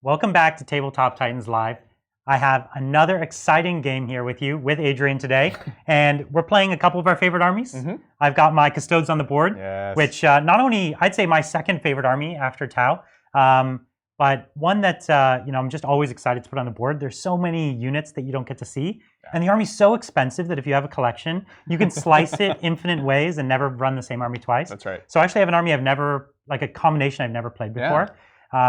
Welcome back to Tabletop Titans Live. I have another exciting game here with you, with Adrian today, and we're playing a couple of our favorite armies. I've got my Custodes on the board, which not only, I'd say my second favorite army after Tau, but one that I'm just always excited to put on the board. There's so many units that you don't get to see, and the army's so expensive that if you have a collection, you can slice it infinite ways and never run the same army twice. That's right. So I actually have an army I've never, like a combination I've never played before. Yeah.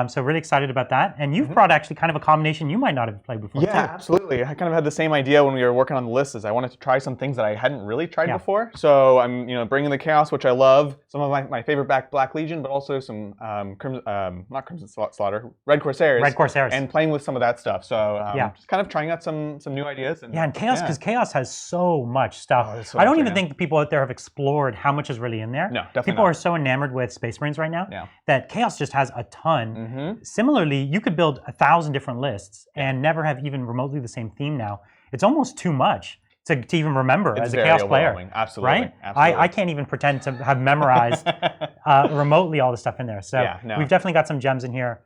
So really excited about that. And you've brought actually kind of a combination you might not have played before. Yeah, too. absolutely. I kind of had the same idea when we were working on the list. Is I wanted to try some things that I hadn't really tried before. So I'm, bringing the Chaos, which I love. Some of my favorite Black Legion, but also some not Crimson Slaughter, Red Corsairs. Red Corsairs. And playing with some of that stuff. So just kind of trying out some new ideas. And Chaos, because Chaos has so much stuff. So I don't even think the people out there have explored how much is really in there. No, definitely People not. are so enamored with Space Marines right now that Chaos just has a ton. Similarly, you could build 1,000 different lists and never have even remotely the same theme now. It's almost too much to even remember as a Chaos player. Absolutely. Right? Absolutely. I can't even pretend to have memorized remotely all the stuff in there. So we've definitely got some gems in here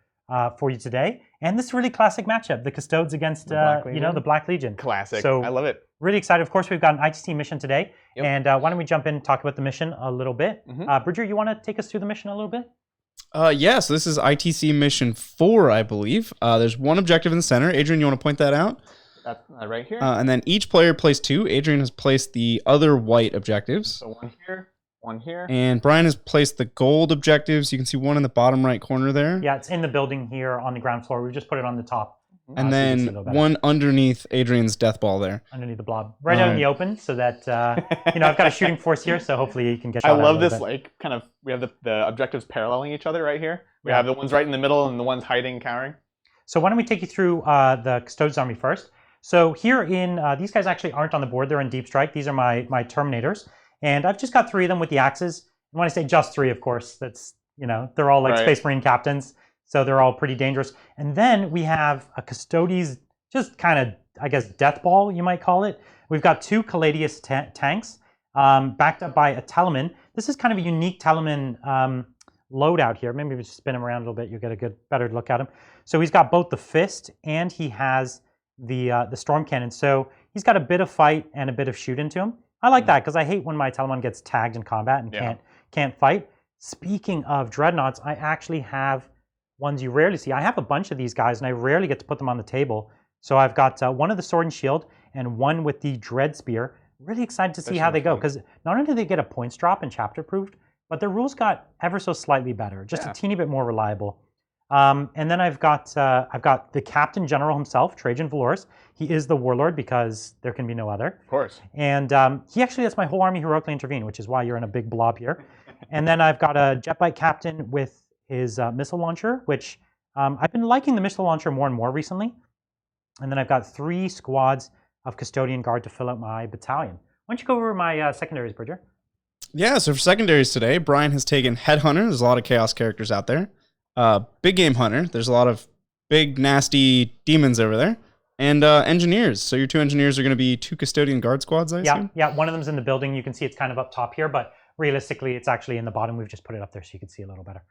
for you today. And this really classic matchup, the Custodes against the Black Legion. Classic. So I love it. Really excited. Of course, we've got an ITT mission today. And why don't we jump in and talk about the mission a little bit. Bridger, you want to take us through the mission a little bit? So this is ITC Mission 4, I believe. There's one objective in the center. Adrian, you want to point that out? That's right here. And then each player placed 2. Adrian has placed the other white objectives. So one here. And Brian has placed the gold objectives. You can see one in the bottom right corner there. Yeah, it's in the building here on the ground floor. We've just put it on the top. And then one underneath Adrian's death ball there. Underneath the blob. Right out in the open so that, I've got a shooting force here, so hopefully you can get shot I love out this, we have the objectives paralleling each other right here. We have the ones right in the middle and the ones hiding, cowering. So why don't we take you through the Custodes army first. So here in, these guys actually aren't on the board. They're in Deep Strike. These are my Terminators. And I've just got 3 of them with the axes. And when I say just 3, of course, that's, they're all like Space Marine captains. So they're all pretty dangerous. And then we have a Custodes, just kind of, I guess, death ball, you might call it. We've got 2 Caladius tanks backed up by a Telemann. This is kind of a unique Telemann loadout here. Maybe if you spin him around a little bit, you'll get a better look at him. So he's got both the fist and he has the storm cannon. So he's got a bit of fight and a bit of shoot into him. I like that because I hate when my Telemann gets tagged in combat and can't fight. Speaking of dreadnoughts, I actually have ones you rarely see. I have a bunch of these guys and I rarely get to put them on the table. So I've got one of the sword and shield and one with the dread spear. Really excited to see how they go because not only do they get a points drop and chapter approved, but their rules got ever so slightly better, just a teeny bit more reliable. And then I've got the Captain General himself, Trajan Valorous. He is the warlord because there can be no other. Of course. And he actually lets my whole army heroically intervene, which is why you're in a big blob here. And then I've got a jet bike captain with his missile launcher, which I've been liking the missile launcher more and more recently. And then I've got 3 squads of Custodian Guard to fill out my battalion. Why don't you go over my secondaries, Bridger? Yeah, so for secondaries today, Brian has taken Headhunter. There's a lot of Chaos characters out there. Big Game Hunter. There's a lot of big, nasty demons over there. And Engineers. So your 2 Engineers are going to be 2 Custodian Guard squads, I assume? Yeah, one of them's in the building. You can see it's kind of up top here, but realistically, it's actually in the bottom. We've just put it up there so you can see a little better.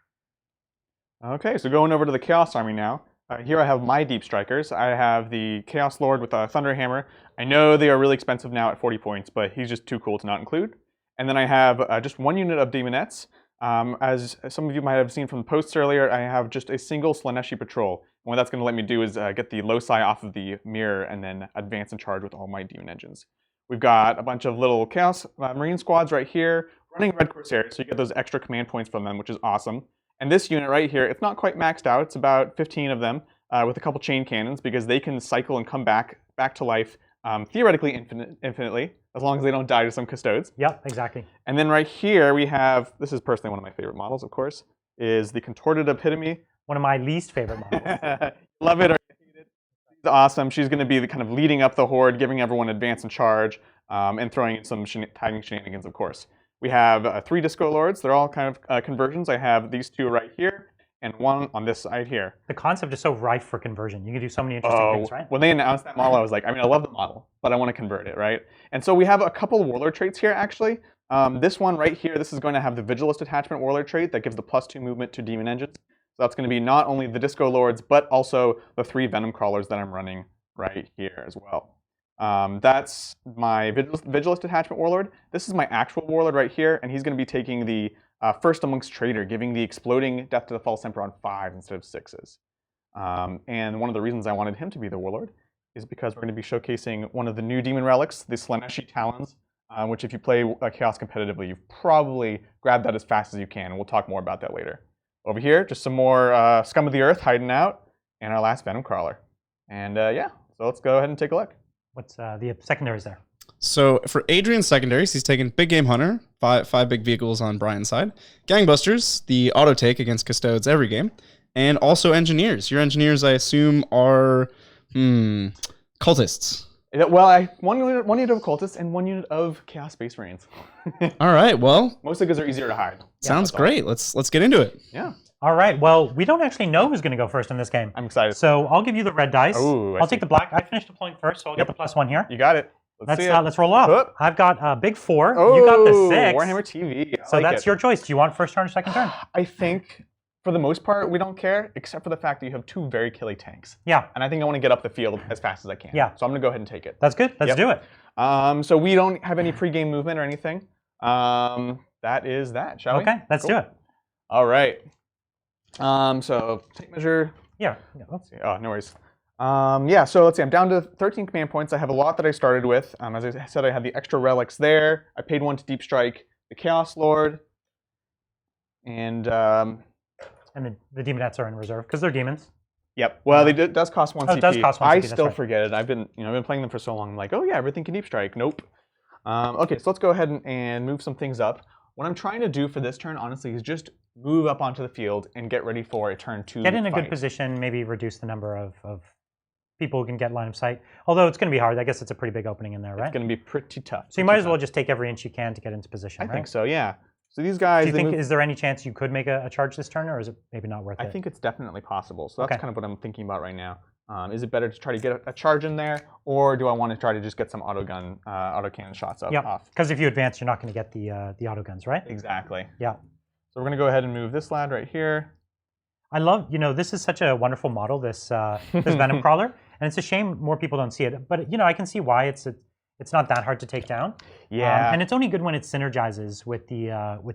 Okay, so going over to the Chaos Army now. Here I have my Deep Strikers. I have the Chaos Lord with a Thunderhammer. I know they are really expensive now at 40 points, but he's just too cool to not include. And then I have just 1 unit of Demonettes. As some of you might have seen from the posts earlier, I have just a single Slaneshi Patrol. And what that's going to let me do is get the loci off of the mirror and then advance and charge with all my Demon Engines. We've got a bunch of little Chaos Marine squads right here, running Red Corsairs, so you get those extra command points from them, which is awesome. And this unit right here, it's not quite maxed out. It's about 15 of them with a couple chain cannons because they can cycle and come back to life theoretically infinitely, as long as they don't die to some Custodes. Yep, exactly. And then right here we have, this is personally one of my favorite models, of course, is the Contorted Epitome. One of my least favorite models. Love it or hate it. She's awesome. She's going to be the kind of leading up the horde, giving everyone advance and charge, and throwing in some tagging shenanigans, of course. We have 3 Disco Lords. They're all kind of conversions. I have these 2 right here and 1 on this side here. The concept is so rife for conversion. You can do so many interesting things, right? When they announced that model, I was like, I love the model, but I want to convert it, right? And so we have a couple of Warlord traits here, actually. This one right here, this is going to have the Vigilist Attachment Warlord trait that gives the +2 movement to Demon Engines. So that's going to be not only the Disco Lords, but also the 3 Venom Crawlers that I'm running right here as well. That's my Vigilist Detachment Warlord. This is my actual Warlord right here, and he's going to be taking the First Amongst Traitor, giving the exploding Death to the False Emperor on 5 instead of 6s. And one of the reasons I wanted him to be the Warlord is because we're going to be showcasing one of the new Demon Relics, the Slaneshi Talons, which if you play Chaos competitively, you've probably grabbed that as fast as you can, and we'll talk more about that later. Over here, just some more Scum of the Earth hiding out, and our last Venom Crawler. And yeah, so let's go ahead and take a look. What's the secondaries there? So for Adrian's secondaries, he's taken Big Game Hunter, five big vehicles on Brian's side, Gangbusters, the auto take against Custodes every game, and also Engineers. Your Engineers, I assume, are Cultists. Well, one unit of Cultists and 1 unit of Chaos Space Marines. All right, well, mostly because they're easier to hide. Sounds great. Let's get into it. Yeah. All right. Well, we don't actually know who's going to go first in this game. I'm excited. So I'll give you the red dice. Ooh, I'll take the black. I finished deploying first, so I'll get the +1 here. You got it. Let's roll off. Whoop. I've got a big 4. Oh, you got the 6. Warhammer TV. So that's your choice. Do you want first turn or second turn? I think, for the most part, we don't care, except for the fact that you have 2 very killy tanks. Yeah. And I think I want to get up the field as fast as I can. Yeah. So I'm going to go ahead and take it. That's good. Let's do it. So we don't have any pre-game movement or anything. That is that, shall we? Okay, let's do it. All right. So take measure. Yeah. Let's see. Oh, no worries. Yeah, so let's see. I'm down to 13 command points. I have a lot that I started with. As I said, I had the extra relics there. I paid 1 to Deep Strike the Chaos Lord. And the Demonettes are in reserve because they're demons. Yep. Well, it does cost 1 CP. It does cost 1 CP. I still forget it. I've been playing them for so long. I'm like, oh yeah, everything can Deep Strike. Nope. Okay, so let's go ahead and move some things up. What I'm trying to do for this turn, honestly, is just move up onto the field and get ready for a turn 2 Get in a good position, maybe reduce the number of people who can get line of sight. Although it's going to be hard. I guess it's a pretty big opening in there, right? It's going to be pretty tough. So you might as well just take every inch you can to get into position, I right? think so, yeah. So these guys... Do you think, is there any chance you could make a charge this turn, or is it maybe not worth it? I think it's definitely possible. So that's kind of what I'm thinking about right now. Is it better to try to get a charge in there, or do I want to try to just get some autocannon shots off? Yeah, because if you advance, you're not going to get the autoguns, right? Exactly. Yeah. So we're going to go ahead and move this lad right here. I love, this is such a wonderful model, this Venom Crawler, and it's a shame more people don't see it. But I can see why it's not that hard to take down. Yeah. And it's only good when it synergizes with the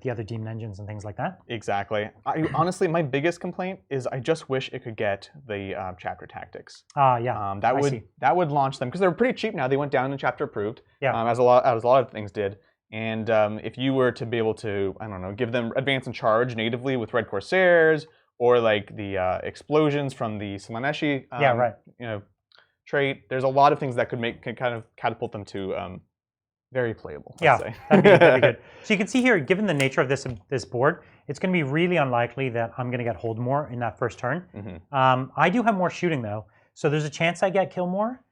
other demon engines and things like that. Exactly. Honestly, my biggest complaint is I just wish it could get the chapter tactics. Yeah. That would launch them because they're pretty cheap now. They went down in chapter approved. Yeah. As a lot of things did. And if you were to be able to, I don't know, give them advance and charge natively with Red Corsairs, or like the explosions from the Slaneshi, trait. There's a lot of things that can kind of catapult them to very playable. Yeah, say. that'd be good. So you can see here, given the nature of this board, it's going to be really unlikely that I'm going to get hold more in that first turn. Mm-hmm. I do have more shooting though, so there's a chance I get kill more,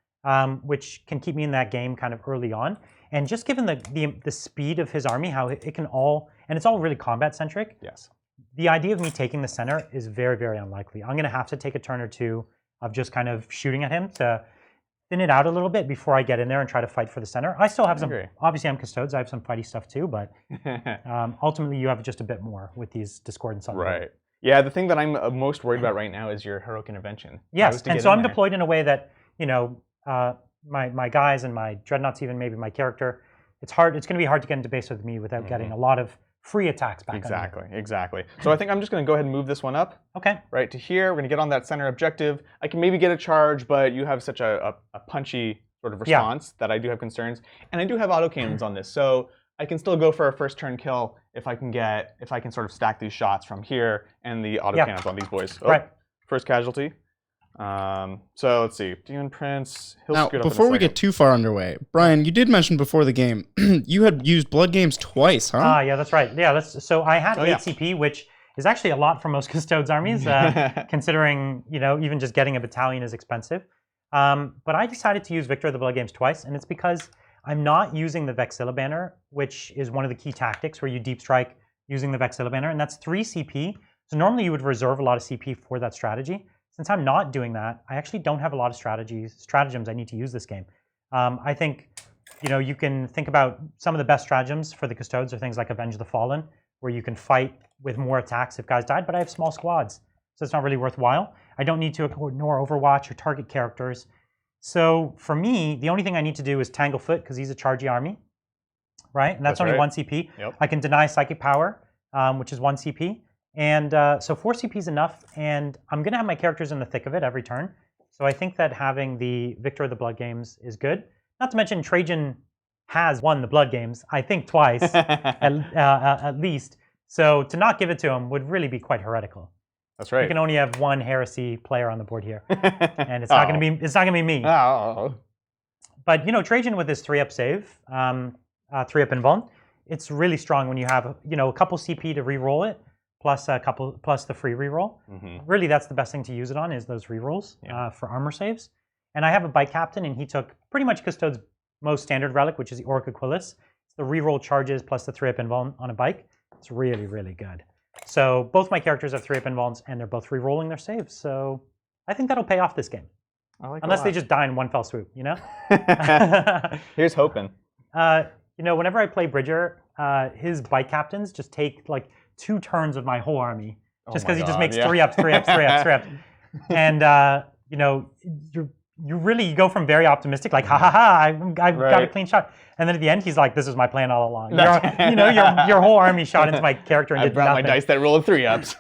which can keep me in that game kind of early on. And just given the speed of his army, how it can all, and it's all really combat centric. Yes. The idea of me taking the center is very, very unlikely. I'm going to have to take a turn or two of just kind of shooting at him to thin it out a little bit before I get in there and try to fight for the center. I still have some, obviously I'm Custodes, I have some fighty stuff too, but ultimately you have just a bit more with these Discordants on the board. Right. Yeah, the thing that I'm most worried about right now is your heroic intervention. Yes, and so I'm deployed in a way that, my guys and my dreadnoughts, even maybe my character, it's going to be hard to get into base with me without getting a lot of free attacks back. Exactly. So I think I'm just going to go ahead and move this one up. Okay. Right to here. We're going to get on that center objective. I can maybe get a charge, but you have such a punchy sort of response that I do have concerns. And I do have autocannons on this, so I can still go for a first turn kill if I can sort of stack these shots from here and the autocannons on these boys. Oh, right. First casualty. So let's see. Demon Prince. Now, before we get too far underway, Brian, you did mention before the game you had used Blood Games twice, huh? Yeah, that's right. Yeah, so I had 8 CP, which is actually a lot for most Custodes armies, considering even just getting a battalion is expensive. But I decided to use Victor of the Blood Games twice, and it's because I'm not using the Vexilla Banner, which is one of the key tactics where you deep strike using the Vexilla Banner, and that's 3 CP. So normally you would reserve a lot of CP for that strategy. Since I'm not doing that, I actually don't have a lot of stratagems I need to use this game. I think, you can think about some of the best stratagems for the Custodes are things like Avenge the Fallen, where you can fight with more attacks if guys died, but I have small squads. so it's not really worthwhile. I don't need to ignore Overwatch or target characters. So for me, the only thing I need to do is Tanglefoot, because he's a chargy army, right? And that's only right. 1 CP. Yep. I can deny Psychic Power, which is 1 CP. And so 4 CP is enough, and I'm going to have my characters in the thick of it every turn. So I think that having the Victor of the Blood Games is good. Not to mention Trajan has won the Blood Games, I think twice, at least. So to not give it to him would really be quite heretical. That's right. You can only have one heresy player on the board here, and it's not going to be me. Oh. But Trajan with his 3-up save, 3-up invuln, it's really strong when you have a couple CP to re-roll it, plus the free reroll. Really, that's the best thing to use it on is those rerolls for armor saves. And I have a bike captain, and he took pretty much Custodes' most standard relic, which is the Auric Aquilus. It's the reroll charges plus the 3-up invuln on a bike. It's really, really good. So both my characters have 3-up invulns, and they're both re-rolling their saves. So I think that'll pay off this game. I like Unless they just die in one fell swoop, Here's hoping. Whenever I play Bridger, his bike captains just take like 2 turns of my whole army, just because he just makes 3-ups, 3-ups, 3-ups, 3-ups. And you really go from very optimistic, like ha ha ha, I've got a clean shot, and then at the end he's like, "This is my plan all along." Your whole army shot into my character and I did brought nothing. my dice that roll 3-ups.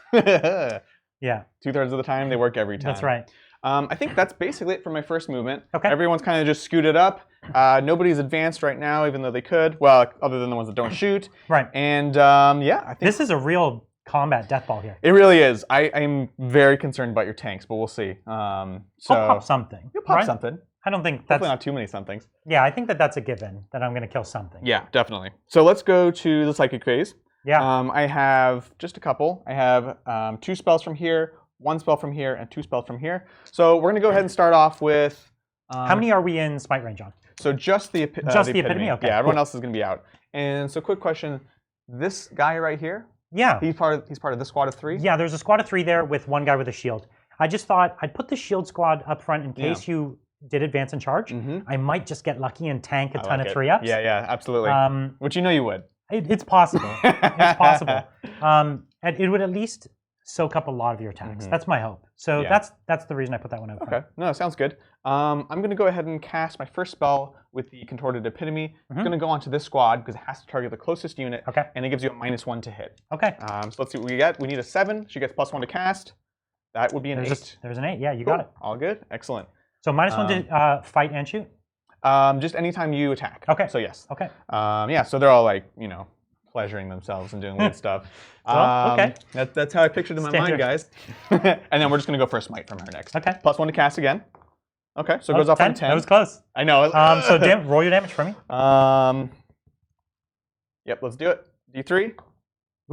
Yeah. 2/3 of the time they work every time. That's right. I think that's basically it for my first movement. Okay. Everyone's kind of just scooted up. Nobody's advanced right now, even though they could. Well, other than the ones that don't shoot. Right. And I think This is a real combat death ball here. it really is. I'm very concerned about your tanks, but we'll see. I'll pop something. You'll pop right? something. I don't think Hopefully that's. not too many somethings. Yeah, I think that's a given that I'm going to kill something. Yeah, definitely. So let's go to the psychic phase. Yeah. I have just a couple. I have 2 spells from here, 1 spell from here, and 2 spells from here. So we're going to go ahead and start off with. How many are we in smite range on? So just the epitome. Okay. Yeah, everyone else is going to be out. And so, quick question: this guy right here, Yeah. he's part of this squad of 3. Yeah, there's a squad of 3 there with 1 guy with a shield. I just thought I'd put the shield squad up front in case you did advance and charge. I might just get lucky and tank a ton of 3-ups. Yeah, absolutely. Which you would. It's possible. It's possible. And it would at least soak up a lot of your attacks. That's my hope. So that's the reason I put that one up front. Okay, no, sounds good. I'm going to go ahead and cast my first spell with the Contorted Epitome. I'm going to go onto this squad because it has to target the closest unit, and it gives you a -1 to hit. Okay. So let's see what we get. We need a 7. She gets +1 to cast. That would be an 8. There's an 8. Yeah, you got it. All good. Excellent. So -1 to fight and shoot? Just anytime you attack. Okay. So yes. Okay. So they're all like, pleasuring themselves and doing weird stuff. Well, okay. That's how I pictured it in my mind, guys. And then we're just going to go for a smite from her next. Okay. +1 to cast again. Okay, so it goes off on 10. That was close. I know. So roll your damage for me. Yep, let's do it. D3.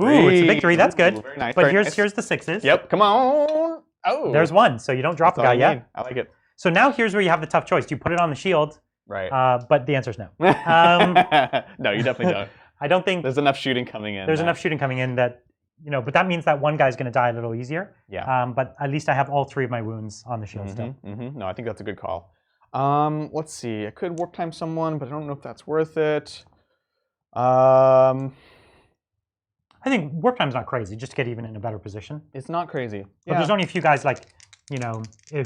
Ooh, it's a victory. That's good. Ooh, very nice. But very nice. here's the 6s. Yep, come on. Oh. There's 1, so you don't drop the guy yet. I like it. So now here's where you have the tough choice. Do you put it on the shield? Right. But the answer is no. No, you definitely don't. I don't think there's enough shooting coming in. There's enough shooting coming in that, but that means that 1 guy's going to die a little easier. Yeah. But at least I have all 3 of my wounds on the shield still. No, I think that's a good call. Let's see. I could warp time someone, but I don't know if that's worth it. I think warp time's not crazy, just to get even in a better position. It's not crazy. But there's only a few guys like,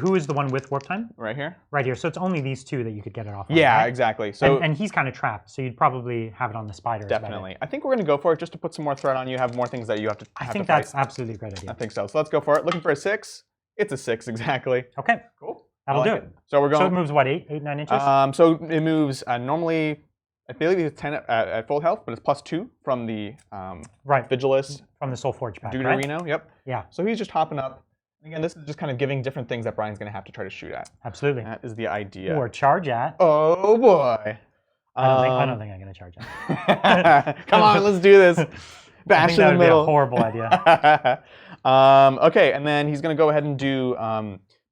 who is the one with warp time? Right here? Right here. So it's only these 2 that you could get it off on, Yeah, right? exactly. So and he's kind of trapped, so you'd probably have it on the spider. Definitely. I think we're going to go for it just to put some more threat on you, have more things that you have to I think that's absolutely a great idea. I think so. So let's go for it. Looking for a 6. It's a 6, exactly. Okay. Cool. That'll do it. So we're going. So it moves what, 8, 9 inches? So it moves normally, I believe it's 10 at full health, but it's +2 from the Vigilus. From the Soul Forge pack, Deuterino, right? yep. Yeah. So he's just hopping up. Again, this is just kind of giving different things that Brian's going to have to try to shoot at. Absolutely. That is the idea. Or charge at. Oh, boy. I don't think I'm going to charge at. Come on, let's do this. Bash in the would middle. Be a horrible idea. Okay, and then he's going to go ahead and do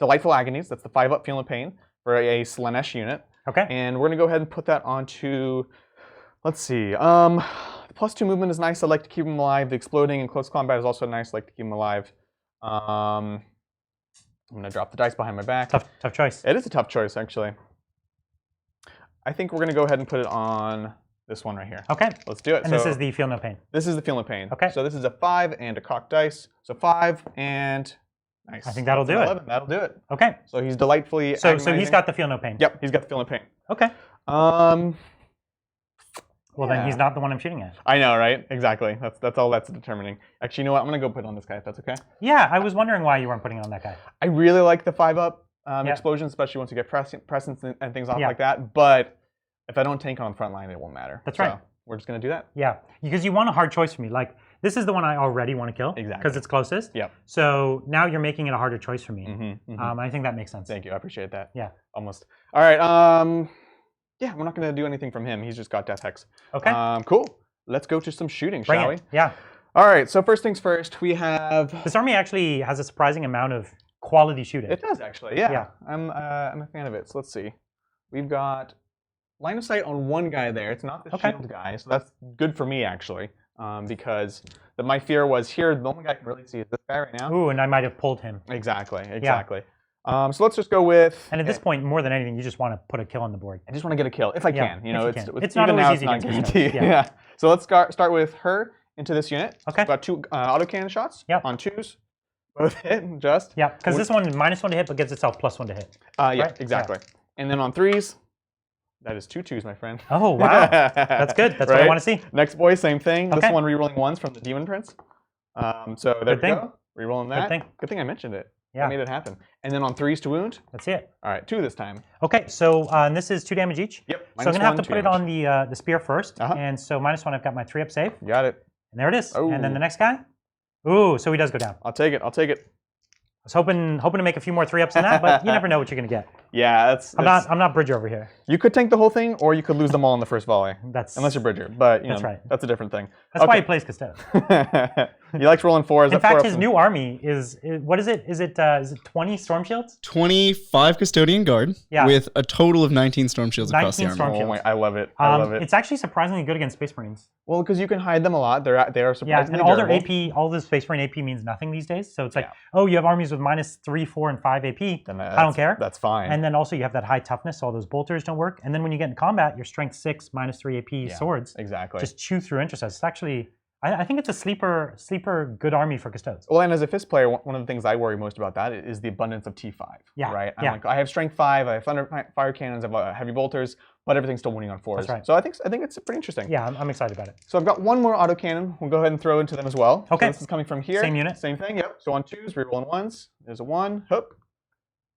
Delightful Agonies. That's the 5-up Feel No Pain for a Slanesh unit. Okay. And we're going to go ahead and put that onto, let's see. The +2 movement is nice. I like to keep him alive. The exploding in close combat is also nice. I like to keep him alive. I'm going to drop the dice behind my back. Tough choice. It is a tough choice, actually. I think we're going to go ahead and put it on this one right here. Okay. Let's do it. And this is the Feel No Pain. This is the Feel No Pain. Okay. So this is a 5 and a cocked dice. So 5 and Nice. I think that'll do it. 11. That'll do it. Okay. So he's delightfully. So he's agonizing. got the feel no pain. Yep, he's got the feel no pain. Okay. Well, then he's not the one I'm shooting at. I know, right? Exactly. That's all that's determining. Actually, you know what? I'm gonna go put it on this guy if that's okay. Yeah, I was wondering why you weren't putting it on that guy. I really like the 5-up explosions, especially once you get presence and things off like that. But if I don't tank on the front line, it won't matter. That's right. So we're just gonna do that. Yeah, because you want a hard choice for me. Like, this is the one I already want to kill. Exactly. Because it's closest. Yep. So now you're making it a harder choice for me. I think that makes sense. Thank you. I appreciate that. Yeah. Almost. All right. Yeah, we're not gonna do anything from him. He's just got Death Hex. Okay. Cool. Let's go to some shooting, shall we? Yeah. All right. So first things first, we have. This army actually has a surprising amount of quality shooting. It does actually. Yeah. I'm a fan of it. So let's see. We've got line of sight on one guy there. It's not the shield guy, so that's good for me actually, because my fear was here. The only guy I can really see is this guy right now. Ooh, and I might have pulled him. Exactly. So let's just go with. And at this point, more than anything, you just want to put a kill on the board. I just want to get a kill if I can. You know, it's not always easy against guaranteed. Yeah. So let's start with her into this unit. Okay. We've got 2 autocannon shots on 2s. Both hit just. Yeah, because this one -1 to hit, but gives itself +1 to hit. Yeah, exactly. And then on 3s, that is 2 2s, my friend. Oh wow, that's good. That's what I want to see. Next boy, same thing. This one rerolling 1s from the Demon Prince. So there we go. Rerolling that. Good thing I mentioned it. Yeah. I made it happen. And then on 3s to wound. That's it. All right, 2 this time. Okay, so and this is 2 damage each. Yep. So I'm gonna have to put it on the spear first. And so -1, I've got my 3-up save. Got it. And there it is. Oh. And then the next guy. Ooh, so he does go down. I'll take it. I was hoping to make a few more 3-ups than that, but you never know what you're gonna get. Yeah, I'm not Bridger over here. You could tank the whole thing, or you could lose them all in the first volley. Unless you're Bridger, but you know, right. That's a different thing. That's why he plays Custodes. He likes rolling 4s. In fact, his new army is what is it? Is it 20 Storm Shields? 25 Custodian Guard with a total of 19 Storm Shields across the army. Oh my, I love it. I love it. It's actually surprisingly good against Space Marines. Well, because you can hide them a lot. They are surprisingly and all their AP, all the Space Marine AP means nothing these days. So it's like, oh, you have armies with -3, 4, and 5 AP. I don't care. That's fine. And then also you have that high toughness, so all those bolters don't work. And then when you get in combat, your strength 6, -3 AP swords just chew through intercessors. It's actually, I think it's a sleeper good army for Custodes. Well, and as a fist player, one of the things I worry most about that is the abundance of T5. Yeah. Right. I'm like, I have strength 5, I have thunder fire cannons, I have heavy bolters, but everything's still winning on 4s. That's right. So I think it's pretty interesting. Yeah, I'm excited about it. So I've got one more autocannon. We'll go ahead and throw into them as well. Okay. So this is coming from here. Same unit. Same thing. Yep. So on 2s, rerolling 1s. There's a 1. Hook.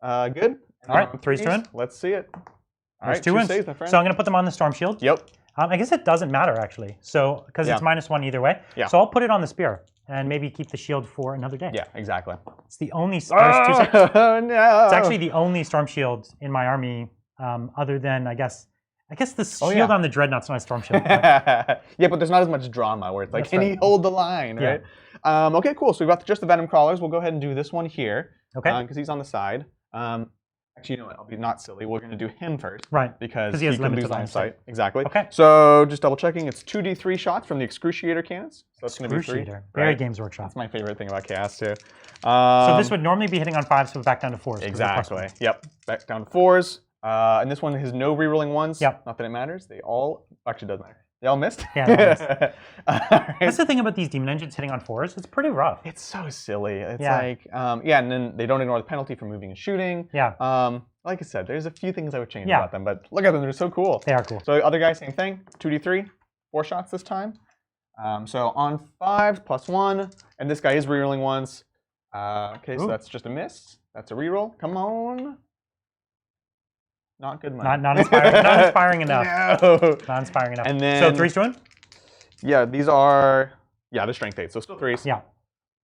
Good. All right. 3s to win. Let's see it. All right. 2 wins. Saves, my friend. So I'm going to put them on the Storm Shield. Yep. I guess it doesn't matter actually. So because it's -1 either way. Yeah. So I'll put it on the spear and maybe keep the shield for another day. Yeah. Exactly. It's the only. Oh no! It's actually the only Storm Shield in my army, other than I guess the shield on the Dreadnought's not a Storm Shield. Yeah, but there's not as much drama where it's like, can he hold the line, right? Okay, cool. So we've got just the Venom Crawlers. We'll go ahead and do this one here. Okay. Because he's on the side. Actually, you know what? I'll be not silly. We're going to do him first. Right. Because he has can lose limited line of sight. Exactly. Okay. So just double checking. It's 2d3 shots from the Excruciator cannons. So that's going to be 3. Very Games Workshop. That's my favorite thing about Chaos too. So this would normally be hitting on 5s, so back down to 4s. Exactly. Yep. Back down to 4s. And this one has no rerolling 1s. Yep. Not that it matters. They all actually doesn't matter. They all missed? Yeah, they all missed. Right. That's the thing about these Demon Engines hitting on 4s. It's pretty rough. It's so silly. It's like, and then they don't ignore the penalty for moving and shooting. Yeah. Like I said, there's a few things I would change about them, but look at them. They're so cool. They are cool. So the other guy, same thing. 2d3, 4 shots this time. So on 5s, +1. And this guy is rerolling 1s. Okay, so that's just a miss. That's a reroll. Come on. Not good money. Not inspiring enough. No. Not inspiring enough. And then, so 3s to win? Yeah, these are, they're strength 8, so still 3s. Yeah.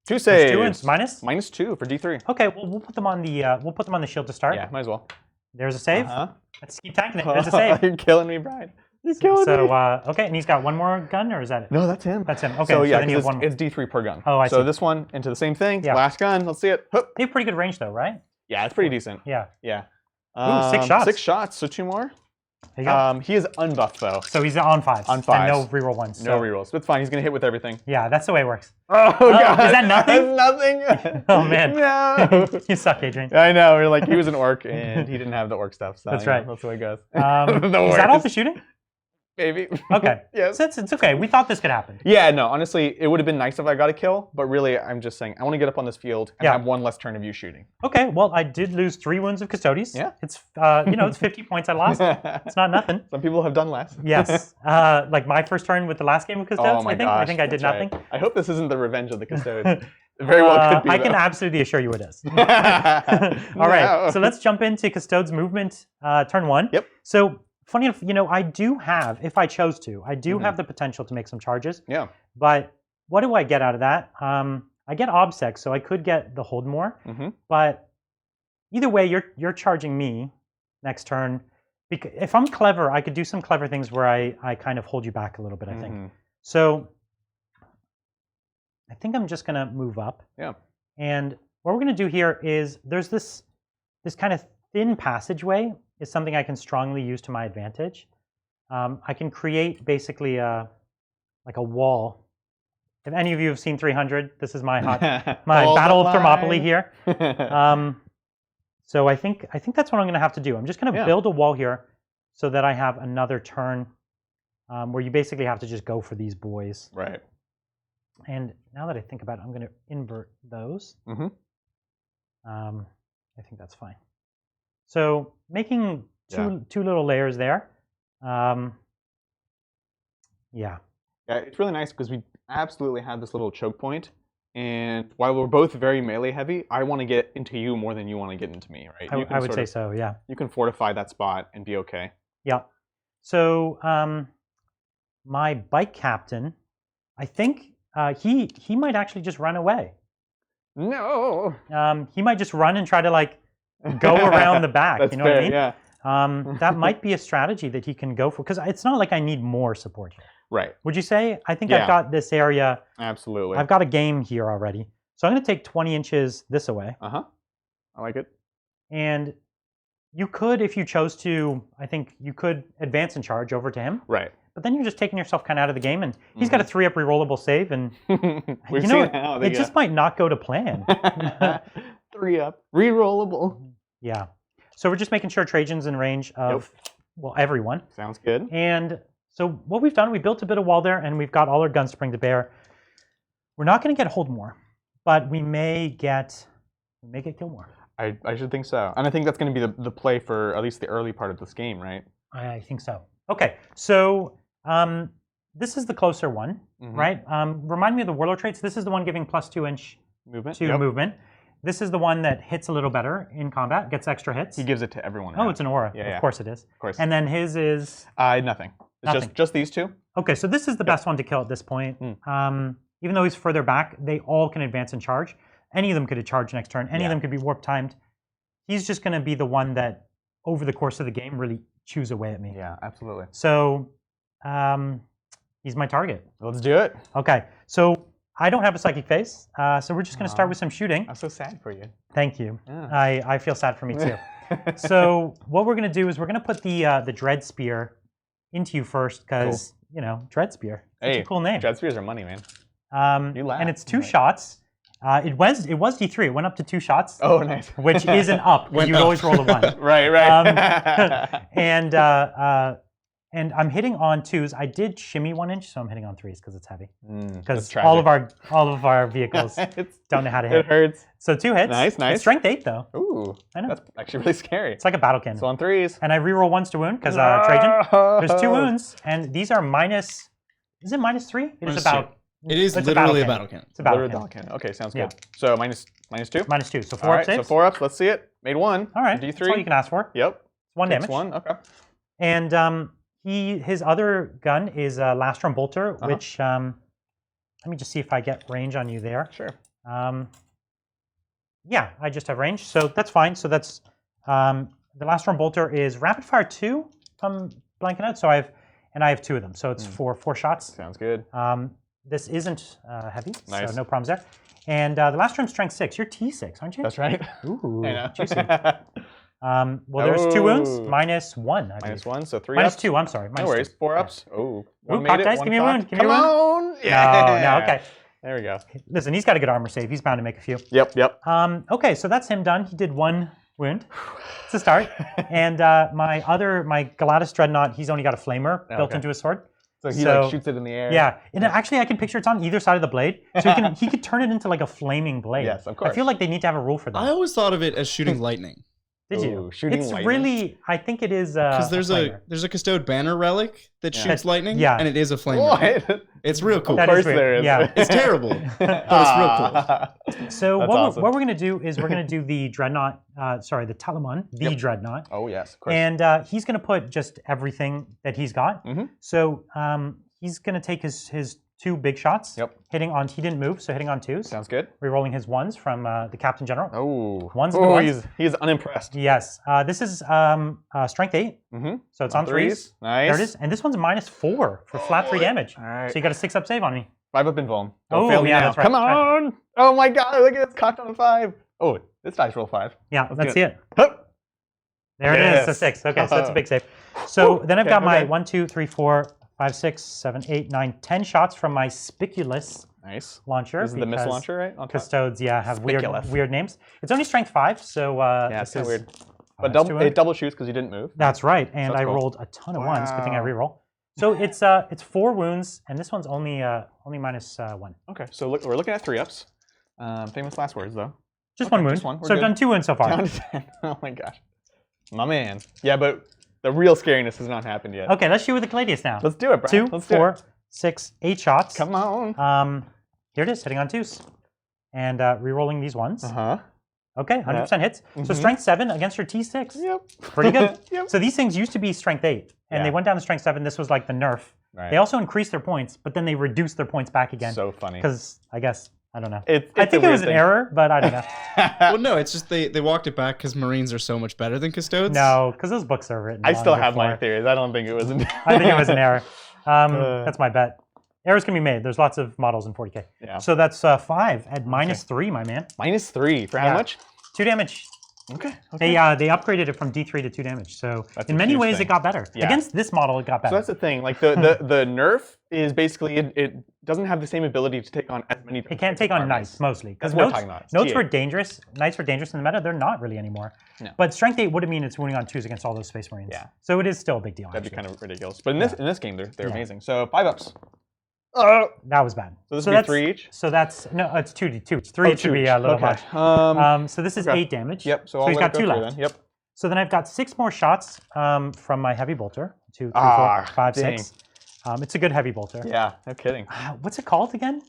2 saves. 2 wins. Minus? -2 for D3. Okay, well, we'll put them on the shield to start. Yeah, might as well. There's a save. Let's keep tanking it. There's a save. You're killing me, Brian. You're killing me. Okay, and he's got one more gun, or is that it? No, that's him. That's him. Okay, so yeah, then you have one more. It's D3 per gun. Oh, I see. So this one into the same thing. Yeah. Last gun. Let's see it. Hoop. They have pretty good range, though, right? Yeah, it's pretty decent. Yeah. Yeah. Ooh, 6 shots. 6 shots. So 2 more. There you go. He is unbuffed though. So he's on 5s. On 5s. And no reroll 1s. No rerolls. But it's fine. He's gonna hit with everything. Yeah, that's the way it works. Oh god. Is that nothing? That's nothing. Oh man. No. You suck, Adrian. I know. We're like, he was an orc and he didn't have the orc stuff. So that's right. That's the way it goes. Is that all the shooting? Maybe. Okay. Yes. So it's okay. We thought this could happen. Yeah, no, honestly, it would have been nice if I got a kill, but really, I'm just saying, I want to get up on this field and have one less turn of you shooting. Okay, well, I did lose 3 wounds of Custodes. Yeah. It's, it's 50 points I lost. It's not nothing. Some people have done less. Yes. Like my first turn with the last game of Custodes, Oh my I think. gosh, I think I did that's nothing. right. I hope this isn't the revenge of the Custodes. It very well could be, I can though. absolutely assure you it is. All right, so let's jump into Custodes movement, turn 1. Yep. So, funny enough, I do have, if I chose to, I do have the potential to make some charges. Yeah. But what do I get out of that? I get obsec, so I could get the hold more. But either way, you're charging me next turn. Because if I'm clever, I could do some clever things where I kind of hold you back a little bit, I think. So I think I'm just going to move up. Yeah. And what we're going to do here is there's this kind of thin passageway is something I can strongly use to my advantage. I can create basically like a wall. If any of you have seen 300, this is my Battle of Thermopylae here. So I think that's what I'm going to have to do. I'm just going to build a wall here so that I have another turn where you basically have to just go for these boys. Right. And now that I think about it, I'm going to invert those. I think that's fine. So making two little layers there. Yeah, it's really nice because we absolutely have this little choke point. And while we're both very melee heavy, I want to get into you more than you want to get into me, right? I would say so, yeah. You can fortify that spot and be okay. Yeah. So my bike captain, I think he might actually just run away. No. He might just run and try to like go around the back. That's you know fair, what I mean? Yeah. That might be a strategy that he can go for because it's not like I need more support here. Right. Would you say? I think I've got this area. Absolutely. I've got a game here already. So I'm going to take 20 inches this away. I like it. And you could, if you chose to, I think you could advance and charge over to him. Right. But then you're just taking yourself kind of out of the game, and he's got a 3-up rerollable save, and We've seen how it just might not go to plan. 3-up, rerollable. Yeah. So we're just making sure Trajan's in range of, well, everyone. Sounds good. And so what we've done, we built a bit of wall there, and we've got all our guns to bring to bear. We're not going to get hold more, but we may get kill more. I should think so. And I think that's going to be the play for at least the early part of this game, right? I think so. Okay, so this is the closer one, right? Remind me of the warlord traits. This is the one giving +2 inch movement. Movement. This is the one that hits a little better in combat, gets extra hits. He gives it to everyone. Oh, it's an aura. Yeah, of course it is. Of course. And then his is? Nothing. It's Nothing. just these two. Okay, so this is the best one to kill at this point. Even though he's further back, they all can advance and charge. Any of them could charge next turn. Any of them could be warp timed. He's just going to be the one that, over the course of the game, really chews away at me. Yeah, absolutely. So he's my target. Let's do it. Okay, so I don't have a psychic phase, so we're just going to start with some shooting. I'm so sad for you. Thank you. Yeah. I feel sad for me too. So what we're going to do is we're going to put the Dread Spear into you first because, Dread Spear. It's a cool name. Dread Spears are money, man. You laugh. And it's 2 shots. It was D3. It went up to 2 shots. Oh, nice. Which is an up. You'd always roll a 1. Right. And I'm hitting on 2s. I did shimmy 1 inch, so I'm hitting on 3s because it's heavy. Because That's all of our vehicles don't know how to hit. It hurts. So 2 hits. Nice. It's strength 8 though. Ooh, I know. that's actually really scary. It's like a battle cannon. So on 3s. And I reroll 1s to wound because Trajan. There's 2 wounds, and these are minus. Is it -3? It is about. It is literally a battle cannon. It's a battle cannon. Okay, sounds good. So minus 2? -2. So 4 All up right, saves. so 4 ups. Let's see it. Made 1. All right. D3. That's all you can ask for. Yep. 1 Takes damage. 1. Okay. And his other gun is Lastrum Bolter, which let me just see if I get range on you there. Sure. Yeah, I just have range, so that's fine. So that's the Lastrum Bolter is rapid fire 2. If I'm blanking out, so I have 2 of them, so it's 4 shots. Sounds good. This isn't heavy, Nice. so no problems there. And the Lastrum Strength 6. You're T6, aren't you? That's right. Ooh, I know. juicy. Well, there's 2 wounds, -1. I believe. -1, so 3 ups. -2. I'm sorry. No worries. 2. 4 ups. Oh. Ooh, cock dice. Give me a wound. Give me a Come wound. on. Yeah. No, okay. There we go. Listen, he's got a good armor save. He's bound to make a few. Yep. Okay, so that's him done. He did 1 wound. a start. And my Galatas Dreadnought, he's only got a flamer built into his sword. So he like shoots it in the air. Yeah, and actually I can picture it's on either side of the blade, so he could turn it into like a flaming blade. Yes, of course. I feel like they need to have a rule for that. I always thought of it as shooting lightning. Did you? Shooting it's lightning? really, I think it is Because there's flamer. a Custode banner relic that shoots lightning, and it is a flamer. What? It's real cool. That Of is course weird. there is. Yeah. It's terrible, but it's real cool. So That's what awesome. we're going to do is we're going to do the Dreadnought, the Talamon, the Dreadnought. Oh yes, of course. And he's going to put just everything that he's got. So he's going to take his 2 big shots. Hitting on, he didn't move, so hitting on 2s. Sounds good. Rerolling his 1s from the Captain General. Oh. Ones and ones. He's unimpressed. Yes. This is strength 8. So it's on 3s. Nice. There it is. And this one's -4 for flat 3 damage. All right. So you got a 6-up save on me. 5-up invuln. Oh, Don't fail me yeah, now. that's right. Come on! Oh my god, look at this, cocked on 5. Oh, this dice roll 5. Yeah, let's see it. Hup. There it is, a 6. Okay, so that's a big save. So then I've got my 1, 2, 3, 4, 5, 6, 7, 8, 9, 10 shots from my Spiculous Nice. launcher. This is the missile launcher, right? On top? Custodes, have Spiculous. weird names. It's only strength 5, so Yeah, this it's kind of is weird. But it double shoots because you didn't move. That's right, and That's I cool. rolled a ton of 1s. Good thing I reroll. So it's 4 wounds, and this one's only -1. Okay, so we're looking at 3-ups. Famous last words, though. Just Okay, 1 wound. just one. We're So I've good. done 2 wounds so far. Down to 10. Oh my gosh. My man. Yeah, but the real scariness has not happened yet. Okay, let's shoot with the Caladius now. Let's do it, bro. 2, Let's do 4, it. 6, 8 shots. Come on. Here it is, hitting on 2s. And rerolling these ones. Uh-huh. Okay, 100% hits. So strength 7 against your T6. Yep. Pretty good. Yep. So these things used to be strength 8, and they went down to strength 7. This was like the nerf. Right. They also increased their points, but then they reduced their points back again. So funny. Because I guess, I don't know. It's I think a it was weird an thing. error, but I don't know. Well, no, it's just they walked it back because Marines are so much better than Custodes. No, because those books are written. I still long have my before. theories. I don't think it was an I think it was an error. That's my bet. Errors can be made. There's lots of models in 40k. Yeah. So that's 5 at -3, my man. -3 for how Yeah. much? 2 damage. Okay. They upgraded it from D3 to 2 damage. So That's in a many huge ways, thing. it got better. Yeah. Against this model, it got So better. that's the thing. Like the nerf is basically it doesn't have the same ability to take on as many. It can't take on knights mostly. Because That's what we're talking about. It's notes TA. were dangerous. Knights were dangerous in the meta. They're not really anymore. No. But strength 8 would have mean it's winning on 2s against all those Space Marines. Yeah. So it is still a big deal. That'd be actually. kind of ridiculous. But in this game, they're Yeah. amazing. So 5-ups. That was bad. So this would be that's 3 each? So that's no, it's 2d2. 3 should be a little much. So this is okay. 8 damage. Yep. So So I'll he's let got it 2 go through left. then. Yep. So then I've got 6 more shots from my heavy bolter. 2, 3, 4, Ah, 5, dang. 6. It's a good heavy bolter. Yeah. No kidding. What's it called again?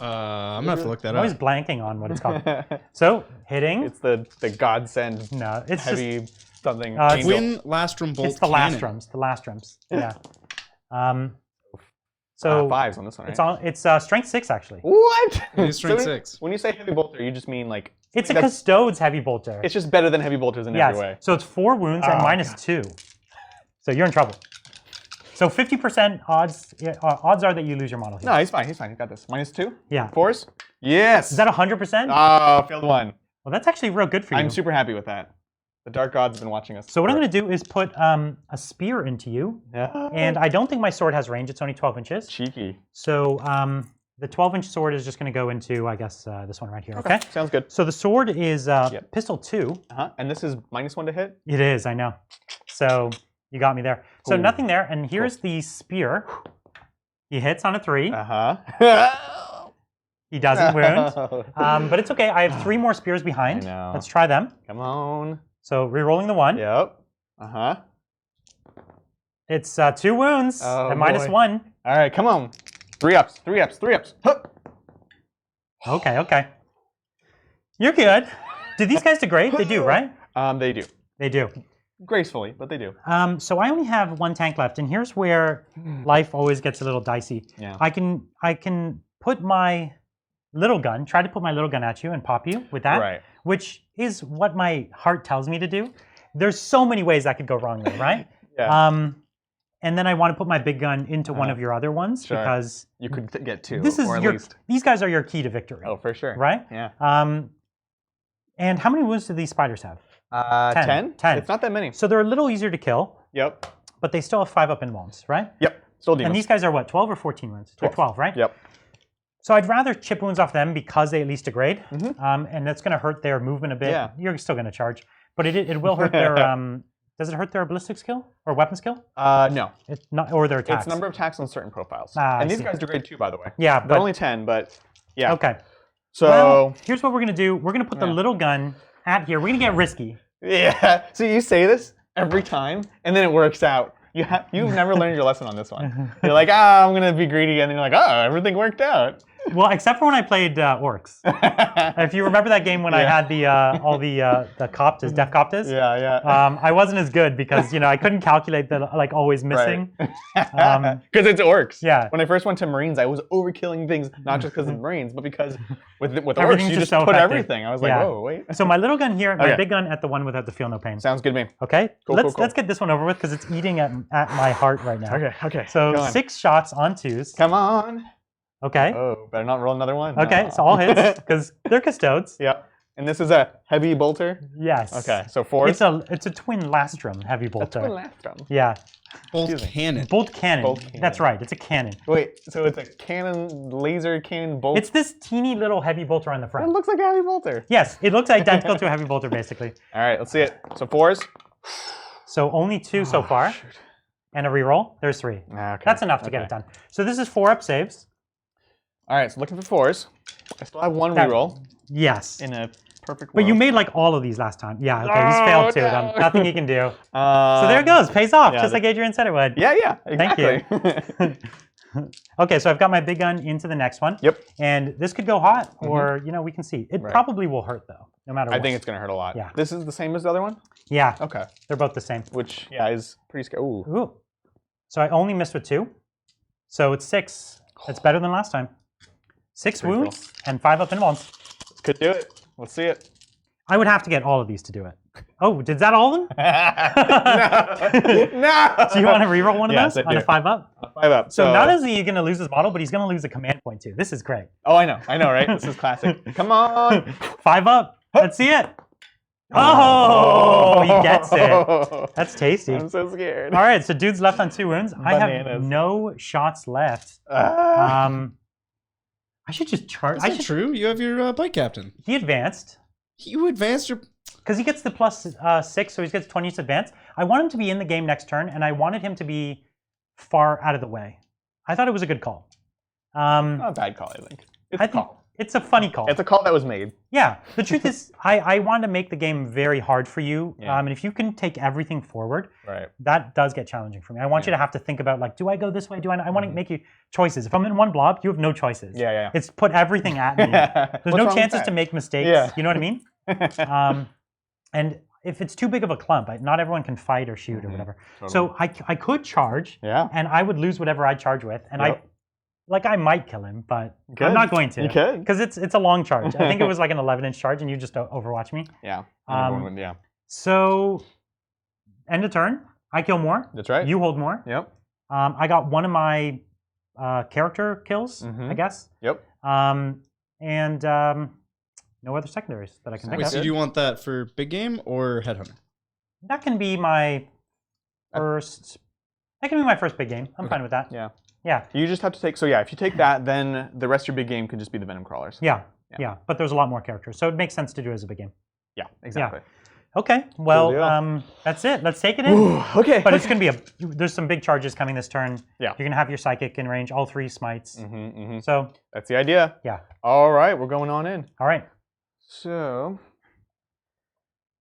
I'm gonna have to look that I'm up. always blanking on what it's called. So hitting. It's the godsend No, it's just heavy something. it's angel. Twin Lastrum Bolt it's the Cannon. Lastrums. The Lastrums. Yeah. So 5s on this one, right? it's on. It's strength 6 actually. What? It is strength So 6. When you say heavy bolter, you just mean like It's a that's- Custodes heavy bolter. It's just better than heavy bolters in Yes. every way. So it's 4 wounds and Oh, -2. So you're in trouble. So 50% odds are that you lose your model here. No, he's fine. He's fine. He got this. -2. Yeah. 4s. Yes. Is that 100%? Oh, failed 1. Well, that's actually real good for you. I'm super happy with that. The dark gods have been watching us. So what I'm going to do is put a spear into you, Yeah. and I don't think my sword has range. It's only 12 inches. Cheeky. So the 12-inch sword is just going to go into, I guess, this one right here. Okay. Sounds good. So the sword is pistol 2. And this is -1 to hit. It is, I know. So you got me there. So Ooh. nothing there, and here's the spear. He hits on a 3. He doesn't wound, but it's okay. I have 3 more spears behind. I know. Let's try them. Come on. So re-rolling the 1. Yep. It's 2 wounds Oh, at boy. -1. All right, come on. 3-ups. 3-ups. 3-ups. Huh. Okay, okay. You're good. Do these guys degrade? They do, right? They do. They do. Gracefully, but they do. So I only have 1 tank left, and here's where life always gets a little dicey. Yeah. I can put my little gun, try to put my little gun at you and pop you with that, Right. which is what my heart tells me to do. There's so many ways that could go wrong there, right? Yeah. And then I want to put my big gun into one of your other ones Sure. because You could get 2, this is or at your, least. these guys are your key to victory, Oh, for sure. right? Yeah. And how many wounds do these spiders have? 10? 10. It's not that many. So they're a little easier to kill, Yep. but they still have 5-up in wounds, right? Yep. Still demons. And these guys are what, 12 or 14 wounds? They're 12, right? Yep. So I'd rather chip wounds off them because they at least degrade, and that's going to hurt their movement a bit. Yeah. You're still going to charge. but it will hurt their does it hurt their ballistic skill or weapon skill? No. It's not, or their attacks. It's number of attacks on certain profiles. Ah, and I these see. guys do grade 2, by the way. Yeah, They're but only 10, but yeah. okay. So Well, here's what we're gonna do. We're gonna put the Yeah. little gun at here. We're gonna get risky. yeah. So you say this every time, and then it works out. You've never learned your lesson on this one. You're like, I'm gonna be greedy, and then you're like, everything worked out. Well, except for when I played Orcs. If you remember that game when I had the all the Coptas, Deaf Coptas. Yeah. I wasn't as good because I couldn't calculate the like always missing. Because it's orcs. Yeah. When I first went to Marines, I was overkilling things, not just because of Marines, but because with orcs, Everything's you just just so put effective. everything. I was like, Yeah. whoa, wait. So my little gun here, my Okay. big gun at the one without the feel no pain. Sounds good to me. Okay. Cool, Let's get this one over with because it's eating at my heart right now. Okay. So Go on. 6 shots on 2s. Come on. Okay. Oh, better not roll another one. Okay. No. So all hits because they're Custodes. Yeah. And this is a heavy bolter. Yes. Okay. So 4. It's a twin lastrum heavy bolter. Yeah. Bolt Excuse me. cannon. Bolt cannon. Bolt cannon. That's right. It's a cannon. Wait, so it's a cannon, laser cannon bolt? It's this teeny little heavy bolter on the It front. looks like a heavy bolter. Yes, it looks identical to a heavy bolter basically. All right, let's see it. So 4s. So only 2 so far, Shoot. and a reroll. There's 3. Okay. That's enough to get it done. So this is 4 up saves. All right, so looking for 4s. I still have 1 That- reroll Yes. in a perfect But world. you made like all of these last time. Yeah, okay, he's failed too. no. Nothing he can do. So there it goes. Pays off, yeah, just like Adrian said it would. Yeah, Thank exactly. Okay, so I've got my big gun into the next one. Yep. And this could go hot, or we can see. It Right. probably will hurt though, no matter what. I think it's going to hurt a lot. Yeah. This is the same as the other one? Yeah, Okay. they're both the same. Which, yeah, is pretty scary. Ooh. Ooh. So I only missed with 2. So it's 6. It's better than last time. 6 Pretty wounds and 5 up in wounds. Could do it. Let's see it. I would have to get all of these to do it. Oh, did that all of them? No! Do you want to reroll one of Yes, those I on do. a 5 up? 5 up. So not only is he going to lose his model, but he's going to lose a command point too. This is great. Oh, I know, right? This is classic. Come on! 5 up. Let's see it. Oh, he gets it. That's tasty. I'm so scared. All right, so dude's left on 2 wounds. I have Bananas. no shots left. Ah. I should just charge. Is that true? You have your bike captain. He advanced You advanced your. because he gets the plus 6, so he gets 20 to advance. I want him to be in the game next turn, and I wanted him to be far out of the way. I thought it was a good call. Not a bad call, I think. It's I a think call. it's a funny call. It's a call that was made. Yeah, the truth is, I want to make the game very hard for you. Yeah. And if you can take everything forward, Right. that does get challenging for me. I want you to have to think about, like, do I go this way? Do I not? I want to Mhm. make you choices. If I'm in one blob, you have no choices. Yeah. It's put everything at me. There's What's no wrong with chances that? to make mistakes. Yeah. You know what I mean? And if it's too big of a clump, not everyone can fight or shoot or Mhm. whatever. Totally. So I could charge, Yeah. and I would lose whatever I charge with. And Yep. I might kill him, but Good. I'm not going to. You could. Because it's a long charge. I think it was like an 11-inch charge, and you just overwatch me. Yeah. Yeah. So, end of turn. I kill more. That's right. You hold more. Yep. I got one of my character kills, Mhm. I guess. Yep. And no other secondaries that I can think Wait, of. so do you want that for big game or headhunter? That can be my first. That can be my first big game. I'm fine with that. Yeah. Yeah. You just have to take. So yeah, if you take that, then the rest of your big game could just be the Venom Crawlers. Yeah. Yeah. Yeah. But there's a lot more characters, so it makes sense to do it as a big game. Yeah. Exactly. Okay. Well, deal. that's it. Let's take it in. Ooh, okay. But it's going to be there's some big charges coming this turn. Yeah. You're going to have your psychic in range, all 3 smites. Mm-hmm. So, That's the idea. yeah. All right, we're going on in. All right. So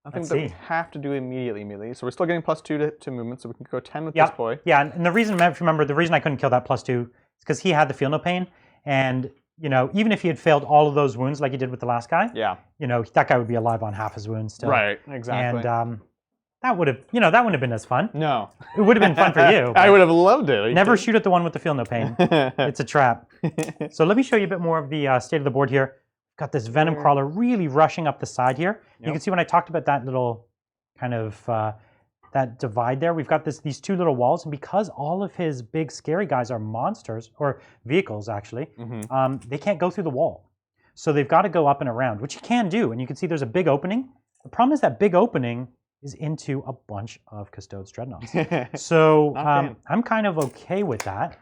I think Let's that we see. have to do immediately. So we're still getting +2 to movement, so we can go 10 with Yeah. this boy. Yeah. And the reason, if you remember, the reason I couldn't kill that +2 is because he had the feel no pain. And, even if he had failed all of those wounds like he did with the last guy, Yeah. that guy would be alive on half his wounds still. Right. Exactly. And that would have, that wouldn't have been as fun. no. It would have been fun for you. I would have loved it. Never shoot at the one with the feel no pain. It's a trap. So let me show you a bit more of the state of the board here. Got this Venom Crawler really rushing up the side here. You Yep. can see when I talked about that little kind of that divide there, we've got these 2 little walls, and because all of his big scary guys are monsters, or vehicles actually, they can't go through the wall. So they've got to go up and around, which you can do, and you can see there's a big opening. The problem is that big opening is into a bunch of Custodes Dreadnoughts. So I'm kind of okay with that.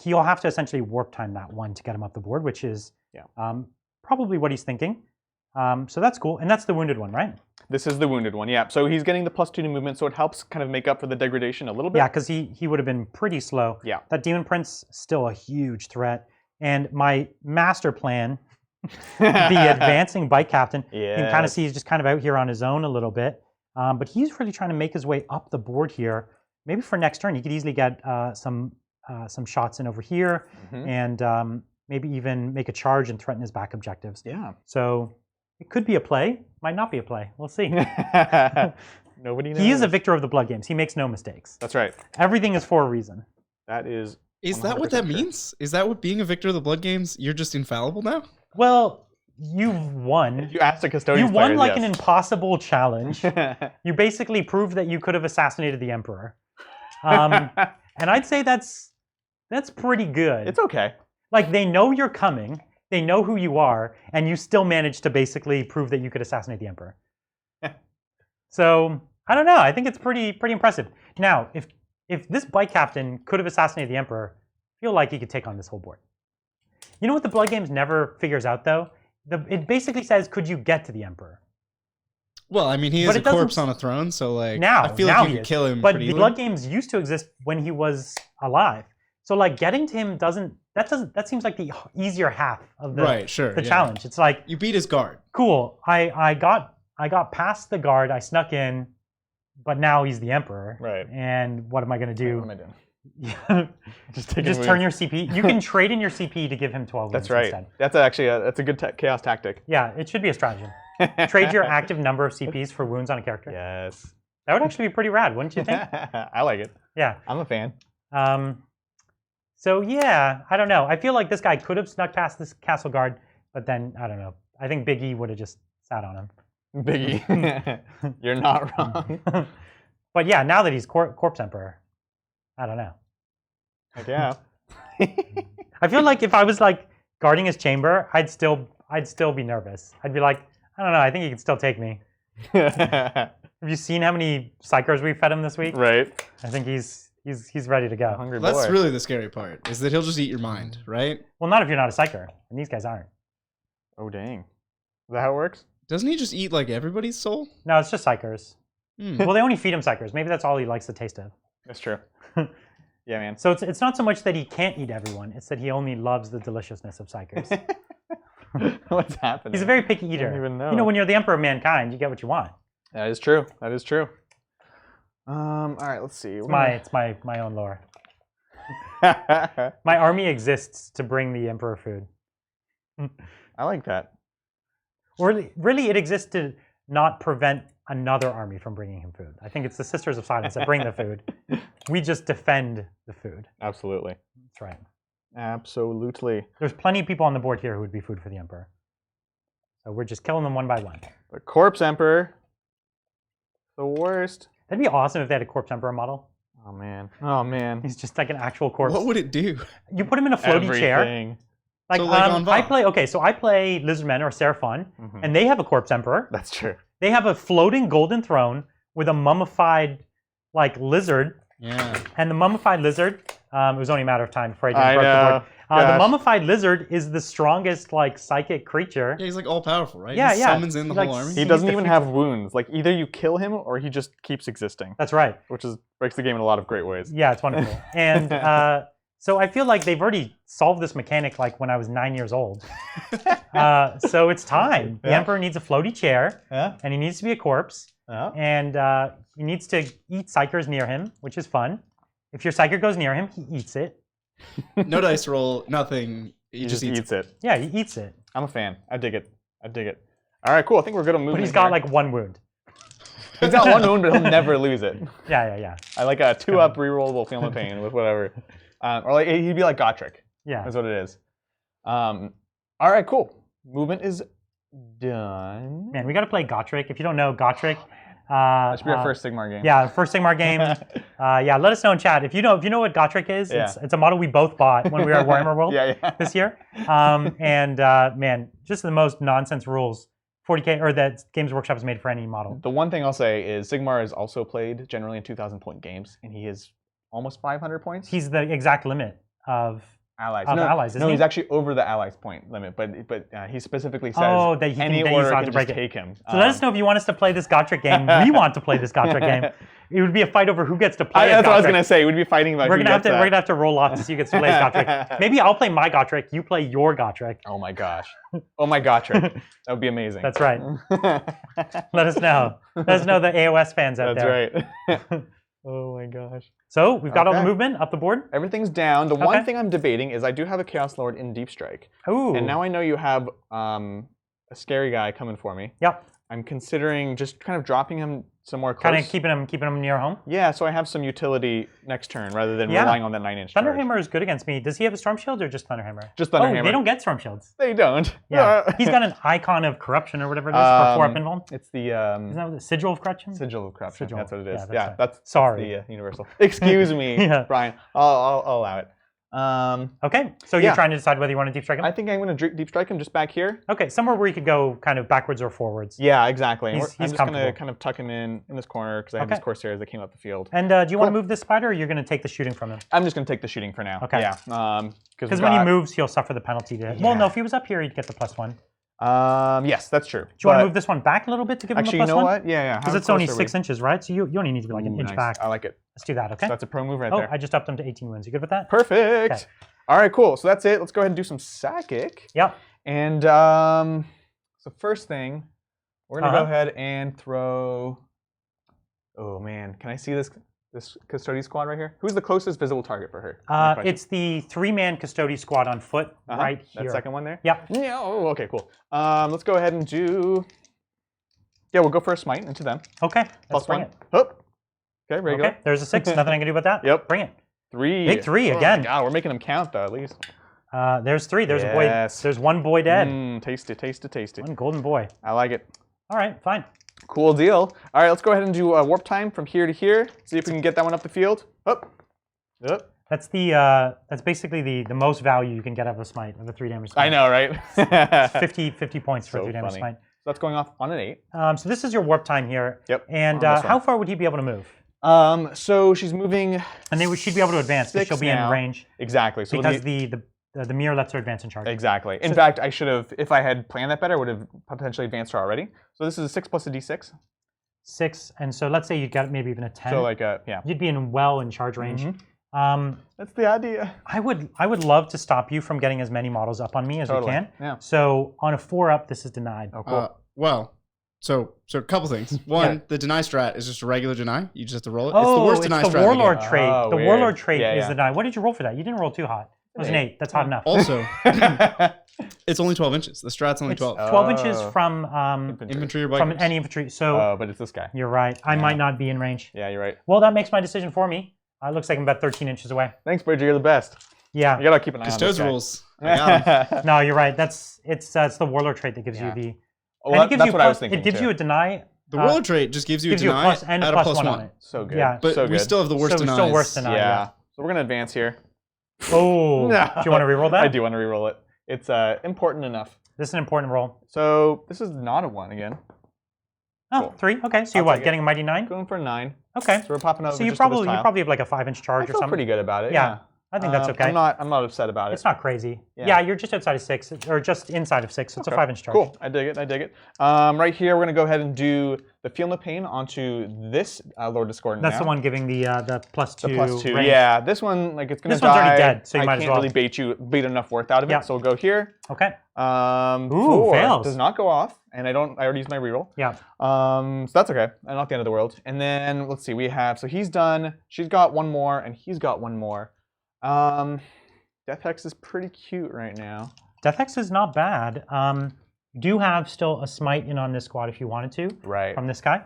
He'll have to essentially warp time that one to get him up the board, which is probably what he's thinking. So that's cool. And that's the wounded one, right? This is the wounded one, yeah. So he's getting the +2 to movement, so it helps kind of make up for the degradation a little bit. Yeah, because he would have been pretty slow. Yeah. That Demon Prince, still a huge threat. And my master plan, the advancing bike captain, you can kind of see he's just kind of out here on his own a little bit. But he's really trying to make his way up the board here. Maybe for next turn, he could easily get some shots in over here, and maybe even make a charge and threaten his back objectives. Yeah. So it could be a play, might not be a play. We'll see. Nobody knows. He is a victor of the blood games. He makes no mistakes. That's right. Everything is for a reason. That is. Is that what that 100% means? Is that what being a victor of the blood games? You're just infallible now? Well, you've won. You asked a Custodians You won player, like yes. an impossible challenge. You basically proved that you could have assassinated the emperor. And I'd say that's pretty good. It's okay. Like, they know you're coming, they know who you are, and you still managed to basically prove that you could assassinate the emperor. So I don't know. I think it's pretty impressive. Now, if this bike captain could have assassinated the emperor, I feel like he could take on this whole board. You know what the blood games never figures out though? It basically says, could you get to the emperor? Well, I mean, he is But a it doesn't corpse on a throne, so like, Now, I feel now like you he can is. kill him But pretty the easily. blood games used to exist when he was alive. So like getting to him that seems like the easier half of the Right, sure, the yeah. challenge. It's like, You beat his guard. cool, I got past the guard, I snuck in, but now he's the emperor. Right. And what am I gonna do? What am I doing? Just taking turn wounds. your CP. You can trade in your CP to give him 12 That's wounds right. instead. That's actually that's a good chaos tactic. Yeah, it should be a stratagem. Trade your active number of CPs for wounds on a character. Yes. That would actually be pretty rad, wouldn't you think? I like it. Yeah. I'm a fan. So yeah, I don't know. I feel like this guy could have snuck past this castle guard, but then I don't know. I think Big E would have just sat on him. Biggie, you're not wrong. But yeah, now that he's Corpse Emperor, I don't know. Heck yeah. I feel like if I was like guarding his chamber, I'd still be nervous. I'd be like, I don't know. I think he could still take me. Have you seen how many psychers we fed him this week? Right. I think he's ready to go. Hungry boy. That's really the scary part, is that he'll just eat your mind, right? Well, not if you're not a psyker, and these guys aren't. Oh dang. Is that how it works? Doesn't he just eat like everybody's soul? No, it's just psychers. Hmm. Well, they only feed him psychers. Maybe that's all he likes the taste of. That's true. Yeah, man. So it's not so much that he can't eat everyone; it's that he only loves the deliciousness of psychers. What's happening? He's a very picky eater. don't even know. You know, when you're the emperor of mankind, you get what you want. That is true. That is true. All right, let's see. It's my own lore. My army exists to bring the emperor food. I like that. Really, it exists to not prevent another army from bringing him food. I think it's the Sisters of Silence that bring the food. We just defend the food. Absolutely. That's right. Absolutely. There's plenty of people on the board here who would be food for the emperor. So we're just killing them one by one. The Corpse Emperor. The worst. That'd be awesome if they had a corpse emperor model. Oh man. Oh man. He's just like an actual corpse. What would it do? You put him in a floaty chair. Everything. Like, So, like, on I Vav. play Lizardmen or Seraphon, Mhm. and they have a corpse emperor. That's true. They have a floating golden throne with a mummified like lizard, Yeah. and the mummified lizard. It was only a matter of time before I Adrian broke the know. board. The Gosh. mummified lizard is the strongest like psychic creature. Yeah, he's like all powerful, right? Yeah, he yeah. summons in the He, like, whole army. sees He doesn't the even future. have wounds. Like either you kill him or he just keeps existing, That's right. which is breaks the game in a lot of great ways. Yeah, it's wonderful. And so I feel like they've already solved this mechanic like when I was 9 years old. So it's time. The Yeah. emperor needs a floaty chair, Yeah. and he needs to be a corpse, Yeah. and he needs to eat psychers near him, which is fun. If your psyker goes near him, he eats it. No dice roll, nothing. He just eats it. Yeah, he eats it. I'm a fan. I dig it. I dig it. All right, cool. I think we're good on movement. But he's got here. like one wound. He's got one wound, but he'll never lose it. Yeah. I like a 2-up rerollable Feel No Pain with whatever. Or like he'd be like Gotrek. Yeah. That's what it is. All right, cool. Movement is done. Man, we got to play Gotrek. If you don't know Gotrek, That should be our first Sigmar game. Yeah, first Sigmar game. Yeah, let us know in chat if you know what Gotrek is. Yeah. It's a model we both bought when we were at Warhammer World Yeah. this year. Man, just the most nonsense rules 40k or that Games Workshop has made for any model. The one thing I'll say is Sigmar is also played generally in 2,000 point games, and he is almost 500 points. He's the exact limit of Allies. of no, allies, isn't no, he? he's actually over the allies point limit, but he specifically says that he any that order he's allowed can to just break it. take him. So let us know if you want us to play this Gotrek game. We want to play this Gotrek game. It would be a fight over who gets to play. That's what I was Gotrek. gonna say. We'd be fighting about. We're gonna have to roll off to see who gets to play Gotrek. Maybe I'll play my Gotrek. You play your Gotrek. Oh my gosh. Oh my Gotrek. That would be amazing. That's right. Let us know. Let us know the AOS fans out there. That's right. Oh my gosh. So we've got all the Okay. movement up the board. Everything's down. The Okay. one thing I'm debating is I do have a Chaos Lord in Deep Strike. Ooh. And now I know you have a scary guy coming for me. Yep. I'm considering just kind of dropping him somewhere close. Kind of keeping him near home. Yeah, so I have some utility next turn rather than Yeah. relying on that 9-inch charge. Thunderhammer is good against me. Does he have a Storm Shield or just Thunderhammer? Just Thunderhammer. Oh, they don't get Storm Shields. They don't. Yeah. He's got an Icon of Corruption or whatever it is for 4-up invuln. It's the Isn't that what it is? Sigil of Corruption? Sigil of Corruption. Sigil. That's what it is. Yeah, that's Yeah, right. that's Sorry. the universal. Excuse me, Yeah. Brian. I'll allow it. Okay, so Yeah. you're trying to decide whether you want to deep strike him? I think I'm going to Deep Strike him just back here. Okay, somewhere where you could go kind of backwards or forwards. Yeah, exactly. And He's I'm just going to comfortable. kind of tuck him in this corner because I have Okay. these Corsairs that came up the field. And do you want to Cool. move this spider, or you're going to take the shooting from him? I'm just going to take the shooting for now. Okay. Yeah. Because when he moves, he'll suffer the penalty to hit. Well, Yeah. no, if he was up here, he'd get the +1. Yes, that's true. Do you want to move this one back a little bit to give Actually, him you a +1? know what? Yeah. Because How it's only close are we? 6 inches, right? So you only need to be like an Ooh, inch nice. back. I like it. Let's do that, okay? So that's a pro move right Oh, there. I just upped him to 18 wounds. You good with that? Perfect. Okay. All right, cool. So that's it. Let's go ahead and do some Psychic. Yep. And so first thing, we're going to Uh-huh. go ahead and throw... Oh, man. Can I see this Custodes squad right here? Who's the closest visible target for her? My question. It's the 3-man Custodes squad on foot right here. That second one there? Yep. Yeah. Oh, okay, cool. Let's go ahead and do... Yeah, we'll go for a smite into them. Okay, let's bring +1. it. Hup. Okay, regular. Okay, there's a 6. Nothing I can do about that. Yep. Bring it. 3. Big 3 Oh, again. my God, we're making them count, though, at least. There's 3. There's a boy. Yes. There's one boy dead. Tasty, tasty, tasty. One golden boy. I like it. All right, fine. Cool deal. All right, let's go ahead and do warp time from here to here. See if we can get that one up the field. Up. Up. That's the that's basically the most value you can get out of a smite, of a 3 damage smite. I know, right? 50 points for So 3 damage funny. smite. So that's going off on an 8. So this is your warp time here. Yep, And on this one. how far would he be able to move? So she's moving. And she'd be able to advance because 6 she'll be now. in range. Exactly. So Because the mirror lets her advance in charge. Exactly. In fact, I should have, if I had planned that better, I would have potentially advanced her already. So this is a 6 plus a d6. 6, and so let's say you got maybe even a 10. So like yeah. You'd be in charge range. That's the idea. I would love to stop you from getting as many models up on me as Totally, we can. yeah. So on a 4-up, this is denied. Oh, cool. Well, so a couple things. One, Yeah. the deny strat is just a regular deny. You just have to roll it. Oh, it's the worst deny strat. in the warlord game. trait. Oh, the weird. warlord trait Yeah, is yeah. the deny. What did you roll for that? You didn't roll too hot. It was an 8. That's hot enough. Also, it's only 12 inches. The strat's only It's 12. 12 inches Oh. from Infantry or from bikers. any infantry. So But it's this guy. you're right. I might not be in range. Yeah, you're right. Well, that makes my decision for me. It looks like I'm about 13 inches away. Thanks, Bridger. You're the best. Yeah. You gotta keep an eye on this Custodes guy. rules. I got 'em. No, you're right. It's the warlord trait that gives you the. Well, and it gives that's you what I was plus- thinking It gives too. you a deny. The warlord trait just gives you gives a you a deny plus and a at plus a one on +1. it. So good. Yeah. But so we good. still have the worst So we denies. still worse deny. Yeah. So we're gonna advance here. Oh. No. Do you want to reroll that? I do want to reroll it. It's important enough. This is an important roll. So this is not a 1 again. Oh, Cool. 3. Okay. So you're I'll what? take it. Getting a mighty 9? Going for a 9. Okay. So we're popping over So you just to this probably tile. have like a 5-inch charge I or feel something. pretty good about it. Yeah. I think that's okay. I'm not upset about it. It's not crazy. Yeah. Yeah, you're just outside of 6, or just inside of 6. It's a 5-inch charge. Cool. I dig it. I dig it. Right here, we're gonna go ahead and do the Feel No Pain onto this Lord Discordant. That's now. the one giving the +2. The +2. range. Yeah. This one, like, it's gonna This die. one's already dead, so you I might as can't well. really beat enough worth out of Yeah. it. So we'll go here. Okay. 4 fails. does not go off, and I already used my reroll. Yeah. So that's okay. Not the end of the world. And then let's see. We have, so he's done. She's got 1 more, and he's got 1 more. Death Hex is pretty cute right now. Death Hex is not bad. You do have still a smite in on this squad if you wanted to. Right. From this guy.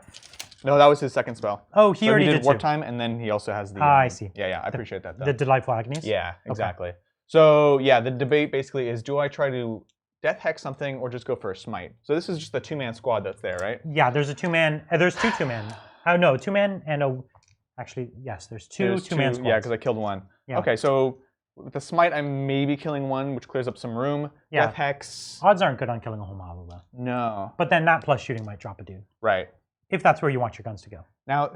No, that was his second spell. Oh, he So already he did warp too. time, and then he also has the. I see. Yeah, I appreciate that. Though. The Delightful Agonies? Yeah, exactly. So yeah, the debate basically is: do I try to Death Hex something or just go for a smite? So this is just the 2-man squad that's there, right? Yeah, there's a 2-man. There's 2 2-man. Oh no, 2-man and a. Actually, yes, there's 2 There's 2-man two, squads. yeah, because I killed 1. Yeah. Okay, so with the smite, I'm maybe killing 1, which clears up some room. Yeah. Death Hex. Odds aren't good on killing a whole model though. No. But then that plus shooting might drop a dude. Right. If that's where you want your guns to go. Now,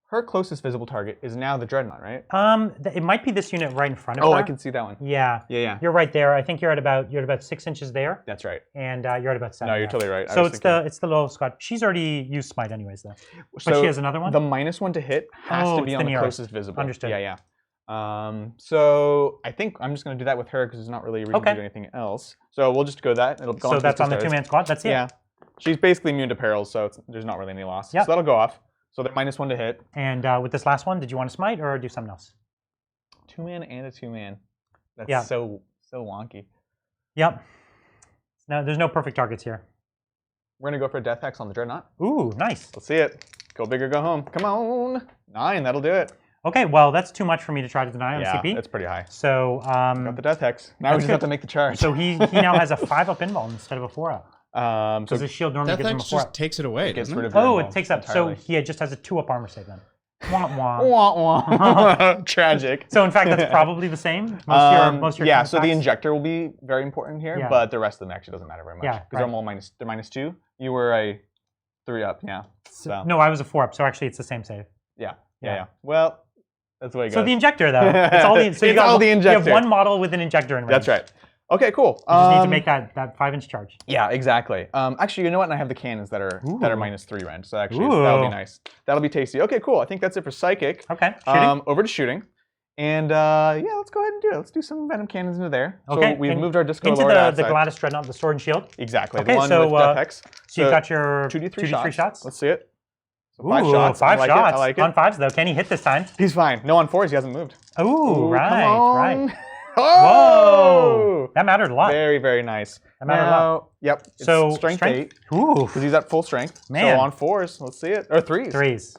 her closest visible target is now the Dreadnought, right? It might be this unit right in front of Oh, her. I can see that one. Yeah. Yeah. You're right there. I think you're at about 6 inches there. That's right. And you're at about 7. No, you're totally right. So it's the low squad. She's already used smite anyways though. But she has another one. The -1 to hit has to be on the closest visible. Understood. Yeah. So I think I'm just going to do that with her because there's not really a reason to do anything else. So we'll just go that. It'll go so that's on the 2-man squad. That's it. Yeah. She's basically immune to perils, so there's not really any loss. Yep. So that'll go off. So they're -1 to hit. And with this last one, did you want to smite or do something else? 2-man and a 2-man. That's so wonky. Yep. No, there's no perfect targets here. We're going to go for a Death Hex on the Dreadnought. Ooh, nice. Let's see it. Go big or go home. Come on. 9, that'll do it. Okay, well, that's too much for me to try to deny on CP. Yeah, that's pretty high. So, got the Death Hex. Now we just have to make the charge. So he now has a 5-up invuln instead of a 4-up. So his shield normally gives him a 4-up. just takes it away, gets doesn't rid it? of your Oh, invuln it takes up. entirely. So he just has a 2-up armor save then. Wah, wah. Wah, wah. Tragic. So in fact, that's probably the same. Most of your yeah, so the attacks. injector will be very important here, but the rest of them actually doesn't matter very much. Yeah, because they're all they're -2. You were a 3-up, yeah. So. No, I was a 4-up, so actually it's the same save. Yeah. Well, that's the way it goes. So the injector, though, it's all the, so it's all the injector. You have one model with an injector in range. That's right. Okay, cool. You just need to make that 5-inch charge. Yeah, exactly. Actually, you know what? And I have the cannons that are -3 range, so actually Ooh. that'll be nice. That'll be tasty. Okay, cool. I think that's it for psychic. Okay, shooting. Over to shooting. And yeah, let's go ahead and do it. Let's do some venom cannons into there. Okay. So we've moved our disco into lord the outside. Gladys Dreadnought, the sword and shield. Exactly. Okay, the one so with Death Hex. So you've got your 2d3 shots. Let's see it. So Ooh, 5 shots. 5 I like shots. It. I like it. On 5s though. Can he hit this time? He's fine. No, on 4s he hasn't moved. Ooh, right, come on. right. Oh! Whoa! That mattered a lot. Very, very nice. That mattered a lot. Yep. It's So strength 8. Ooh. Because he's at full strength. Man. So on 4s, let's see it. Or 3s. 3s.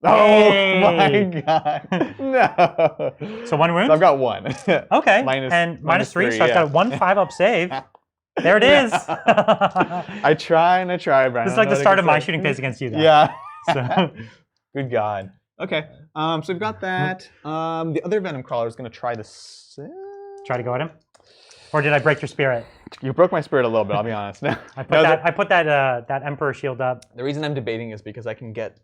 Oh Yay. my god. No. So 1 wound? So I've got 1. Okay. Minus- and minus -3, three, so I've yeah. got 1 5-up save. There it is. I try and I try, Brian. This is like the start of my shooting phase against you, though. Yeah. So. Good God. Okay. So we've got that. The other Venom Crawler is going to try this. Try to go at him? Or did I break your spirit? You broke my spirit a little bit, I'll be honest. No. I put that Emperor shield up. The reason I'm debating is because I can get,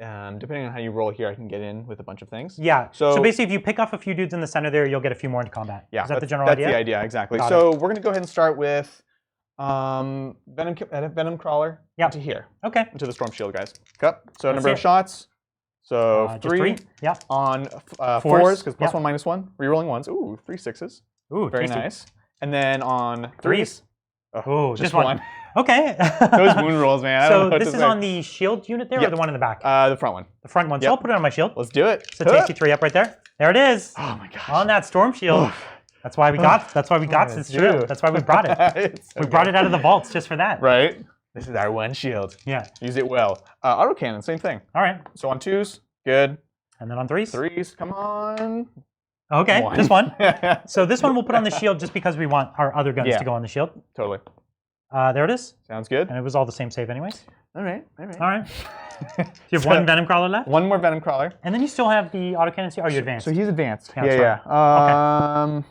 depending on how you roll here, I can get in with a bunch of things. Yeah. So basically, if you pick off a few dudes in the center there, you'll get a few more into combat. Yeah. Is that the general idea? idea? That's the idea, exactly. Got So we're going to go ahead and start with Venom Crawler into here. Okay. Into the Storm Shield, guys. Okay. So Let's number see of it. shots. So Just 3 Yeah. on 4s, Fours. because Yep. +1, -1. Rerolling 1s. Ooh, 3 6s. Ooh, Very tasty. nice. And then on 3s. Ooh, just just one. Okay. Those wound rolls, man. I don't know So what this to is say. on the shield unit there, or Yep. the one in the back? The front one. The front one. So Yep. I'll put it on my shield. Let's do it. So tasty 3 up right there. There it is. Oh my gosh. On that storm shield. That's why we got. That's why we got this. It's true. That's why we brought it. We brought it out of the vaults just for that. Right. This is our one shield. Yeah. Use it well. Autocannon, same thing. All right. So on 2s, good. And then on 3s. 3s, come on. Okay, One. just one. So this one we'll put on the shield just because we want our other guns Yeah. to go on the shield. Totally. There it is. Sounds good. And it was all the same save anyways. All right. All right. All right. So you have one Venom Crawler left? One more Venom Crawler. And then you still have the autocannon. Are you advanced? So he's advanced. Yeah, Yeah, that's yeah.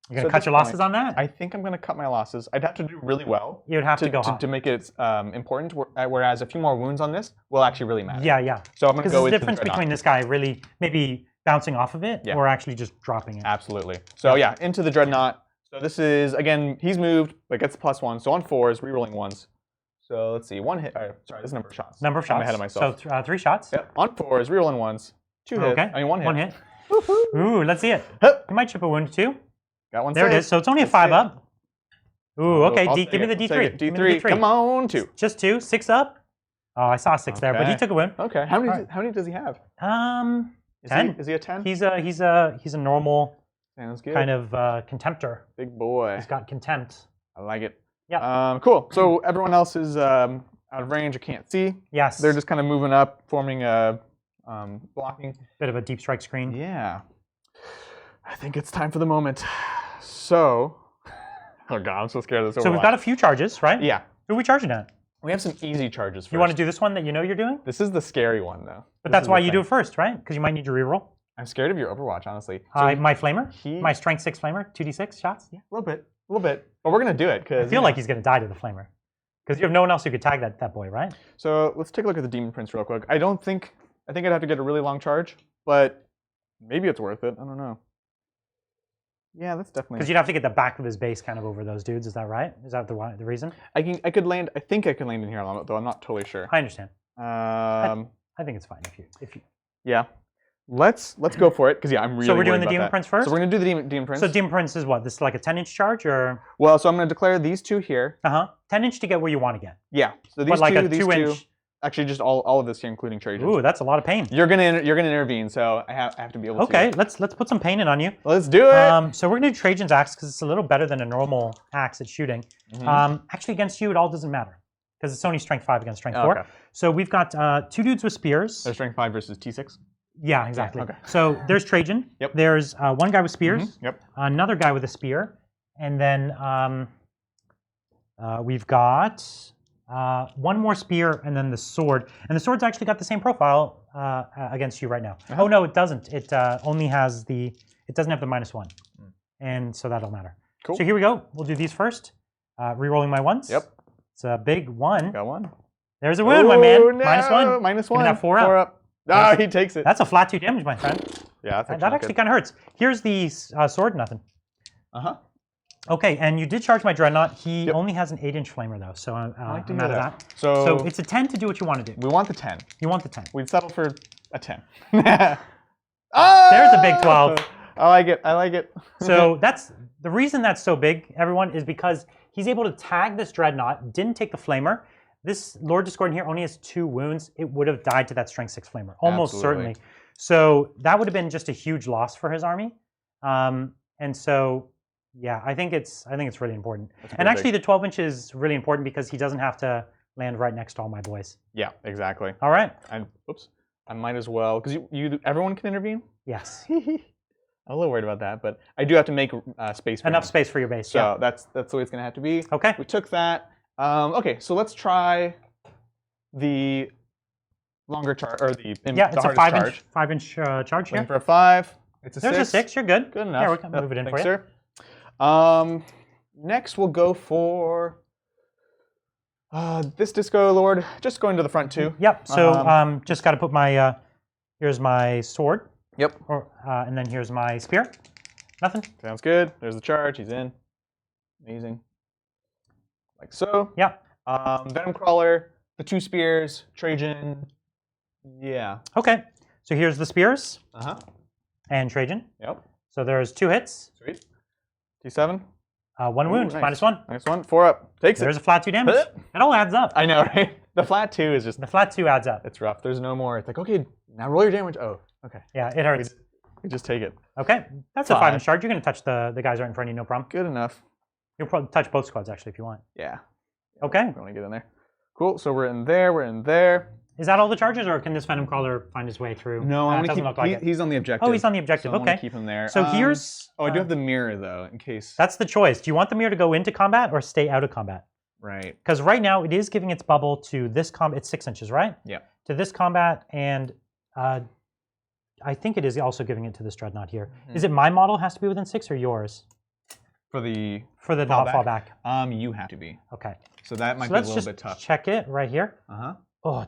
You're going to cut your losses on that? I think I'm going to cut my losses. I'd have to do really well. You'd have to go hot. to make it important, whereas a few more wounds on this will actually really matter. Yeah, yeah. So I'm going to Because go there's with a difference between this guy really maybe bouncing off of it or actually just dropping it. Absolutely. So yeah, into the Dreadnought. So this is, again, he's moved, but gets the +1. So on 4s, rerolling 1s. So let's see, 1 hit. Sorry, this is number of shots. Number of shots. I'm ahead of myself. So 3 shots. Yep. On 4s, rerolling 1s. 2 hits. Okay. I mean, 1 hit. 1 hit. Ooh, let's see it. Hup. You might chip a wound too. Got 1 There save. it is. So it's only a 5 up. Ooh, okay. I'll Give me the take D3. it. Give me the D3. Come on, 2. Just 2. 6 up. Oh, I saw 6 there, but he took a win. Okay. How many does he have? 10. Is he a 10? He's a normal Sounds good. kind of contemptor. Big boy. He's got contempt. I like it. Yeah. Cool. So everyone else is out of range or can't see. Yes. They're just kind of moving up, forming a blocking. Bit of a deep strike screen. Yeah. I think it's time for the moment. So, oh god, I'm so scared of this. So we've got a few charges, right? Yeah. Who are we charging at? We have some easy charges first. You want to do this one that you know you're doing? This is the scary one, though. But that's why you do it first, right? Because you might need to reroll. I'm scared of your Overwatch, honestly. My flamer? My strength 6 flamer? 2d6 shots? Yeah, a little bit. But we're going to do it. I feel like he's going to die to the flamer. Because you have no one else who could tag that boy, right? So let's take a look at the Demon Prince real quick. I think I'd have to get a really long charge, but maybe it's worth it. I don't know. Yeah, that's definitely. Because you'd have to get the back of his base kind of over those dudes. Is that right? Is that the reason? I could land. I think I can land in here, though I'm not totally sure. I understand. Um, I think it's fine if you. Yeah, let's go for it because I'm really. So we're doing the worried Demon about that. Prince first. So we're gonna do the Demon Prince. So Demon Prince is what? This is like a 10-inch charge, or? Well, so I'm gonna declare these two here. 10-inch to get where you want to get. Yeah. So these But like two, a these 2-inch. two. Actually, just all of this here, including Trajan. Ooh, that's a lot of pain. You're gonna intervene, so I have to be able to. Okay, let's put some pain in on you. Let's do it. So we're gonna do Trajan's axe because it's a little better than a normal axe at shooting. Actually, against you, it all doesn't matter because it's only strength 5 against strength 4. Okay. So we've got 2 dudes with spears. There's strength 5 versus T6. Yeah, exactly. Okay. So there's Trajan. Yep. There's one guy with spears. Yep. Another guy with a spear, and then we've got one more spear, and then the sword. And the sword's actually got the same profile against you right now. Oh no, it doesn't. It only has the. It doesn't have the -1, and so that'll matter. Cool. So here we go. We'll do these first. Rerolling my ones. Yep. It's a big 1. Got 1. There's a wound, my man. No. -1. -1. that 4 up. 4 up. Ah, he takes it. That's a flat 2 damage, my friend. Yeah, that's That actually kind of hurts. Here's the sword, nothing. Okay, and you did charge my Dreadnought. He only has an 8-inch flamer, though, so I'm out of that. So it's a 10 to do what you want to do. We want the 10. You want the 10. We'd settle for a 10. Oh! There's a big 12. I like it. I like it. So that's the reason that's so big, everyone, is because he's able to tag this Dreadnought, didn't take the flamer. This Lord Discordant here only has 2 wounds. It would have died to that strength 6 flamer, almost certainly. So that would have been just a huge loss for his army. And so, yeah, I think it's really important. And actually, the 12-inch is really important because he doesn't have to land right next to all my boys. Yeah, exactly. All right. And oops, I might as well because everyone can intervene. Yes. I'm a little worried about that, but I do have to make space. For Enough him. space for your base. So that's the way it's gonna have to be. Okay. We took that. Okay, so let's try the longer charge or the it's a 5-inch charge here. Looking for a 5. It's a 6. There's a 6. You're good. Good enough. Yeah, we can move it in Thanks, for you. Sir. Next we'll go for this Disco Lord. Just going to the front too. Yep. So just got to put my here's my sword. Yep. And then here's my spear. Nothing. Sounds good. There's the charge. He's in. Amazing. Like so. Yeah. Venom Crawler, the 2 spears, Trajan. Yeah. Okay. So here's the spears. And Trajan. Yep. So there's 2 hits. Sweet. T7. 1 wound. Nice. -1. -1. 4 up. Takes There's a flat 2 damage. It all adds up. I know, right? The flat 2 is just. The flat 2 adds up. It's rough. There's no more. It's like, okay, now roll your damage. Oh, okay. Yeah, it hurts. We just take it. Okay. That's a 5-inch charge. You're going to touch the guys right in front of you, no problem. Good enough. You'll probably touch both squads, actually, if you want. Yeah. Okay. I want to get in there. Cool. So we're in there. We're in there. Is that all the charges, or can this Venom Crawler find his way through? No, it doesn't look like it. He's on the objective. Oh, he's on the objective. So okay. I keep him there. So here's. Oh, I do have the mirror though, in case. That's the choice. Do you want the mirror to go into combat or stay out of combat? Right. Because right now it is giving its bubble to this combat. It's 6 inches, right? Yeah. To this combat, and I think it is also giving it to this Dreadnought here. Is it my model has to be within 6 or yours? For the not fallback. You have to be. Okay. So that might be a little bit tough. Let's just check it right here. Oh,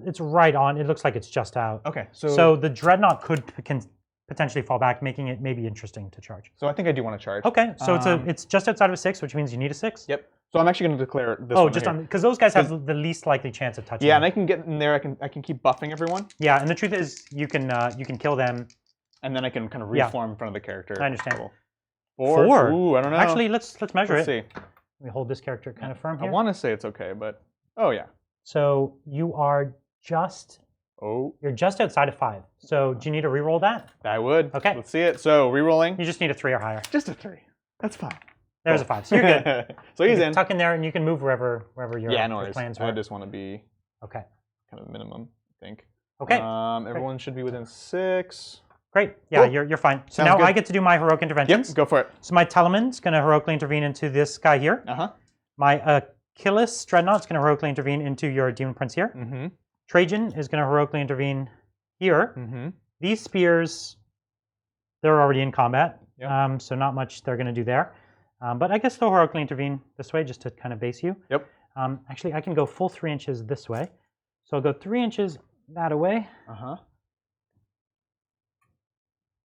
it's right on. It looks like it's just out. Okay. So the Dreadnought can potentially fall back, making it maybe interesting to charge. So I think I do want to charge. Okay. So it's just outside of a 6, which means you need a 6. Yep. So I'm actually going to declare this. Oh, just on because those guys have the least likely chance of touching. Yeah, and I can get in there. I can keep buffing everyone. Yeah, and the truth is, you can kill them, and then I can kind of reform in front of the character. I understand. Cool. 4. Ooh, I don't know. Actually, let's measure Let's it. See. Let me hold this character kind of firm here. I want to say it's okay, but oh yeah. So you are just. Oh. You're just outside of 5. So do you need to re-roll that? I would. Okay. Let's see it. So re-rolling. You just need a 3 or higher. Just a 3. That's fine. There's a 5. So you're good. So he's in. Tuck in there, and you can move wherever your plans were. I just want to be okay. Kind of minimum, I think. Okay. Everyone should be within 6. Great. Yeah, cool. you're fine. So Sounds now good. I get to do my heroic interventions. Yep, go for it. So my Teleman's going to heroically intervene into this guy here. My Achilles Dreadnought's going to heroically intervene into your Demon Prince here. Trajan is going to heroically intervene here. These spears, they're already in combat, so not much they're going to do there. But I guess they'll heroically intervene this way just to kind of base you. Yep. Actually, I can go full 3 inches this way. So I'll go 3 inches that away. Uh-huh.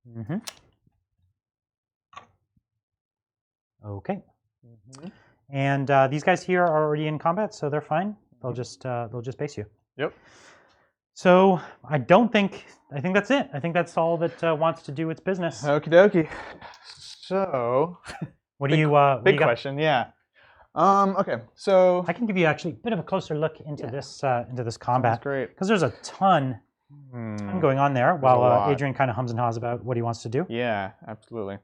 Mm-hmm. Okay. Mm-hmm. And these guys here are already in combat, so they're fine. They'll just base you. Yep. So I think that's it. I think that's all that wants to do its business. Okie dokie. So, What do you what do big you got? question, yeah. Okay, so I can give you actually a bit of a closer look into this combat. that's great. Because there's a ton going on there, a while lot. Adrian kind of hums and haws about what he wants to do. Yeah, absolutely.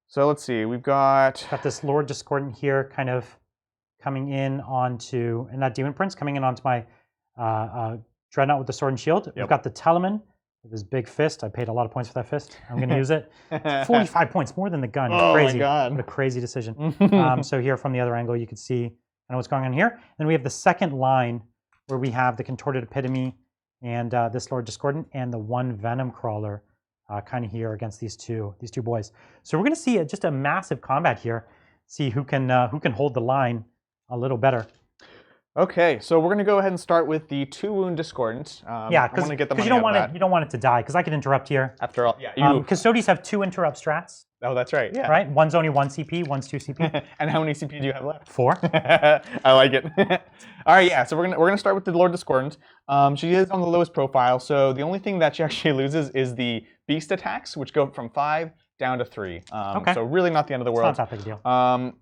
So let's see, we've got This Lord Discordant here kind of coming in onto, and that Demon Prince coming in onto my Dreadnought with the Sword and Shield. Yep. We've got the Telemann with his big fist. I paid a lot of points for that fist. I'm going to use it. 45 points, more than the gun. Oh Crazy. my god. What a crazy decision. So here from the other angle, you can see what's going on here. Then we have the second line where we have the Contorted Epitome and this Lord Discordant and the one Venom Crawler kind of here against these two boys. So we're going to see just a massive combat here. See who can hold the line a little better. Okay, so we're gonna go ahead and start with the 2-wound Discordant. Yeah, because you don't want it to die. Because I could interrupt here. After all, yeah. Custodes have 2 interrupt strats. Oh, that's right. Yeah. Right. One's only 1 CP. One's 2 CP. And how many CP do you have left? 4. I like it. All right, yeah. So we're gonna start with the Lord Discordant. She is on the lowest profile, so the only thing that she actually loses is the beast attacks, which go from 5 down to 3. Okay. So really not the end of the world. It's not that big a deal.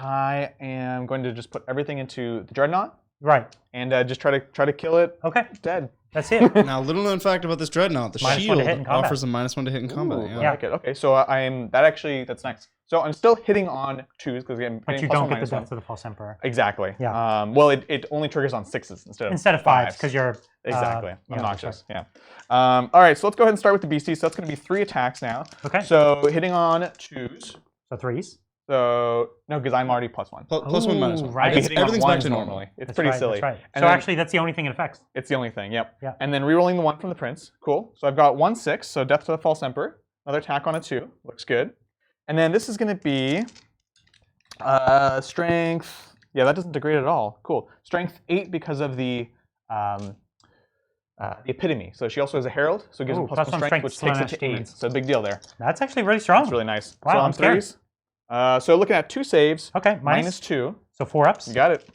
I am going to just put everything into the Dreadnought. Right. And just try to kill it. Okay. Dead. That's it. Now, little known fact about this Dreadnought, the -1 to shield hit in combat. offers a -1 to hit in combat. Ooh, Yeah. I like it. Okay, so that's nice. So I'm still hitting on 2s because I'm But getting you plus don't one, get the -1. death of the false emperor. Exactly. Yeah. Well, it only triggers on 6s instead of 5s because you're exactly yeah, obnoxious. Yeah. All right, so let's go ahead and start with the beastie. So that's going to be 3 attacks now. Okay. So hitting on 2s. So 3s. So no, because I'm already +1. Plus one, -1. Right. I'd be hitting on Everything's back 1s to normal. normally. It's That's pretty right, silly. That's right. And So then- actually, that's the only thing it affects. It's the only thing. Yep. Yeah. And then rerolling the 1 from the prince. Cool. So I've got 1 6. So death to the false emperor. Another attack on a 2. Looks good. And then this is going to be strength. Yeah, that doesn't degrade at all. Cool. Strength 8 because of the epitome. So she also has a herald, so it gives her Ooh, +1 strength, which takes it to 8. demons. So big deal there. That's actually really strong. It's really nice. Wow, so I'm on scared. 3s. So looking at 2 saves. Okay, minus. -2. So 4 ups. You got it.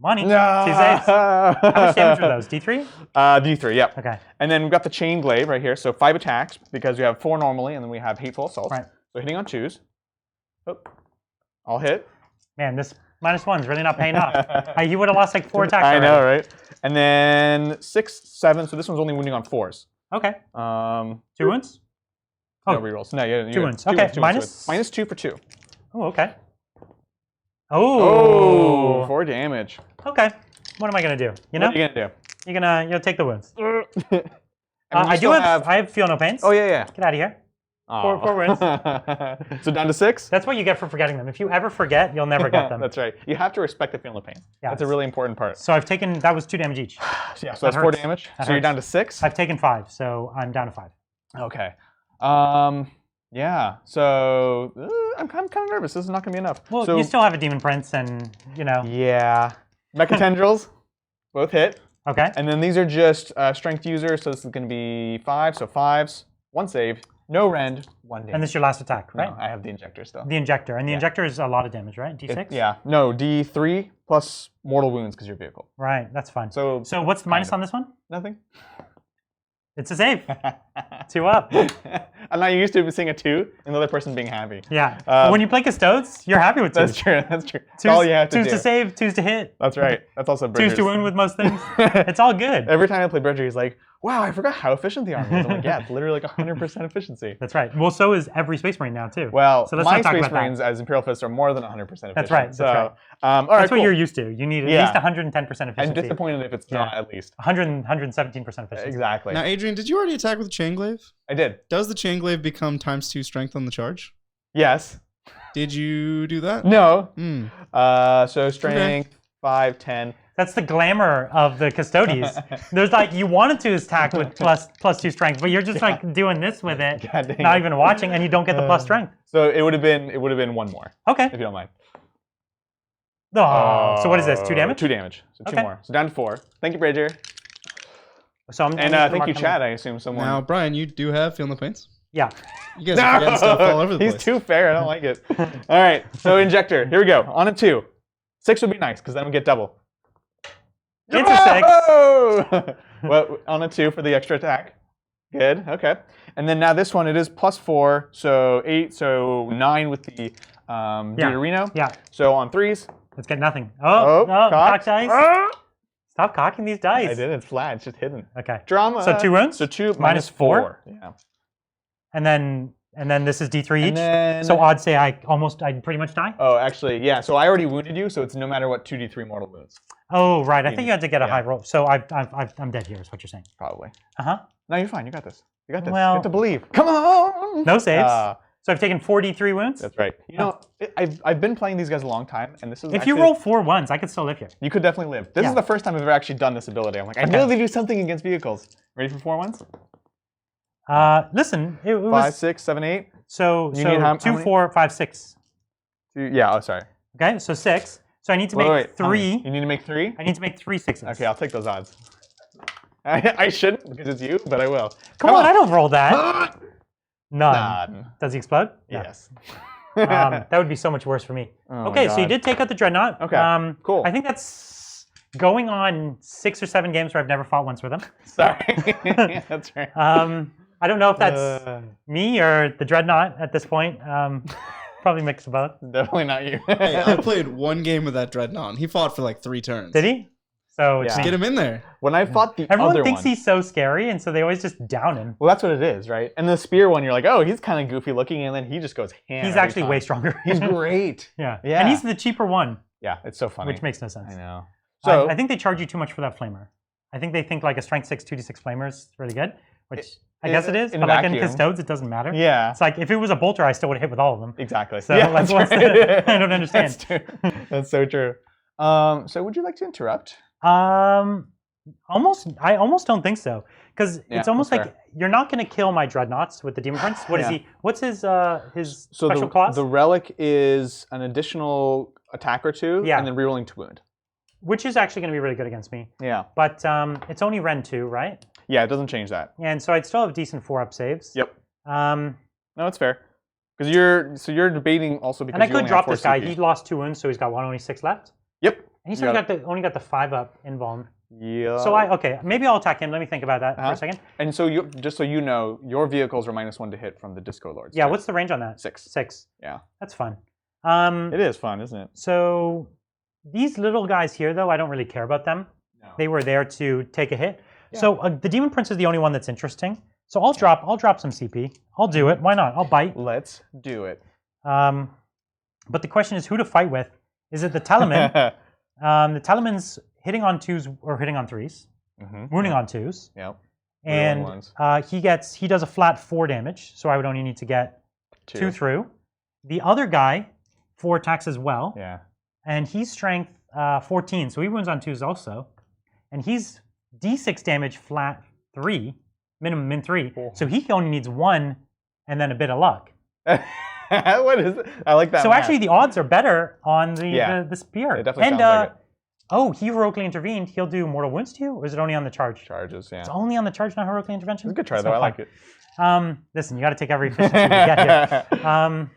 Money. No. 2 saves. How much damage were those? D3? D3, yep. Okay. And then we've got the chain glaive right here. So 5 attacks because we have 4 normally, and then we have hateful assault. Right. So hitting on 2s. Oh. I'll hit. Man, this -1's really not paying off. You would have lost like 4 attacks I already. know, right? And then 6, 7. So this one's only wounding on 4s. Okay. 2 wounds? No rerolls. No, you 2 wounds. Okay, minus? -2 for 2. Oh, okay. Oh, Oh. 4 damage. Okay. What am I gonna do? You know? What are you gonna do? You're gonna take the wounds. And we still I have feel no pains. Oh yeah, yeah. Get out of here. Aw. 4 wounds. So down to 6. That's what you get for forgetting them. If you ever forget, you'll never get them. That's right. You have to respect the feel no pain. Yeah, That's a really important part. So I've taken, that was 2 damage each. Yeah, so that's 4 hurts. damage. That So you're hurts. down to 6. I've taken 5, so I'm down to 5. Okay. Yeah. So I'm kind of nervous. This is not gonna be enough. Well, so, you still have a Demon Prince, and you know. Yeah. Mecha tendrils, both hit. Okay. And then these are just strength users. So this is gonna be 5. So 5s, 1 save, no rend, 1 damage. And this is your last attack, right? No, I have the injector still. The injector, and the injector is a lot of damage, right? D6. Yeah. No, D3 plus mortal wounds because your vehicle. Right. That's fine. So what's the minus of. on this one? nothing. It's a save. 2 up. I'm not used to seeing a 2 and the other person being happy. Yeah. But when you play Custodes, you're happy with 2s. That's true. That's true. That's all you have to 2s do. to save, 2s to hit. That's right. That's also 2s Bridger's. to wound with most things. It's all good. Every time I play Bridger, he's like, wow, I forgot how efficient the army is. I'm like, yeah, it's literally like 100% efficiency. That's right. Well, so is every Space Marine now, too. Well, so let's my not talk Space about that. Marines as Imperial Fists are more than 100% efficient. That's right. That's right. All right, That's cool. what you're used to. You need at least 110% efficiency. I'm disappointed if it's not at least. 117% efficiency. Exactly. Now, Adrian, did you already attack with the chain glaive? I did. Does the chain glaive become ×2 strength on the charge? Yes. Did you do that? No. Hmm. So strength, 5, 10. That's the glamour of the Custodes. There's like, you wanted to attack with +2 strength, but you're just like doing this with it, God dang not it. even watching, and you don't get the plus strength. So it would have been 1 more, Okay. if you don't mind. Oh, so what is this? 2 damage? 2 damage. So 2 Okay. more. So down to 4. Thank you, Bridger. So I'm And gonna thank you, mark Chad. I assume someone. Now, Brian, you do have Feel the Pains? Yeah. You guys are forgetting stuff all over the place. He's too fair. I don't like it. All right. So injector. Here we go. On a 2. 6 would be nice because then we get double. It's a 6. Well, on a 2 for the extra attack. Good. Okay. And then now this one, it is +4, so 8, so 9 with the Deuterino. Yeah. So on 3s. Let's get nothing. Oh, no, cock dice. Ah! Stop cocking these dice. I did. It's flat. It's just hidden. Okay. Drama. So 2 wounds? So 2 minus 4. Yeah. And then this is D3 each. And then, so odds say I'd pretty much die? oh, actually, yeah. So I already wounded you, so it's no matter what 2d3 mortal wounds. Oh, right. I think you had to get a Yeah. high roll. So I'm dead here is what you're saying. Probably. Uh-huh. No, you're fine. You got this. You got this. Well, you have to believe. Come on. No saves. So I've taken 43 wounds. That's right. You know, I've been playing these guys a long time, and this is If actually, you roll 4 1s, I could still live here. you could definitely live. This Yeah. is the first time I've ever actually done this ability. I'm like, I know they do something against vehicles. Ready for 4 1s? Listen, it 5, was 6, 7, 8. so You need how 2, many? 4, 5, 6. Yeah. Oh, sorry. Okay, so 6. So I need to Wait, make wait, how many? 3. You need to make 3. I need to make 3 6s. Okay, I'll take those odds. I shouldn't because it's you, but I will. Come on, I don't roll that. None. None. Does he explode? Yeah. Yes. That would be so much worse for me. Oh Okay, my so you God. did take out the Dreadnought. Okay, cool. I think that's going on 6 or 7 games where I've never fought once with him. Sorry. That's right. I don't know if that's me or the Dreadnought at this point. Probably mix of both. Definitely not you. Hey, I played 1 game with that Dreadnought, and he fought for like 3 turns. Did he? So it's Yeah. me. Get him in there. When I fought the Everyone other thinks one, he's so scary, and so they always just down him. well, that's what it is, right? And the spear one, you're like, oh, he's kind of goofy looking, and then he just goes ham. He's every actually time. way stronger. He's great. Yeah. Yeah. And he's the cheaper one, Yeah, it's so funny. which makes no sense. I know. So I think they charge you too much for that flamer. I think they think like a strength 6, 2d6 flamer is really good, which I guess it is. in But like in vacuum. Custodes, it doesn't matter. yeah, It's like if it was a bolter, I still would have hit with all of them. exactly. So yeah, like, that's what's right. the, I don't understand. That's true. That's so true. So would you like to interrupt? I almost don't think so, because Yeah, it's almost that's like you're not going to kill my Dreadnoughts with the Demon Prince. What is Yeah. he? What's his So special clause? the relic is an additional attack or 2, Yeah. and then rerolling to wound. Which is actually going to be really good against me. Yeah. But it's only Ren 2, right? Yeah, it doesn't change that. And so I'd still have decent 4-up saves. Yep. Um, No, it's fair. Because you're debating also because and I you could only drop have 4 this guy. CP. He lost 2 wounds, so he's got only 6 left. Yep. And he's You only got the 5-up invuln. Yeah. So maybe I'll attack him. Let me think about that for a second. And so just so you know, your vehicles are -1 to hit from the Disco Lords. Yeah, too. what's the range on that? 6. 6. Yeah. That's fun. It is fun, isn't it? So these little guys here, though, I don't really care about them. No. They were there to take a hit. Yeah. So the Demon Prince is the only one that's interesting. So I'll drop some CP. I'll do it. Why not? I'll bite. Let's do it. But the question is who to fight with. Is it the Teleman? The Teleman's hitting on 2s or hitting on 3s, wounding on 2s, Yep. and ones. he does a flat 4 damage. So I would only need to get 2 through. The other guy, 4 attacks as well. Yeah. And he's strength 14, so he wounds on 2s also. And he's D6 damage flat 3, minimum min 3. Cool. So he only needs 1 and then a bit of luck. What is it? I like that. So math. actually the odds are better on the spear. It definitely and sounds like it. oh, he heroically intervened. He'll do mortal wounds to you, or is it only on the charge? Charges, yeah. It's only on the charge, not heroically intervention? It's a good try That's though. not I like fun. it. Listen, you got to take every efficiency you get here.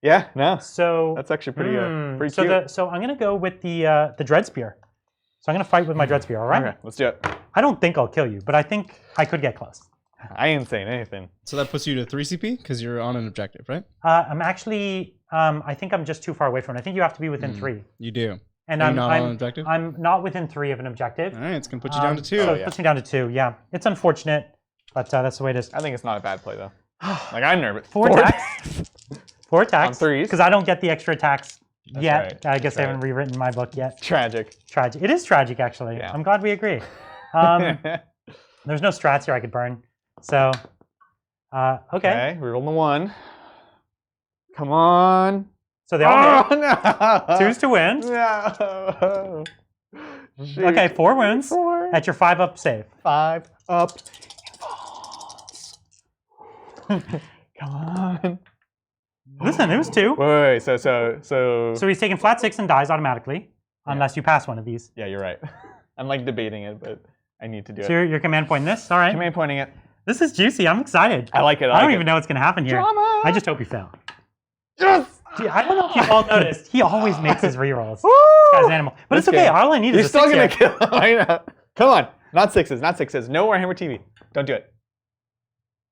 Yeah, no. So That's actually pretty pretty so cute. so I'm gonna go with the Dread Spear. So I'm gonna fight with my Dread Spear. All right. Okay, let's do it. I don't think I'll kill you, but I think I could get close. I ain't saying anything. So that puts you to 3 CP because you're on an objective, right? I'm actually I think I'm just too far away from it. I think you have to be within 3. You do. And Are you I'm not on an objective? I'm not within 3 of an objective. All right, it's gonna put you down to 2. So Oh, it yeah. puts me down to 2. Yeah, it's unfortunate, but that's the way it is. I think it's not a bad play though. Like I'm nervous. 4 attacks. 4 attacks. On 3s. Because I don't get the extra attacks yet. right. I guess That's I haven't rewritten my book yet. Tragic. Tragic. It is tragic, actually. Yeah. I'm glad we agree. There's no strats here I could burn. So, okay. Okay, reroll the 1. Come on. So they all hit. Oh, no. 2s to win. No. Shoot. Okay, 4 wounds 4. at your 5-up save. 5 up. Come on. Listen, it was 2. Wait. So So he's taking flat 6 and dies automatically. unless you pass one of these. Yeah, you're right. I'm like debating it, but I need to do So it. you're command pointing this? All right. Command pointing it. This is juicy. I'm excited. I like it. I don't even know what's going to happen here. Drama! I just hope you fail. Yes! Gee, I don't know if you all noticed. He always makes his rerolls. Woo! This guy's an animal. But This it's okay. game. All I need You're is a still 6 gonna here. kill him. I know. Come on. Not sixes. Not sixes. No Warhammer TV. Don't do it.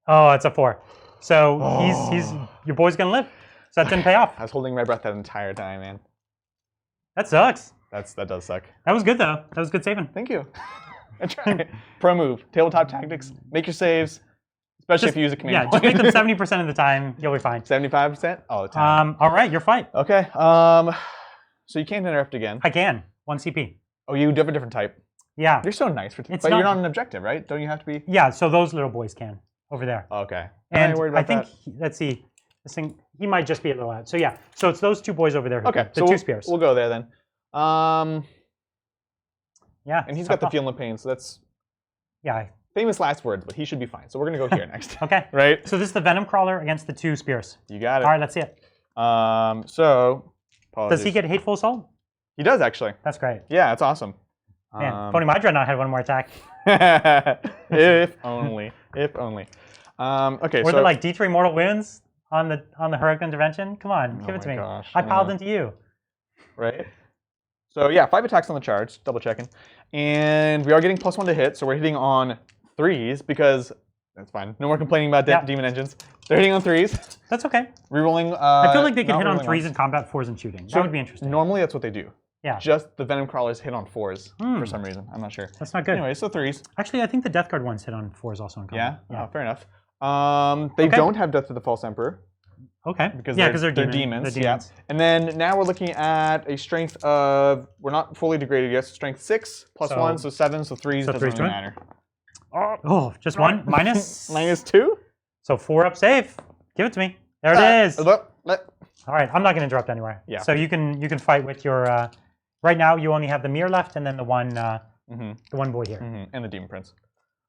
Oh, it's a 4. So he's your boy's going to live. So that didn't pay off. I was holding my breath that entire time, man. That sucks. That does suck. That was good, though. That was good saving. Thank you. I tried. Pro move. Tabletop tactics. Make your saves. Especially if you use a command Yeah, just make them 70% of the time. You'll be fine. 75% all the time. All right, your fight. Okay. So you can't interrupt again. I can. 1 CP. Oh, you have a different type. Yeah. You're so nice for It's but not- you're not an objective, right? Don't you have to be? Yeah, so those little boys can over there. Okay. And worried I about think, let's see, this thing, he might just be a little out. So yeah, so it's those 2 boys over there. Okay. The So 2 spears. We'll go there then. Yeah. And he's got the feel no pain, so that's Yeah. famous last words, but he should be fine. So we're gonna go here next. Okay. Right? So this is the Venom Crawler against the 2 spears. You got it. All right, let's see it. So Does he get Hateful Assault? He does actually. That's great. Yeah, that's awesome. Man, if only my Dreadnought had 1 more attack. If only. If only. Okay, Were so there like D3 mortal wounds on the heroic intervention? Come on, give it to my me. gosh, I I piled know. into you. right? So yeah, 5 attacks on the charge, double checking. And we are getting +1 to hit, so we're hitting on 3s because that's fine. No more complaining about Yeah. demon engines. They're hitting on 3s. That's okay. Rerolling. I feel like they can not hit on rerolling 3s in combat, 4s in shooting. That So would be interesting. Normally that's what they do. Yeah. Just the Venom Crawlers hit on 4s for some reason. I'm not sure. That's not good. Anyway, so 3s. Actually, I think the Death Guard ones hit on 4s also in Yeah? combat. Oh, fair enough. They Okay. don't have Death to the False Emperor. Okay. Because yeah, they're demons. They're demons. Yeah. And then now we're looking at a strength of, we're not fully degraded yet, so strength 6 plus So- 1, so 7, so 3s so doesn't 3's really to it? matter. Oh, just 1? Minus? -2? So 4 up save. Give it to me. There it is. All right, I'm not going to interrupt anywhere. Yeah. So you can fight with your, right now you only have the mirror left and then the one boy here. And the Demon Prince.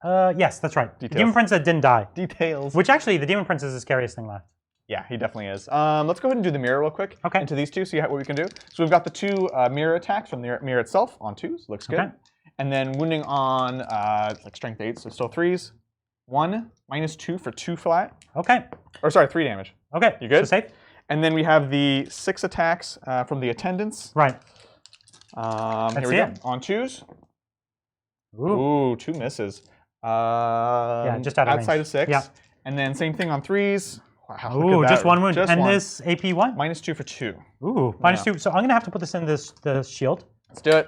Yes, that's right. The Details. Demon Prince that didn't die. Details. Which actually, the Demon Prince is the scariest thing left. Yeah, he definitely is. Let's go ahead and do the mirror real quick. Okay. Into these two, see what we can do. So we've got the 2 mirror attacks from the mirror itself on 2s. Looks good. Okay. And then wounding on like strength 8, so still 3s. 1, -2 for 2 flat. Okay. Or sorry, 3 damage. Okay. You good? So safe? And then we have the 6 attacks from the attendants. Right. Here we go. On 2s. Ooh. Ooh, 2 misses. Yeah, just out of outside range. of 6. Yeah. And then same thing on 3s. Wow, look Ooh, at that. just 1 wound. Just and 1. this AP 1? -2 for 2. Ooh, -2. So I'm going to have to put this in the shield. Let's do it.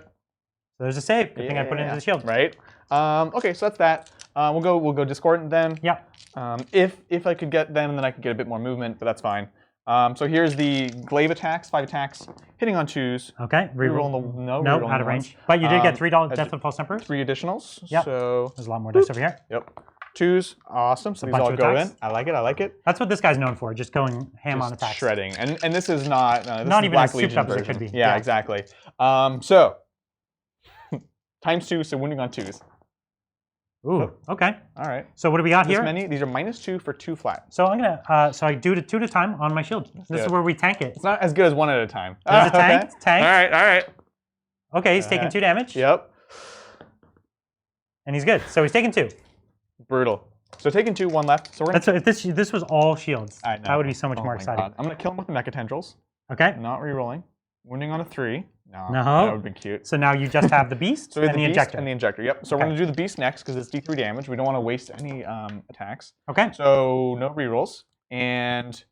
So there's a save. Good thing I put it into the shield. Right. Okay, so that's that. We'll go discordant then. Yeah. If I could get them, then I could get a bit more movement, but that's fine. So here's the glaive attacks, 5 attacks, hitting on 2s. Okay. Reroll No, reroll out of the ones. range. But you did get $3 that's Death of False Emperor. 3 additionals. Yep. So There's a lot more dice over here. yep. 2s, awesome. So these bunch all of go attacks. in. I like it. I like it. That's what this guy's known for, just going ham on Just attacks. shredding, and this is not this Not is even Black as souped Legion up as it version. could be. Yeah, Yeah. exactly. So ×2, so wounding on 2s. Ooh, okay. All right. So what do we got This here? many. These are -2 for 2 flat. So I'm gonna, so I do it 2 at a time on my shield. This is do it. where we tank it. It's not as good as 1 at a time. There's a tank, Okay. tank. All right. All right. Okay, he's taking 2 damage. Yep. And he's good. So he's taking 2. Brutal. So taking 2, 1 left. So we're gonna. That's if this was all shields. I know. That would be so much Oh more my exciting. God. I'm gonna kill him with the mecha tendrils. Okay. Not re-rolling. Wounding on a 3. No. No. That would be cute. So now you just have the beast So we have and the beast injector. and the injector. Yep. So we're Okay. gonna do the beast next because it's D3 damage. We don't want to waste any attacks. Okay. So no rerolls and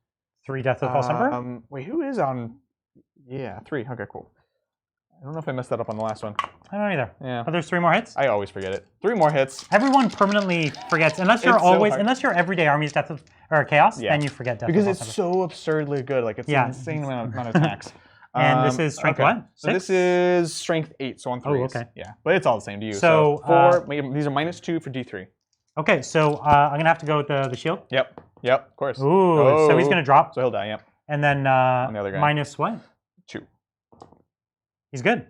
3 Death of the False Emperor. wait, who is on? Yeah, 3. Okay, cool. I don't know if I messed that up on the last one. I don't either. Yeah. Oh, there's 3 more hits. I always forget it. 3 more hits. Everyone permanently forgets, unless you're It's so always, hard. unless you're everyday armies Death of or Chaos, Yeah. then you forget Death Because of it's the False Emperor. so absurdly good. Like it's Yeah. an insane amount of attacks. And this is strength what? So this 6? is strength 8, so on 3s. okay. Yeah, but it's all the same to you. So, 4, these are -2 for D3. Okay, so I'm gonna have to go with the shield. Yep, of course. Ooh, so he's gonna drop, So he'll die, yep. and then the other guy. minus what? 2. He's good.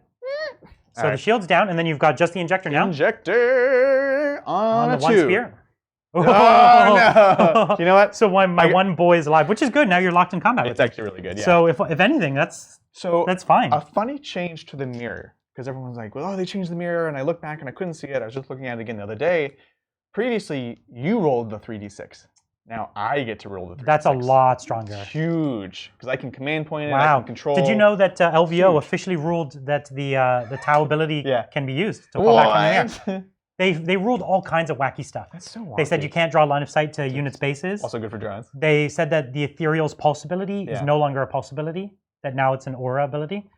So All the right. shield's down, and then you've got just the injector now Injector on the a 1 2. spear. Oh, no. You know what? So my one boy is alive, which is good. Now you're locked in combat with It's it. actually really good, yeah. So if anything, that's fine. A funny change to the mirror, because everyone's like, well, oh, they changed the mirror, and I looked back and I couldn't see it. I was just looking at it again the other day. Previously, you rolled the 3d6. Now I get to roll the 3d6. That's a lot stronger. Huge, because I can command point it, I Wow. can control. Did you know that LVO officially ruled that the Tau ability can be used to fall back on the air? They ruled all kinds of wacky stuff. That's so wacky. They said you can't draw line of sight to units' bases. Also good for drones. They said that the Ethereal's pulse ability is no longer a pulse ability, that now it's an aura ability.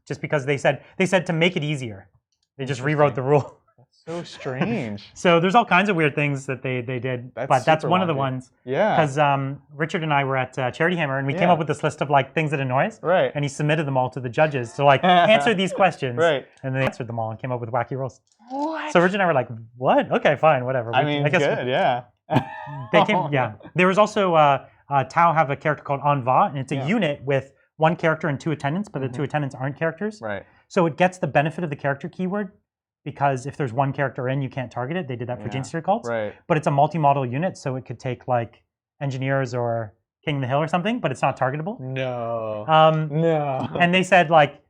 Just because they said to make it easier. They just rewrote the rule. That's so strange. So there's all kinds of weird things that they did, but that's one of the ones. Yeah. Because Richard and I were at Charity Hammer, and we came up with this list of like things that annoy us. Right. And he submitted them all to the judges to like answer these questions. Right. And they answered them all and came up with wacky rules. What? So Richard and I were like, "What? Okay, fine, whatever." I mean, good, yeah. They came. Yeah. There was also Tau have a character called Anva, and it's a unit with one character and 2 attendants, but the 2 attendants aren't characters. Right. So it gets the benefit of the character keyword, because if there's one character in, you can't target it. They did that for Gene Steer cults. Right. But it's a multi-model unit, so it could take like engineers or King of the Hill or something, but it's not targetable. No. No. And they said like,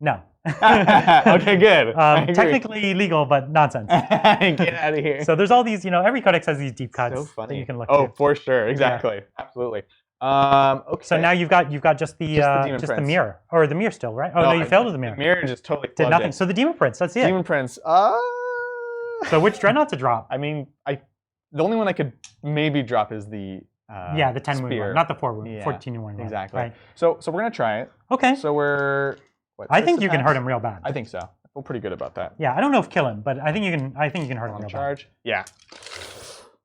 no. Okay, good. Technically legal, but nonsense. Get out of here. So there's all these, every codex has these deep cuts So funny. that you can look Oh, to. for sure. Exactly. Absolutely. Okay. So now you've got just the mirror, or the mirror still, right? Oh no, you failed with the mirror. The mirror just totally did nothing. It. So the Demon Prince, let's see it. Demon Prince. So which dreadnought to drop? I mean, the only one I could maybe drop is the the 10 wound one, not the 4 wound, 14 wound one. Exactly. Right. So we're gonna try it. Okay. So we're. What, I think you can hurt him real bad. I think so. I feel pretty good about that. Yeah, I don't know if kill him, but I think you can. I think you can hurt him real charge. bad. Yeah.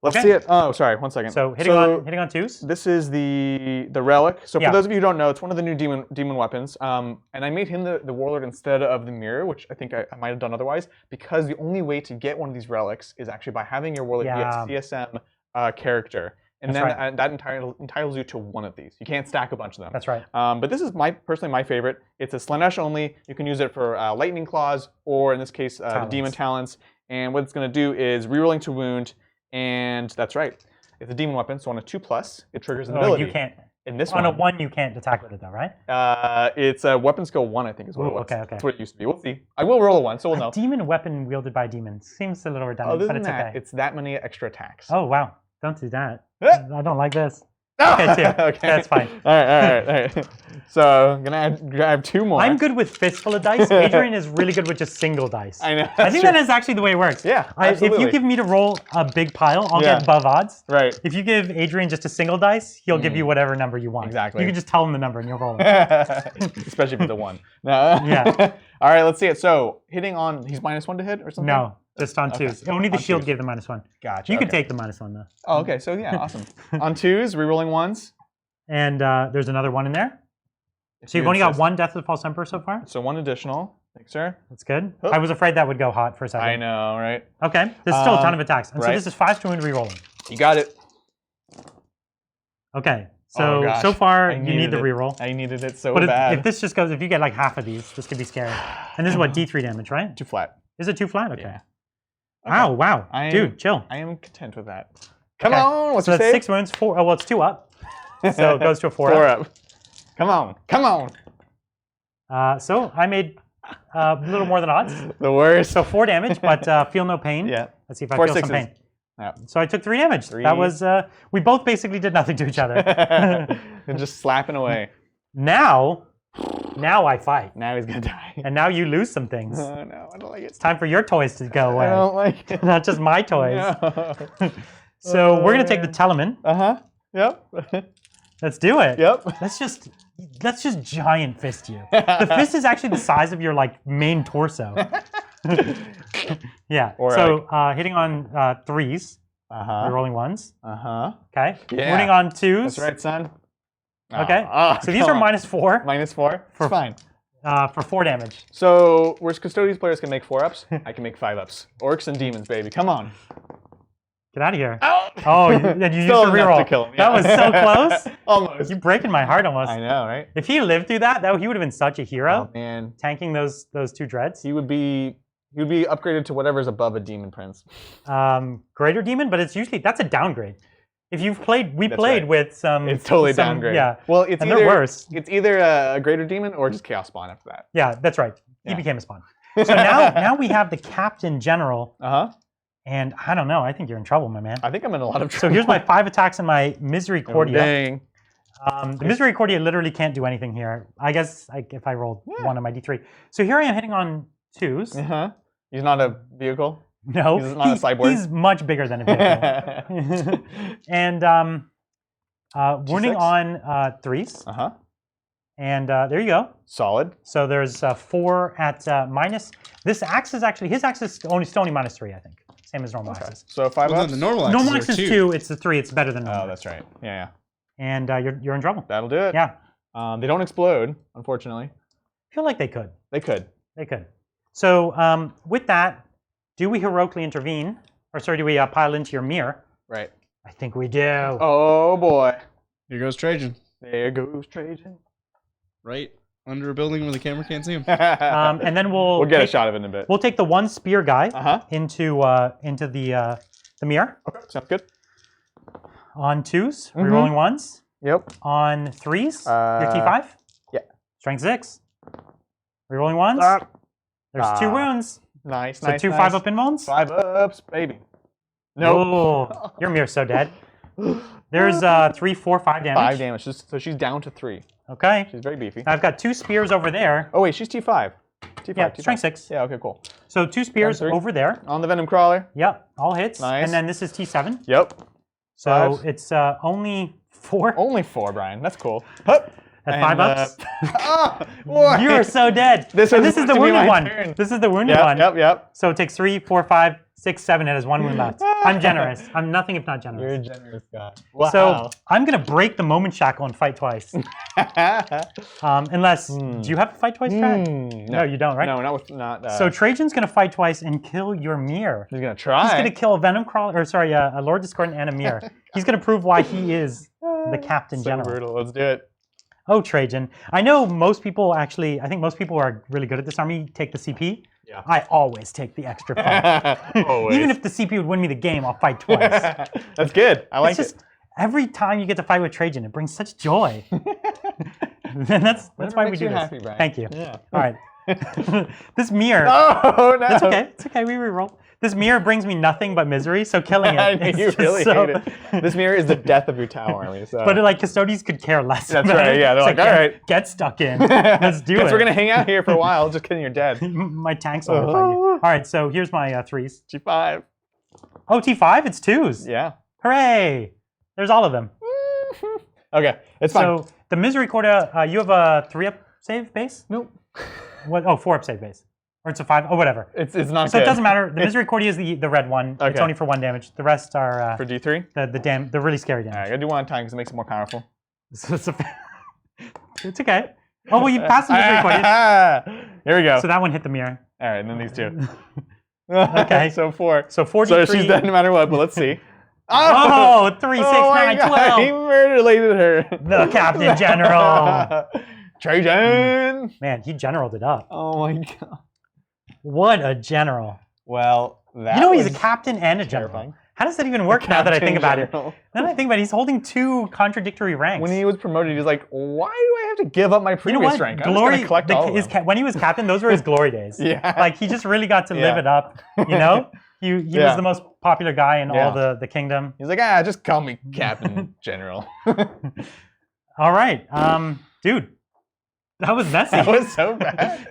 Let's see it. Oh, sorry. 1 second. So hitting on 2s. This is the relic. So for those of you who don't know, it's one of the new demon weapons. And I made him the warlord instead of the mirror, which I think I might have done otherwise, because the only way to get one of these relics is actually by having your warlord be a CSM character. And that entitles you to one of these. You can't stack a bunch of them. That's right. But this is personally my favorite. It's a Slanesh only. You can use it for lightning claws, or in this case, demon talents. And what it's going to do is rerolling to wound. And that's right. It's a demon weapon, so on a 2+, it triggers an ability. You can't. In this on a 1, you can't attack with it, though, right? It's a weapon skill 1, I think, is what it was. Okay. That's what it used to be. We'll see. I will roll a 1, so we'll know. Demon weapon wielded by demons seems a little redundant, Other but than it's that, okay. it's that many extra attacks. Oh wow! Don't do that. I don't like this. Okay, 2. Okay. That's fine. All right. So I'm gonna grab 2 more. I'm good with fistful of dice. Adrian is really good with just single dice. I know. I think that is actually the way it works. Yeah, if you give me to roll a big pile, I'll get above odds. Right. If you give Adrian just a single dice, he'll give you whatever number you want. Exactly. You can just tell him the number and you'll roll it. Especially for the 1. No. Yeah. All right. Let's see it. So hitting on, he's -1 to hit or something. No. Just on 2s. Only the shield gave the -1. Gotcha. You can take the -1 though. Oh, okay. So yeah, awesome. On 2s, rerolling 1s. And there's another 1 in there. So you've only got 1 Death of the False Emperor so far? So 1 additional. Thanks, sir. That's good. Oh. I was afraid that would go hot for a second. I know, right? Okay. There's still a ton of attacks. And so this is 5 to wound rerolling. You got it. Okay. So so far you need the it. reroll. I needed it so but bad. If this just goes, if you get like half of these, this could be scary. And this is what, D3 damage, right? 2 flat. Is it 2 flat? Okay. Yeah. Wow. Dude, chill. I am content with that. Come on. What's your that's save? 6 wounds. 4. Oh, well, it's 2 up. So it goes to a 4 4 up. Come on. So I made a little more than odds. The worst. So 4 damage, but feel no pain. Yeah. Let's see if I feel some pain. Yeah. So I took 3 damage. 3. That was, we both basically did nothing to each other. And just slapping away. Now I fight. Now he's gonna die. And now you lose some things. Oh no, I don't like it. It's time for your toys to go away. I don't like it. Not just my toys. No. So we're gonna take the Telemann. Yep. Let's do it. Yep. Let's just giant fist you. The fist is actually the size of your main torso. Yeah. So hitting on 3s. We're rolling 1s. Okay. Yeah. Wounding on 2s. That's right, son. Okay. So these are -4. -4. It's fine. For 4 damage. So whereas Custodes players can make 4-ups, I can make 5-ups. Orcs and demons, baby. Come on. Get out of here. Oh, and you used a reroll. To kill him. That was so close. Almost. You're breaking my heart almost. I know, right? If he lived through that, he would have been such a hero. Oh, man. Tanking those 2 dreads. He would be He'd be upgraded to whatever's above a demon prince. Greater demon, but that's a downgrade. If you've played, we That's played right. with some. It's totally some, downgrade. Yeah. Well, it's and either they're worse. It's either a greater demon or just chaos spawn after that. Yeah, that's right. He Yeah. became a spawn. So now we have the captain general, And I don't know. I think you're in trouble, my man. I think I'm in a lot of trouble. So here's my 5 attacks and my Misericordia. Dang. The Misericordia literally can't do anything here. I guess if I rolled 1 on my D3. So here I am hitting on 2s. He's not a vehicle. No, He's not a cyborg. He's much bigger than a vehicle. And wounding on 3s. And there you go. Solid. So there's 4 at minus. This axe is actually, his axe is still only -3, I think. Same as normal axes. So 5 Well, ups. then the normal Normal axes axe are is 2. 2, it's the 3, it's better than normal. Oh, that's right. Yeah. And you're in trouble. That'll do it. Yeah. They don't explode, unfortunately. I feel like they could. They could. They could. So with that, do we heroically intervene? Or sorry, do we pile into your mirror? Right. I think we do. Oh boy. Here goes Trajan. There goes Trajan. Right under a building where the camera can't see him. And then we'll get a shot of it in a bit. We'll take the 1 spear guy into the mirror. Okay, sounds good. On 2s, rerolling 1s. Yep. On 3s, your T5. Yeah. Strength 6. Rerolling 1s. There's 2 wounds. Nice, So 2 5-up invuls. 5 ups, baby. Nope. Oh, your mirror's so dead. There's 3, 4, 5 damage. 5 damage. So she's down to 3. Okay. She's very beefy. I've got 2 spears over there. Oh wait, she's T5. T5. Yeah, T5. strength 6. Yeah. Okay. Cool. So 2 spears Down 3. over there. On the venom crawler. Yep, all hits. Nice. And then this is T7. Yep. So 5s. it's only 4. Only 4, Brian. That's cool. Hup. At 5 ups. What? You're so dead. This And was this is supposed the to be wounded my one. turn. This is the wounded one. Yep. So it takes 3, 4, 5, 6, 7. It has 1 wound left. I'm generous. I'm nothing if not You're a generous. generous guy. Wow. So I'm going to break the moment shackle and fight twice. Unless, do you have to fight twice, Trad? No, you don't, right? No, not. So Trajan's going to fight twice and kill your mirror. He's gonna try. He's going to kill a Venom Crawler, or sorry, a Lord Discordant and a mirror. He's going to prove why he is the Captain so General. brutal. Let's do it. Oh, Trajan. I know most people actually, I think most people who are really good at this army take the CP. Yeah. I always take the extra fight. Always. Even if the CP would win me the game, I'll fight twice. That's good. I like It's just, every time you get to fight with Trajan, it brings such joy. And that's why we makes do you this. happy, Brian. Thank you. Yeah. All right. This mirror. Oh no. It's okay. It's okay. We reroll. This mirror brings me nothing but misery, so killing it. I know is you just really so... hate it. This mirror is the death of your tower army. So. But like Custodes could care less. That's about right, it. yeah, they're It's like, all right. Get stuck in. Let's do Guess it. we're gonna hang out here for a while. Just kidding, you're dead. My tanks will fight you. All right, so here's my 3s. G5. Oh, T5, it's 2s. Yeah. Hooray! There's all of them. Okay, it's fine. So the Misericordia, you have a 3-up save base? Nope. What? Oh, 4-up save base. Or it's a 5. Oh, whatever. It's not So good. it doesn't matter. The Misericordia is the red one. It's Okay. only for 1 damage. The rest are For D3? the really scary All right, I damage. gotta do one at a time because it makes it more powerful. So it's okay. Oh, well, you passed the Misericordia. Here we go. So that one hit the mirror. All right, and then these two. Okay. So 4. So 4d3. So she's dead no matter what, but let's see. Oh, 3, 6, Oh my 9, God, he 12. murdered her. The Captain General. Trajan. Man, he generaled it up. Oh my God. What a general. Well, that You know, he's a was captain and a general. terrifying. How does that even work now that I think about it? General. Now that I think about it, he's holding 2 contradictory ranks. When he was promoted, he was like, "Why do I have to give up my you previous know what? rank? I'm just gonna collect all of them." When he was captain, those were his glory days. Yeah. Like, he just really got to live Yeah. it up, you know? He Yeah. was the most popular guy in Yeah. all the kingdom. He's like, just call me Captain General. All right. Dude, that was messy. That was so bad.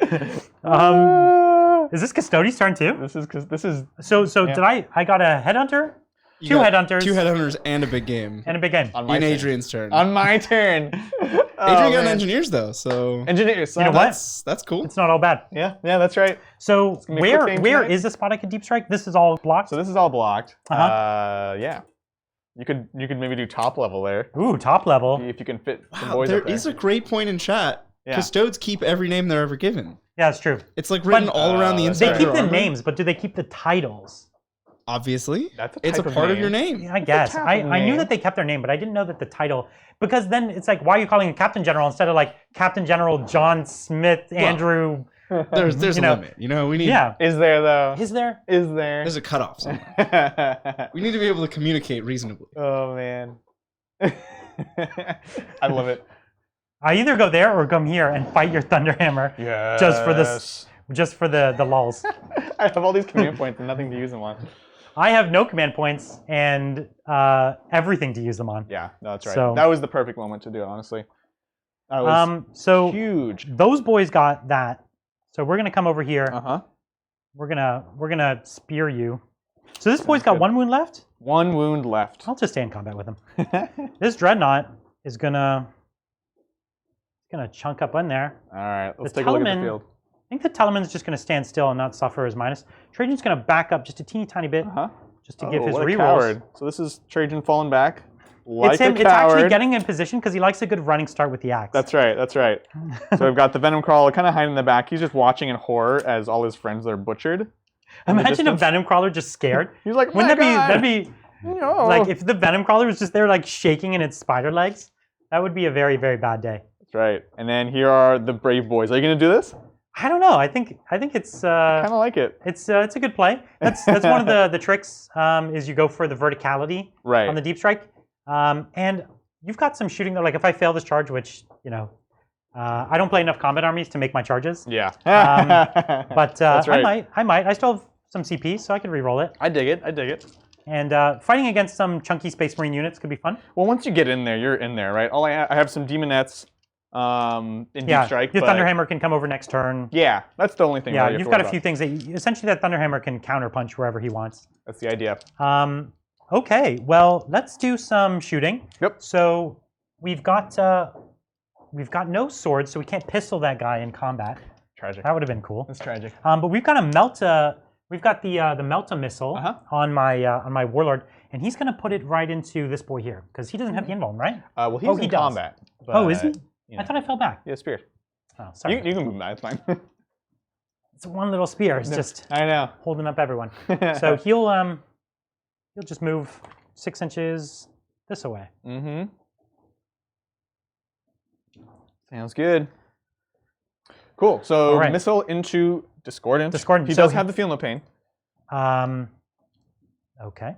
Is this Custodes' turn too? This is because this is So Yeah. did I got a headhunter, You 2 got headhunters, 2 headhunters and a big game. and a big game. on my In turn. Adrian's turn. On my turn. Adrian got engineers though, so Engineers. You know what? that's cool. It's not all bad. Yeah, that's right. So gonna be a quick where game where tonight. is the spot I could deep strike? This is all blocked. So this is all blocked. Uh-huh. Yeah. You could maybe do top level there Ooh, top level. if you can fit some Wow, boys there up there. is a great point in chat. Yeah. Custodes keep every name they're ever given. Yeah, that's true. It's like written all around the that's inside. They of keep your the armor. names, but do they keep the titles? Obviously, That's a it's a type of part of name. your name. Yeah, I guess. type I of knew name. that they kept their name, but I didn't know that the title, because then it's like, why are you calling it Captain General instead of like Captain General John Smith, Andrew There's You a know, limit. You know, we need. Yeah. Is there though? Is there? Is there? There's a cutoff somewhere. We need to be able to communicate reasonably. Oh man. I love it. I either go there or come here and fight your Thunderhammer. Yeah. Just for the lulls. I have all these command points and nothing to use them on. I have no command points and everything to use them on. Yeah, no, that's right. So- That was the perfect moment to do it, honestly. That was So huge. those boys got that. So we're gonna come over here. Uh-huh. We're gonna spear you. So this boy's Sounds got good. 1 wound left. 1 wound left. I'll just stay in combat with him. This dreadnought is gonna chunk up in there. All right, let's The take a look at the Telemann- field. I think the Teleman's just gonna stand still and not suffer his minus. Trajan's gonna back up just a teeny tiny bit, Uh-huh. just to give his what a rerolls. coward. So this is Trajan falling back. Like It's him. a It's actually coward. getting in position because he likes a good running start with the axe. That's right, that's right. So we've got the Venom Crawler kind of hiding in the back. He's just watching in horror as all his friends are butchered. in the Imagine a distance. Venom Crawler just scared. He's like, Wouldn't "My that'd God." be No. like if the Venom Crawler was just there like shaking in its spider legs? That would be a very, very bad day. That's right. And then here are the Brave Boys. Are you gonna do this? I don't know. I think it's Kind of like it. it's a good play. That's one of the tricks is you go for the verticality Right. on the deep strike, and you've got some shooting there. Like if I fail this charge, which I don't play enough combat armies to make my charges, Yeah. but That's right. I might. I still have some CP, so I could reroll it. I dig it. I dig it. And fighting against some chunky Space Marine units could be fun. Well, once you get in there, you're in there, right? I have some Demonettes in Yeah, Deep Strike. your but Thunderhammer can come over next turn. Yeah, that's the only thing. Yeah, really you have you've to got a worry few about. things that essentially that Thunderhammer can counterpunch wherever he wants. That's the idea. Okay, well, let's do some shooting. Yep. So we've got no swords, so we can't pistol that guy in combat. Tragic. That would have been cool. That's tragic. But we've got a Melta. We've got the Melta missile Uh-huh. on my Warlord, and he's gonna put it right into this boy here because he doesn't have the invuln, right? Well, he's Oh, he in does. combat. Oh, is he? but, you I know. thought I fell back. Yeah, spear. Oh, sorry. You can move that. It's fine. It's one little spear. It's just I know. holding up everyone. So he'll just move 6 inches this way. Mm-hmm. Sounds good. Cool. So All right. missile into Discordant. Discordant. He So does have the Feel No Pain. Okay.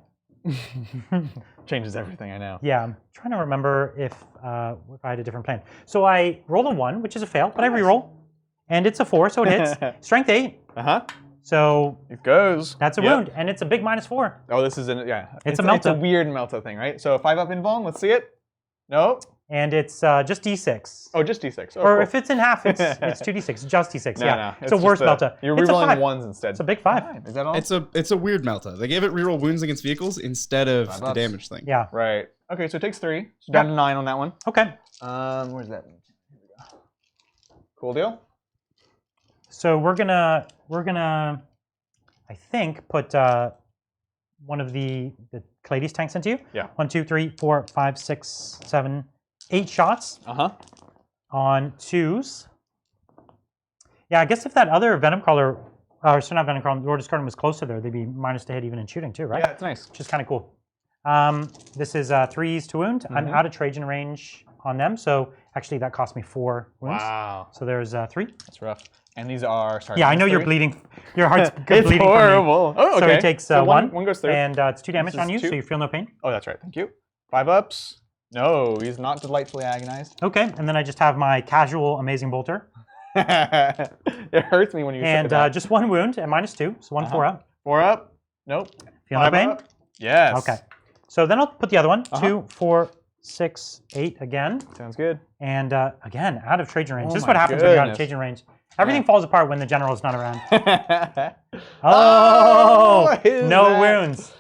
Changes everything, I know. Yeah, I'm trying to remember if I had a different plan. So I roll a 1, which is a fail, but I reroll, and it's a 4, so it hits. Strength 8. Uh-huh. So It goes. that's a Yep. wound, and it's a big -4. Oh, this is yeah. It's a It's a Melta. weird Melta thing, right? So 5-up invuln. Let's see it. No. And it's just D6. Oh, just D6. Oh, Or cool. if it's in half, it's 2D6. Just D6. No, yeah. no. It's a worse Melta. You're It's a rerolling 5. ones instead. It's a big 5. Fine. Is that all? It's a weird Melta. They gave it reroll wounds against vehicles instead of 5 the ups. damage thing. Yeah. Right. Okay, so it takes 3. So down to 9 on that one. Okay. Where's that? Here we go. Cool deal. So we're gonna I think put one of the Clades tanks into you. Yeah. 1, 2, 3, 4, 5, 6, 7, 8 shots Uh-huh. on 2s. Yeah, I guess if that other Venom Crawler, or so not Venom Crawler, Lord Discordant was closer there, they'd be minus to hit even in shooting too, right? Yeah, it's nice. Which is kind of cool. This is 3s to wound. I'm Mhm. out of Trajan range on them, so actually that cost me 4 wounds. Wow. So there's 3. That's rough. And these are... Sorry, Yeah, I know minus you're 3? bleeding. Your heart's It's bleeding from me. horrible. Oh, okay. So he takes So 1, one goes through. and it's 2 damage This on is you, 2. so you feel no pain. Oh, that's right. Thank you. 5 ups. No, he's not delightfully agonized. Okay, and then I just have my casual Amazing Bolter. It hurts me when you say And that. just 1 wound at -2, so 1 4 up. 4 up. Nope. Feel no 5 pain? up. Yes. Okay. So then I'll put the other one. Uh-huh. 2, 4, 6, 8 again. Sounds good. And again, out of Trajan range. Oh this is my what happens when you're out of goodness. Trajan range. Everything Yeah. falls apart when the general is not around. Oh, Oh, what is no that? wounds.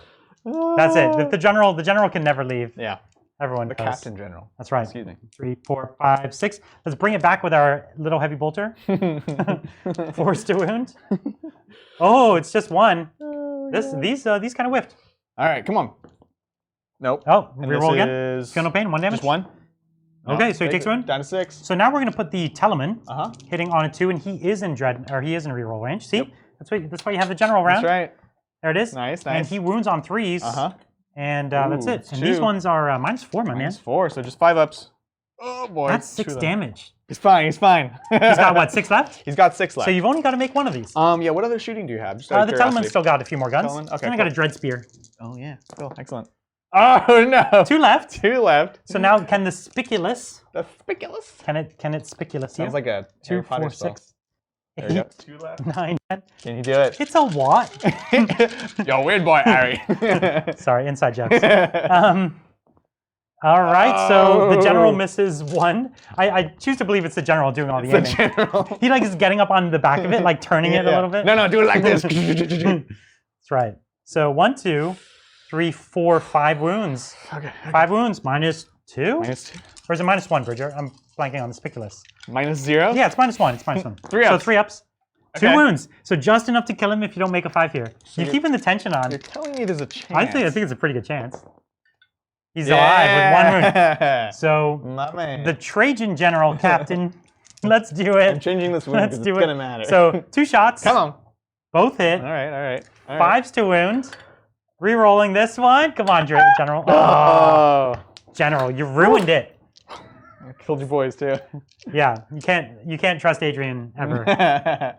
That's it. The general can never leave. Yeah. Everyone The goes. Captain General. That's right. Excuse me. 3, 4, 5, 6. Let's bring it back with our little heavy bolter. Force to wound. Oh, it's just 1. These kind of whiffed. All right, come on. Nope. Oh, And reroll this again. is Feel no pain. 1 damage. just 1. Okay, so he takes it. 1. Down to 6. So now we're going to put the Telemann Uh-huh. hitting on a 2, and he is in reroll range. See, that's why you have the general round. That's right. There it is. Nice, And nice. he wounds on 3s. Uh-huh. And that's Ooh, it. And these 2. ones are -4, my man. -4, so just 5 ups. Oh boy. That's 6 2 of them. damage. He's fine. He's fine. He's got what, 6 left? He's got 6 left. So you've only got to make one of these. Yeah. What other shooting do you have? Just out of The curiosity. Teleman's still got a few more guns. Telemann? Okay, And I got a Dread Spear. Oh yeah. Cool. Excellent. Oh no. 2 left. 2 left. So now can the Spiculus? The spiculous. Can it Spiculus? Sounds like a 2, Harry Potter 4, spell. 6, There you go. 8, 2 left. 9, 10. Can you do it? It's a what? Yo, weird boy, Harry. Sorry, inside jokes. All right, so the general misses 1. I choose to believe it's the general doing all the The aiming. general. He like is getting up on the back of it, like turning it a little bit. No, do it like this. That's right. So 1, 2, 3, 4, 5 wounds. Okay. 5 wounds minus 2? Minus 2. Or is it minus 1, Bridger? I'm blanking on the Spiculus. Minus 0? Yeah, it's minus 1. It's minus 1. 3 So ups. 3 ups. 2 Okay. wounds. So just enough to kill him if you don't make a 5 here. You're you're- keeping the tension on. You're telling me there's a chance. I think it's a pretty good chance. He's alive with 1 wound. wound. So My man. the Trajan general, Captain. Let's do it. I'm changing this wound Let's because do it's it. going to matter. So 2 shots. Come on. Both hit. All right. 5s to wound. Rerolling this one. Come on, General. Oh. General, you ruined it. I killed your boys too. Yeah, you can't trust Adrian ever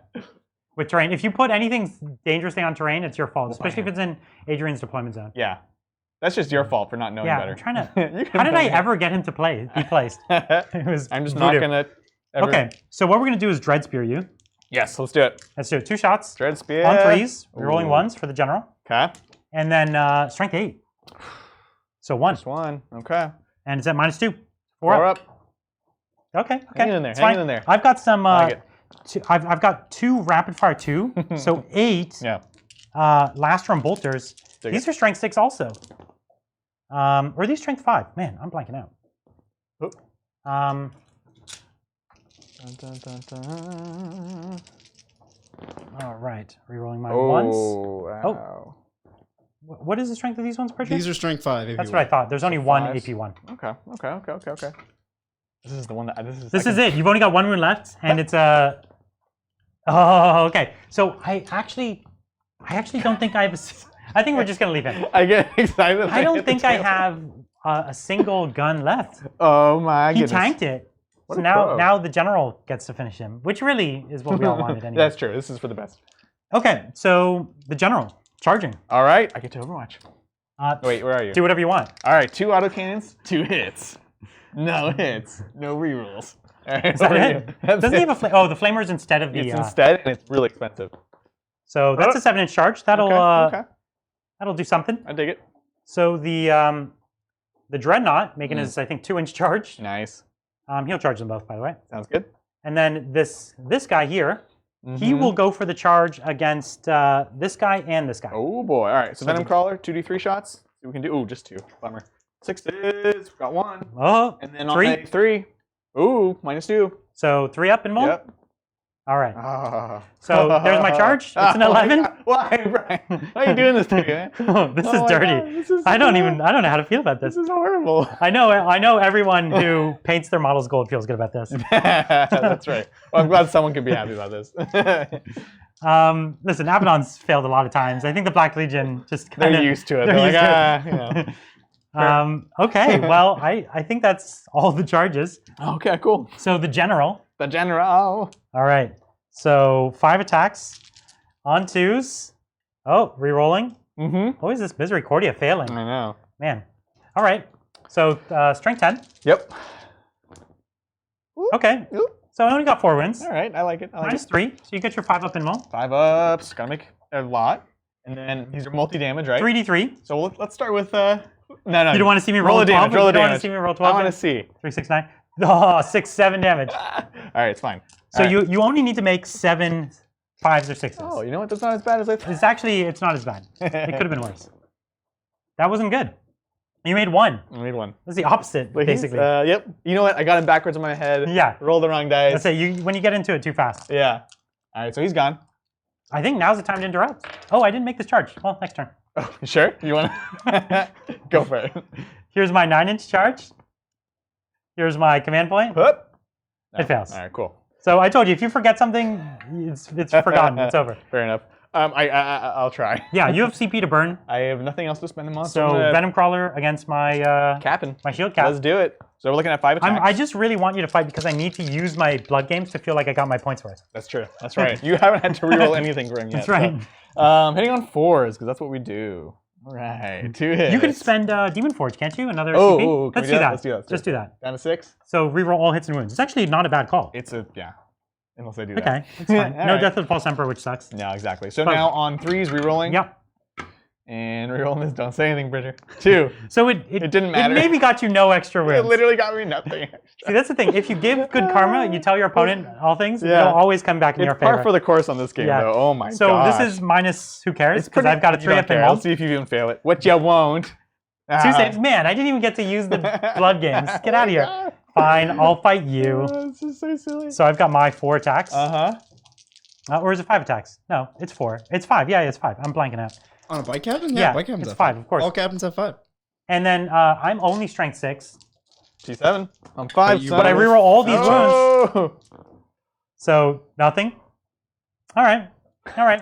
with terrain. If you put anything dangerously on terrain, it's your fault, especially if it's in Adrian's deployment zone. Yeah. That's just your fault for not knowing Yeah, better. I'm trying to. You can How did I blame me. ever get him to be placed? It was I'm just voodoo. not going to ever... Okay, so what we're gonna do is Dread Spear you. Yes, let's do it. Let's do it. 2 shots Dread Spear. on 3s. We're rolling Ooh. 1s for the general, Okay. and then Strength 8. So 1, Just 1. Okay. and it's at minus 2. 4 4 up. up. Okay. Hang in there, it's hang fine. in there. I've got some. I like it. I've got 2 rapid fire 2, so 8. Yeah. Lastrum bolters. Dig These it. are strength 6 also. Or are these strength 5? Man, I'm blanking out. Oop. Um, Dun, dun, dun, dun. all right, rerolling my ones. Wow. What is the strength of these ones, Bridget? These are strength 5. That's what I thought. There's only 1 5s. AP 1. Okay. This is the one that This is it. You've only got 1 wound left, and it's a. Oh, okay. So I actually don't think I have. I think we're just gonna leave him. I get excited. I don't think I have a single gun left. Oh my He goodness. tanked it. What So a now pro. the general gets to finish him, which really is what we all wanted anyway. That's true. This is for the best. Okay, so the general charging. All right. I get to Overwatch. Wait, where are you? Do whatever you want. All right. 2 autocannons, 2 hits. No hits. No rerolls. All right. Is that what are it? you? That's Doesn't it. he have a oh, the flamer's instead of the. It's instead, and it's really expensive. So that's a 7-inch charge. That'll Okay. that'll do something. I dig it. So the dreadnought making his I think 2-inch charge. Nice. He'll charge them both, by the way. Sounds good. And then this guy here, he will go for the charge against this guy and this guy. Oh boy. All right. So Venom Crawler, 2d3 shots. See what we can do. Ooh, just 2. Bummer. 6s. Got 1. Oh, And then on 3. a 3. Ooh, -2. So 3 up and more. Yep. All right. Ah. So there's my charge. It's an Oh my 11. God. Why, Brian? Why are you doing this to me, man? Oh, this Oh is my dirty. God, this is I don't know how to feel about this. This is horrible. I know everyone who paints their models gold feels good about this. That's right. Well, I'm glad someone can be happy about this. Listen, Abaddon's failed a lot of times. I think the Black Legion just kind They're of used to it. they're They're like, used to you know. Okay, well, I think that's all the charges. Okay, cool. So the general. The general. All right. So 5 attacks on 2s. Oh, re-rolling. Mm-hmm. What is this Misericordia failing? I know. Man. All right. So strength 10. Yep. Okay. Oop. So I only got 4 wins. All right, I like it. I like Minus it. 3. So you get your 5 up in mo. 5 ups. Gotta make a lot. And then these are multi-damage, right? 3d3. So let's start with No. You don't want to see me roll, Roll a 12? damage. Roll a You don't want to damage. see me roll 12? I want to see. 3, 6, 9. Oh, 6, 7 damage. All right, it's fine. So All right. you only need to make 7 5s or 6s. Oh, you know what? That's not as bad as I thought. It's not as bad. It could have been worse. That wasn't good. You made 1. I made 1. That's the opposite, But he's, basically. Yep. You know what? I got him backwards in my head. Yeah. Rolled the wrong dice. That's it. When you get into it too fast. Yeah. All right, so he's gone. I think now's the time to interrupt. Oh, I didn't make this charge. Well, next turn. Oh, you sure? You want to? Go for it. Here's my 9-inch charge. Here's my command point. Whoop. It fails. All right, cool. So I told you, if you forget something, it's forgotten. It's over. Fair enough. I'll try. Yeah, you have CP to burn. I have nothing else to spend them on. So I'm gonna Venom Crawler against my Cap'n. my shield cap. Let's do it. So we're looking at 5 attacks. I just really want you to fight because I need to use my blood games to feel like I got my points worth. That's true. That's right. You haven't had to reroll anything for him yet. That's right. So, hitting on 4s because that's what we do. All right, 2 hits. You can spend Demon Forge, can't you? Another Oh, CP? oh, can Let's we do that. Let's do that. Just do that. Down to 6. So reroll all hits and wounds. It's actually not a bad call. It's a unless I do that. Okay, it's fine. No right. Death of the False Emperor, which sucks. No, exactly. So Oh. now on 3s, rerolling. Yep. And rerolling this. Don't say anything, Bridger. 2. So it didn't matter. It maybe got you no extra It wounds. literally got me nothing extra. See, that's the thing. If you give good karma, you tell your opponent all things, Yeah. it'll always come back in your It's par favor. for the course on this game, Yeah. though. Oh my god. So this is minus who cares? Because I've got a 3 up in Let's one. see if you even fail it. What you won't. 2 Ah. saves. Man, I didn't even get to use the blood games. Get out of here. God. Fine, I'll fight you. This is so silly. So I've got my 4 attacks. Uh-huh. Or is it 5 attacks? No, it's 4. It's 5. Yeah, it's 5. I'm blanking out. On a bike captain? Yeah, bike captains it's have 5, of course. All captains have 5. And then I'm only strength 6. T7. I'm 5. you- But I reroll all these wounds. wounds. So nothing. All right. All right.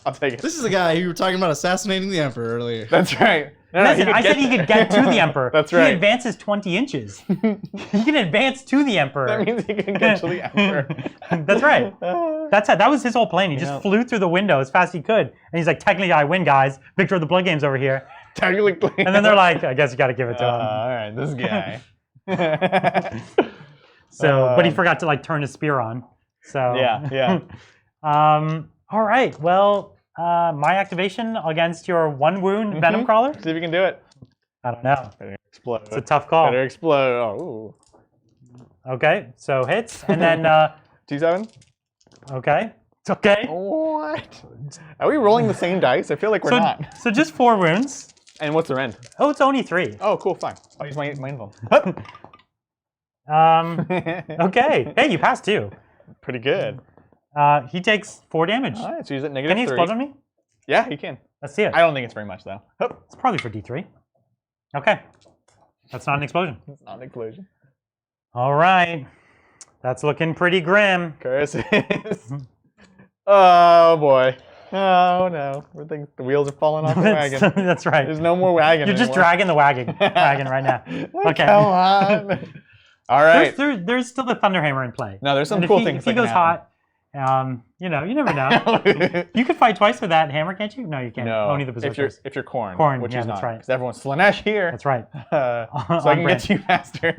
I'll take it. This is the guy you were talking about assassinating the Emperor earlier. That's right. No, Listen, I said he could get to the Emperor. That's He right. advances 20 inches. He can advance to the Emperor. That means he can get to the Emperor. That's right. That was his whole plan. He Yeah. just flew through the window as fast as he could. And he's like, technically I win, guys. Victor of the Blood Games over here. Technically. And then they're like, I guess you got to give it to him. all right, this guy. So, but he forgot to like turn his spear on. So Yeah. All right. Well, my activation against your 1 wound Venom Crawler. See if you can do it. I don't know. Better explode. It's a tough call. Better explode. Oh. Okay, so hits, and then T7? okay, it's okay. What? Are we rolling the same dice? I feel like we're So, not. so just 4 wounds. And what's their end? Oh, it's only 3. Oh, cool, fine. I'll use my invuln. Okay. Hey, you passed 2. Pretty good. He takes 4 damage. All right, so use it Can he -3. explode on me? Yeah, he can. Let's see it. I don't think it's very much, though. Hup. It's probably for D3. Okay. That's not an explosion. It's not an explosion. All right. That's looking pretty grim. Curses. Oh, boy. Oh, no. The wheels are falling off the wagon. That's right. There's no more wagon You're just anymore. dragging the wagon right now. Okay. Come on. All right. There's still the Thunderhammer in play. No, there's some And cool if things If he that can goes happen. hot, you never know. You could fight twice with that hammer, can't you? No, you can't. No, Only the berserkers. if you're corn, Corn, which yeah, is that's not, right. because everyone's Slanesh here. That's right. So I On can brand. get to you faster.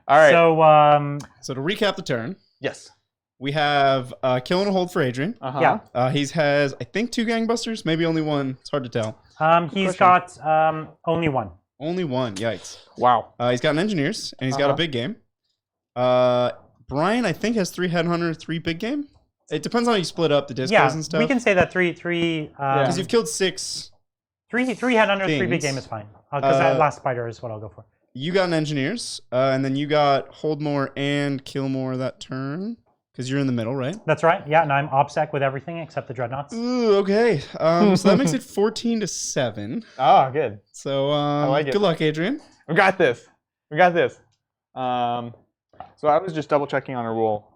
All right. So, So to recap the turn, yes. we have kill and a hold for Adrian. Uh-huh. Yeah. He has, I think, 2 gangbusters, maybe only 1. It's hard to tell. he's question. got only 1. Only 1. Yikes. Wow. He's got an engineers and he's got a Uh-huh. big game. Brian, I think, has 3 headhunter, 3 big game. It depends on how you split up the discos Yeah, and stuff. we can say that three because you've killed 6. three head under 3 big Things. game is fine. Because that last spider is what I'll go for. You got an engineers, and then you got hold more and kill more that turn because you're in the middle, right? That's right. Yeah, and I'm OBSEC with everything except the dreadnoughts. Ooh, okay. So that makes it 14-7. Oh, good. So like it. good luck, Adrian. We got this. We got this. So I was just double checking on a rule,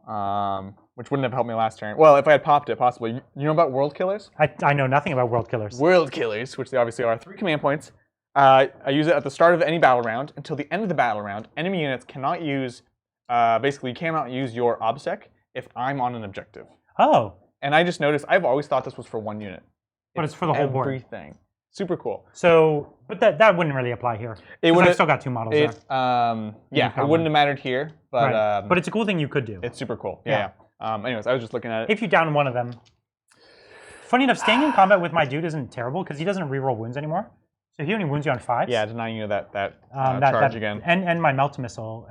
which wouldn't have helped me last turn. Well, if I had popped it, possibly. You know about world killers? I know nothing about world killers. World killers, which they obviously are, 3 command points. I use it at the start of any battle round until the end of the battle round. Enemy units cannot use, basically, cannot use your OBSEC if I'm on an objective. Oh, And I just noticed, I've always thought this was for 1 unit. but it's for the whole board. Everything. Super cool. So, but that wouldn't really apply here. It 'Cause would I've still got 2 models there. Yeah, it wouldn't have mattered here, but Right. But it's a cool thing you could do. it's super cool. Yeah. Anyways, I was just looking at it. If you down one of them. Funny enough, staying in combat with my dude isn't terrible because he doesn't reroll wounds anymore. So he only wounds you on 5s. Yeah, denying you that charge again. And my melt missile,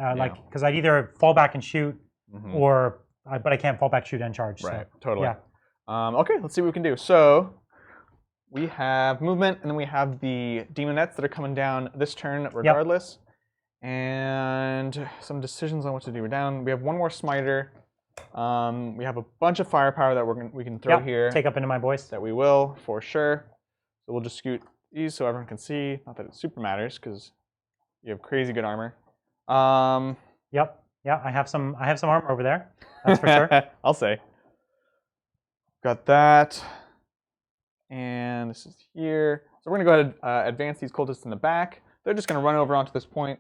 because I'd either fall back and shoot, or but I can't fall back, shoot, and charge. Right, So, totally. yeah. Okay, let's see what we can do. So we have movement, and then we have the demonettes that are coming down this turn regardless. And some decisions on what to do. We're down. We have 1 more smiter. We have a bunch of firepower that we can throw here. Take up into my boys. That we will, for sure. So we'll just scoot these so everyone can see. Not that it super matters, because you have crazy good armor. Yep. Yeah, I have some armor over there. That's for sure. I'll say. Got that. And this is here. So we're going to go ahead and advance these cultists in the back. They're just going to run over onto this point.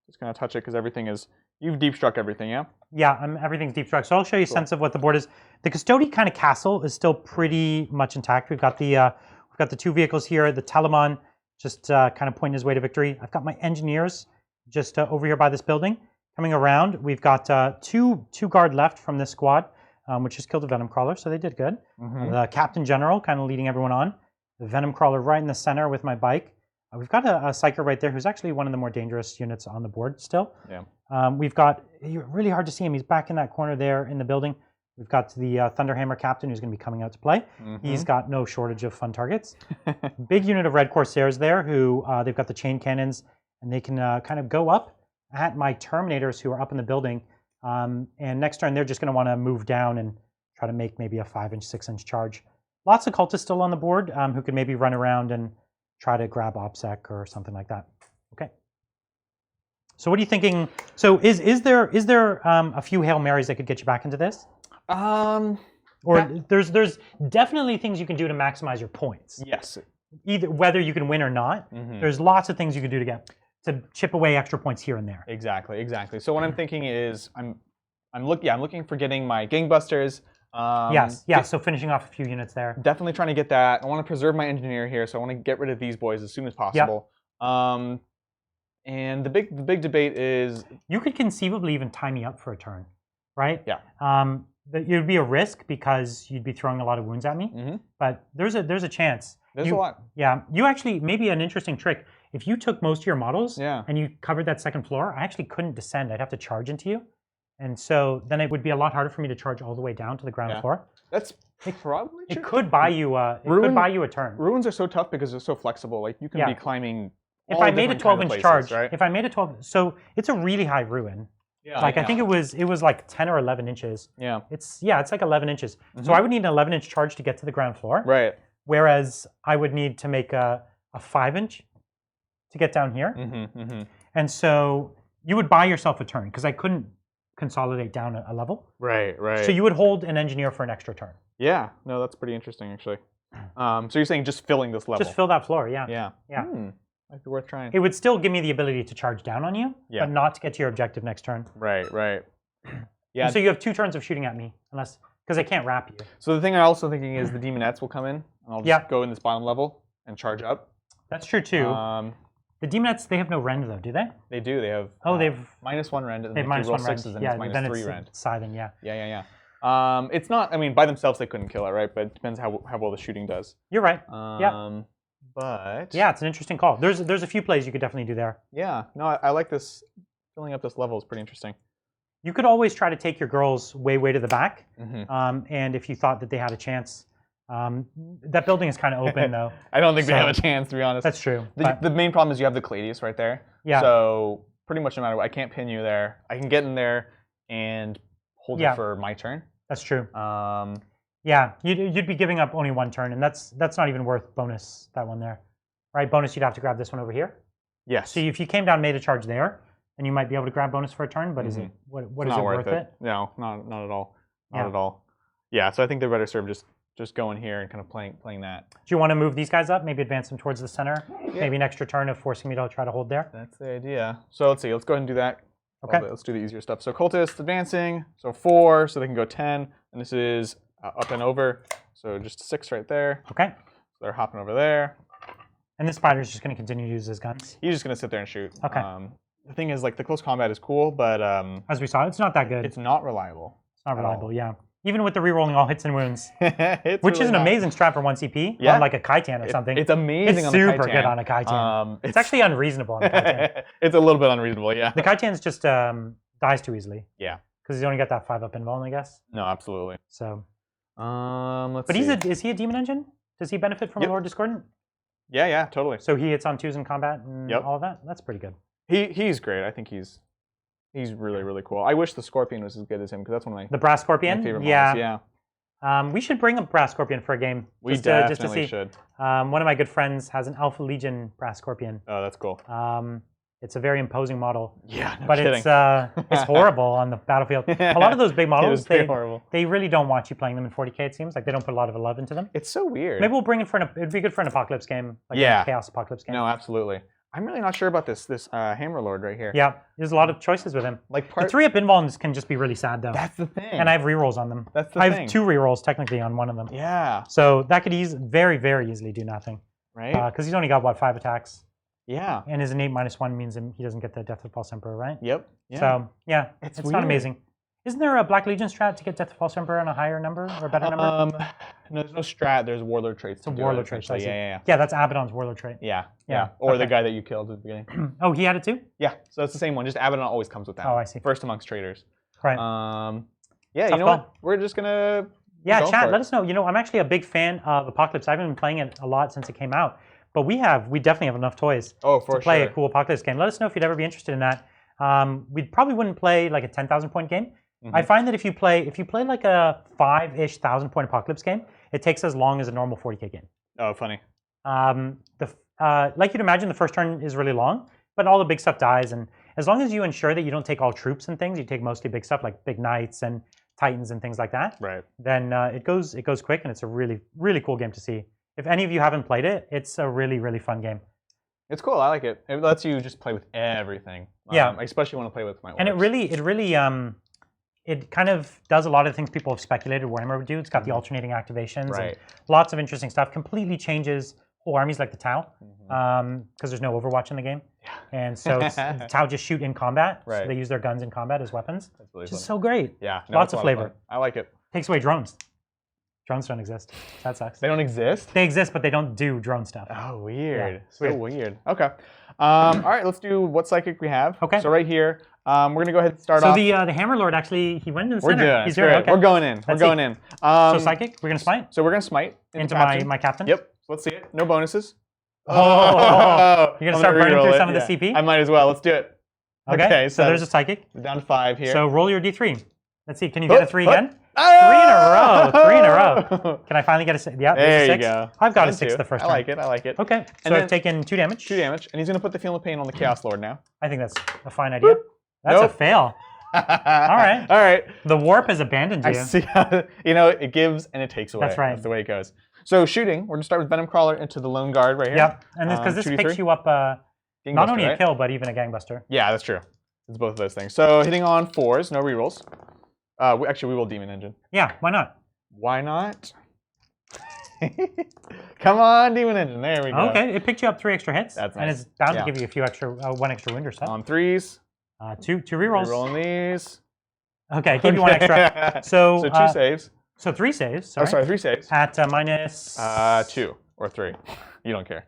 Just going to touch it because everything is... You've deep struck everything, yeah? Yeah, everything's deep struck. So I'll show you a sense of what the board is. The Custode kind of castle is still pretty much intact. We've got the 2 vehicles here. The Telemon just kind of pointing his way to victory. I've got my engineers just over here by this building. Coming around, we've got two guard left from this squad, which just killed a Venom Crawler, so they did good. The Captain General kind of leading everyone on. The Venom Crawler right in the center with my bike. We've got a Psyker right there who's actually one of the more dangerous units on the board still. Yeah. We've got, really hard to see him, he's back in that corner there in the building. We've got the Thunderhammer Captain who's going to be coming out to play. He's got no shortage of fun targets. Big unit of Red Corsairs there who, they've got the chain cannons and they can kind of go up at my Terminators who are up in the building. And next turn they're just going to want to move down and try to make maybe a 5-inch, 6-inch charge. Lots of cultists still on the board who could maybe run around and try to grab OPSEC or something like that. Okay. So what are you thinking? So is there a few Hail Marys that could get you back into this? Or there's definitely things you can do to maximize your points. Yes. Either whether you can win or not. There's lots of things you can do to chip away extra points here and there. Exactly, exactly. So what I'm thinking is I'm looking for getting my gangbusters. So finishing off a few units there. Definitely trying to get that. I want to preserve my engineer here, so I want to get rid of these boys as soon as possible. Yep. And the big debate is you could conceivably even tie me up for a turn, right? Yeah. It would be a risk because you'd be throwing a lot of wounds at me. But there's a chance. There's a lot. Yeah. You actually maybe an interesting trick. If you took most of your models and you covered that second floor, I actually couldn't descend. I'd have to charge into you. And so then it would be a lot harder for me to charge all the way down to the ground floor. That's probably true. It could buy you a turn. Ruins are so tough because they're so flexible. Like you can be climbing. If I made a 12-inch charge, right? if I made a 12, so it's a really high ruin. Yeah. Like I think it was like 10 or 11 inches. Yeah. It's like 11 inches. So I would need an 11-inch charge to get to the ground floor. Right. Whereas I would need to make a 5-inch to get down here. And so you would buy yourself a turn because I couldn't consolidate down a level. Right. So you would hold an engineer for an extra turn. Yeah. No, that's pretty interesting actually. So you're saying just filling this level? Just fill that floor. Yeah. Yeah. Might be worth trying. It would still give me the ability to charge down on you, but not to get to your objective next turn. Right. Yeah. And so you have 2 turns of shooting at me, because I can't wrap you. So the thing I'm also thinking is the Demonettes will come in, and I'll just go in this bottom level and charge up. That's true too. The Demonettes, they have no rend though, do they? They do. They have. They've -1 rend, and they have if you roll -1 sixes, rend. then it's then -3 rend. Scything, yeah. Yeah. It's not. I mean, by themselves they couldn't kill it, right? But it depends how well the shooting does. You're right. But yeah, it's an interesting call. There's a few plays you could definitely do there. Yeah. No, I like this. Filling up this level is pretty interesting. You could always try to take your girls way to the back, and if you thought that they had a chance, that building is kind of open though. I don't think they have a chance, to be honest. That's true. The main problem is you have the Cladius right there. Yeah. So pretty much no matter what, I can't pin you there. I can get in there and hold it for my turn. That's true. Yeah, you'd be giving up only 1 turn, and that's not even worth bonus, that one there. Right, bonus, you'd have to grab this one over here. Yes. So if you came down and made a charge there, then you might be able to grab bonus for a turn, but is it what is it worth it? No, not at all. Not at all. Yeah, so I think they're better served just going here and kind of playing that. Do you want to move these guys up, maybe advance them towards the center? Yeah. Maybe an extra turn of forcing me to try to hold there? That's the idea. So let's see, let's go ahead and do that. Okay. Let's do the easier stuff. So cultists advancing, so 4, so they can go 10, and this is up and over, so just 6 right there. Okay. So they're hopping over there. And this spider's just going to continue to use his guns? He's just going to sit there and shoot. Okay. The thing is, like, the close combat is cool, but... as we saw, it's not that good. It's not reliable. It's not reliable, yeah. Even with the rerolling all hits and wounds. Which really is an amazing strat for 1 CP on like a Kaitan or something. It's amazing it's on the Kaitan. It's super good on a Kaitan. It's actually unreasonable on a Kaitan. It's a little bit unreasonable, yeah. The Kaitan's just dies too easily. Yeah. Because he's only got that 5-up invuln, I guess. No, absolutely. So... let's but see. Is he a demon engine? Does he benefit from a Lord Discordant? Yeah, totally. So he hits on 2s in combat and all of that? That's pretty good. He's great. I think he's really cool. I wish the Scorpion was as good as him because that's one of my The Brass Scorpion? my favorite models. Yeah. We should bring a Brass Scorpion for a game. We definitely should. One of my good friends has an Alpha Legion Brass Scorpion. Oh, that's cool. It's a very imposing model. Yeah, no But kidding. it's horrible on the battlefield. A lot of those big models, horrible. they really don't want you playing them in 40k. It seems like they don't put a lot of love into them. It's so weird. Maybe we'll bring it for it'd be good for an apocalypse game, like Yeah. a chaos apocalypse game. No, absolutely. I'm really not sure about this Hammer Lord right here. Yeah, there's a lot of choices with him. Like The 3-up invulns can just be really sad though. That's the thing. And I have rerolls on them. That's the I thing. have 2 rerolls technically on one of them. Yeah. So that could very, very easily do nothing. Right. Because he's only got what 5 attacks, Yeah. and his innate -1 means he doesn't get the Death of False Emperor, right? Yep. Yeah. So yeah, It's it's not weird. amazing. Isn't there a Black Legion strat to get Death of False Emperor on a higher number or a better number? No, there's no strat. There's warlord traits. It's a to do warlord it, trait. essentially. Yeah, Yeah. that's Abaddon's warlord trait. Yeah. Yeah, Or the okay. guy that you killed at the beginning. Oh, he had it too? Yeah. So it's the same one. Just Abaddon always comes with that. Oh, I see. First amongst traders. Right. Yeah. Tough You know call. what? We're just gonna. Yeah, go chat, for let it. us know. You know, I'm actually a big fan of Apocalypse. I haven't been playing it a lot since it came out, but we definitely have enough toys Oh, for to play sure. a cool Apocalypse game. Let us know if you'd ever be interested in that. We probably wouldn't play like a 10,000 point game. I find that if you play like a 5-ish thousand point Apocalypse game, it takes as long as a normal 40k game. Oh, funny. Like you'd imagine, the first turn is really long, but all the big stuff dies, and as long as you ensure that you don't take all troops and things, you take mostly big stuff like big knights and titans and things like that. Right. Then it goes quick, and it's a really, really cool game to see. If any of you haven't played it, it's a really, really fun game. It's cool. I like it. It lets you just play with everything. Yeah. I especially want to play with my orcs. And it really it kind of does a lot of the things people have speculated Warhammer would do. It's got the alternating activations, Right. and lots of interesting stuff. Completely changes whole armies like the Tau, because there's no Overwatch in the game, and so the Tau just shoot in combat. So Right. they use their guns in combat as weapons, That's really which fun. is so great. Yeah. No, Lots it's a of lot flavor. fun. I like it. Takes away drones. Drones don't exist. That sucks. They don't exist? They exist, but they don't do drone stuff. Oh, weird. Yeah, So weird. Okay. All right, let's do what psychic we have. Okay. So right here, we're going to go ahead and start So off. the Hammer Lord actually, he went in the We're center. doing it. He's It's here. great. Okay. We're going in. Let's We're going see. in. So psychic, we're gonna smite So we're going to smite into captain. my captain. Yep. Let's see it. No bonuses. Oh, you're gonna I'm start burning reroll through it. some of Yeah. the CP. I might as well. Let's do it. Okay. So there's a psychic. We're down to 5 here. So roll your d3. Let's see. Can you get a 3 Oh, again? oh! 3 in a row. Can I finally get a 6? Yeah, There there's a you 6. go. I've got a Down 6 2. the first I time. like it. I like it. Okay. And So then I've taken 2 damage. 2 damage, and he's going to put the Feel of Pain on the Chaos Lord now. I think that's a fine idea. That's Nope. a fail. All right. All right. The warp has abandoned you. I see how, it gives and it takes away. That's right. That's the way it goes. So shooting, we're going to start with Venom Crawler into the Lone Guard right here. Yep. And because this 2d3. picks you up not Gangbuster, only a right? kill, but even a gangbuster. Yeah, that's true. It's both of those things. So hitting on 4s, no rerolls. Actually, we will Demon Engine. Yeah, why not? Why not? Come on, Demon Engine. There we go. Okay, it picked you up 3 extra hits. That's And nice. it's bound Yeah. to give you a few extra, 1 extra wound or so. On 3s. 2 rerolls. Rerolling these. Okay, give you 1 extra. So, So 2 saves. So 3 saves. Oh, Sorry. sorry, 3 saves. At minus. 2 or 3. You don't care.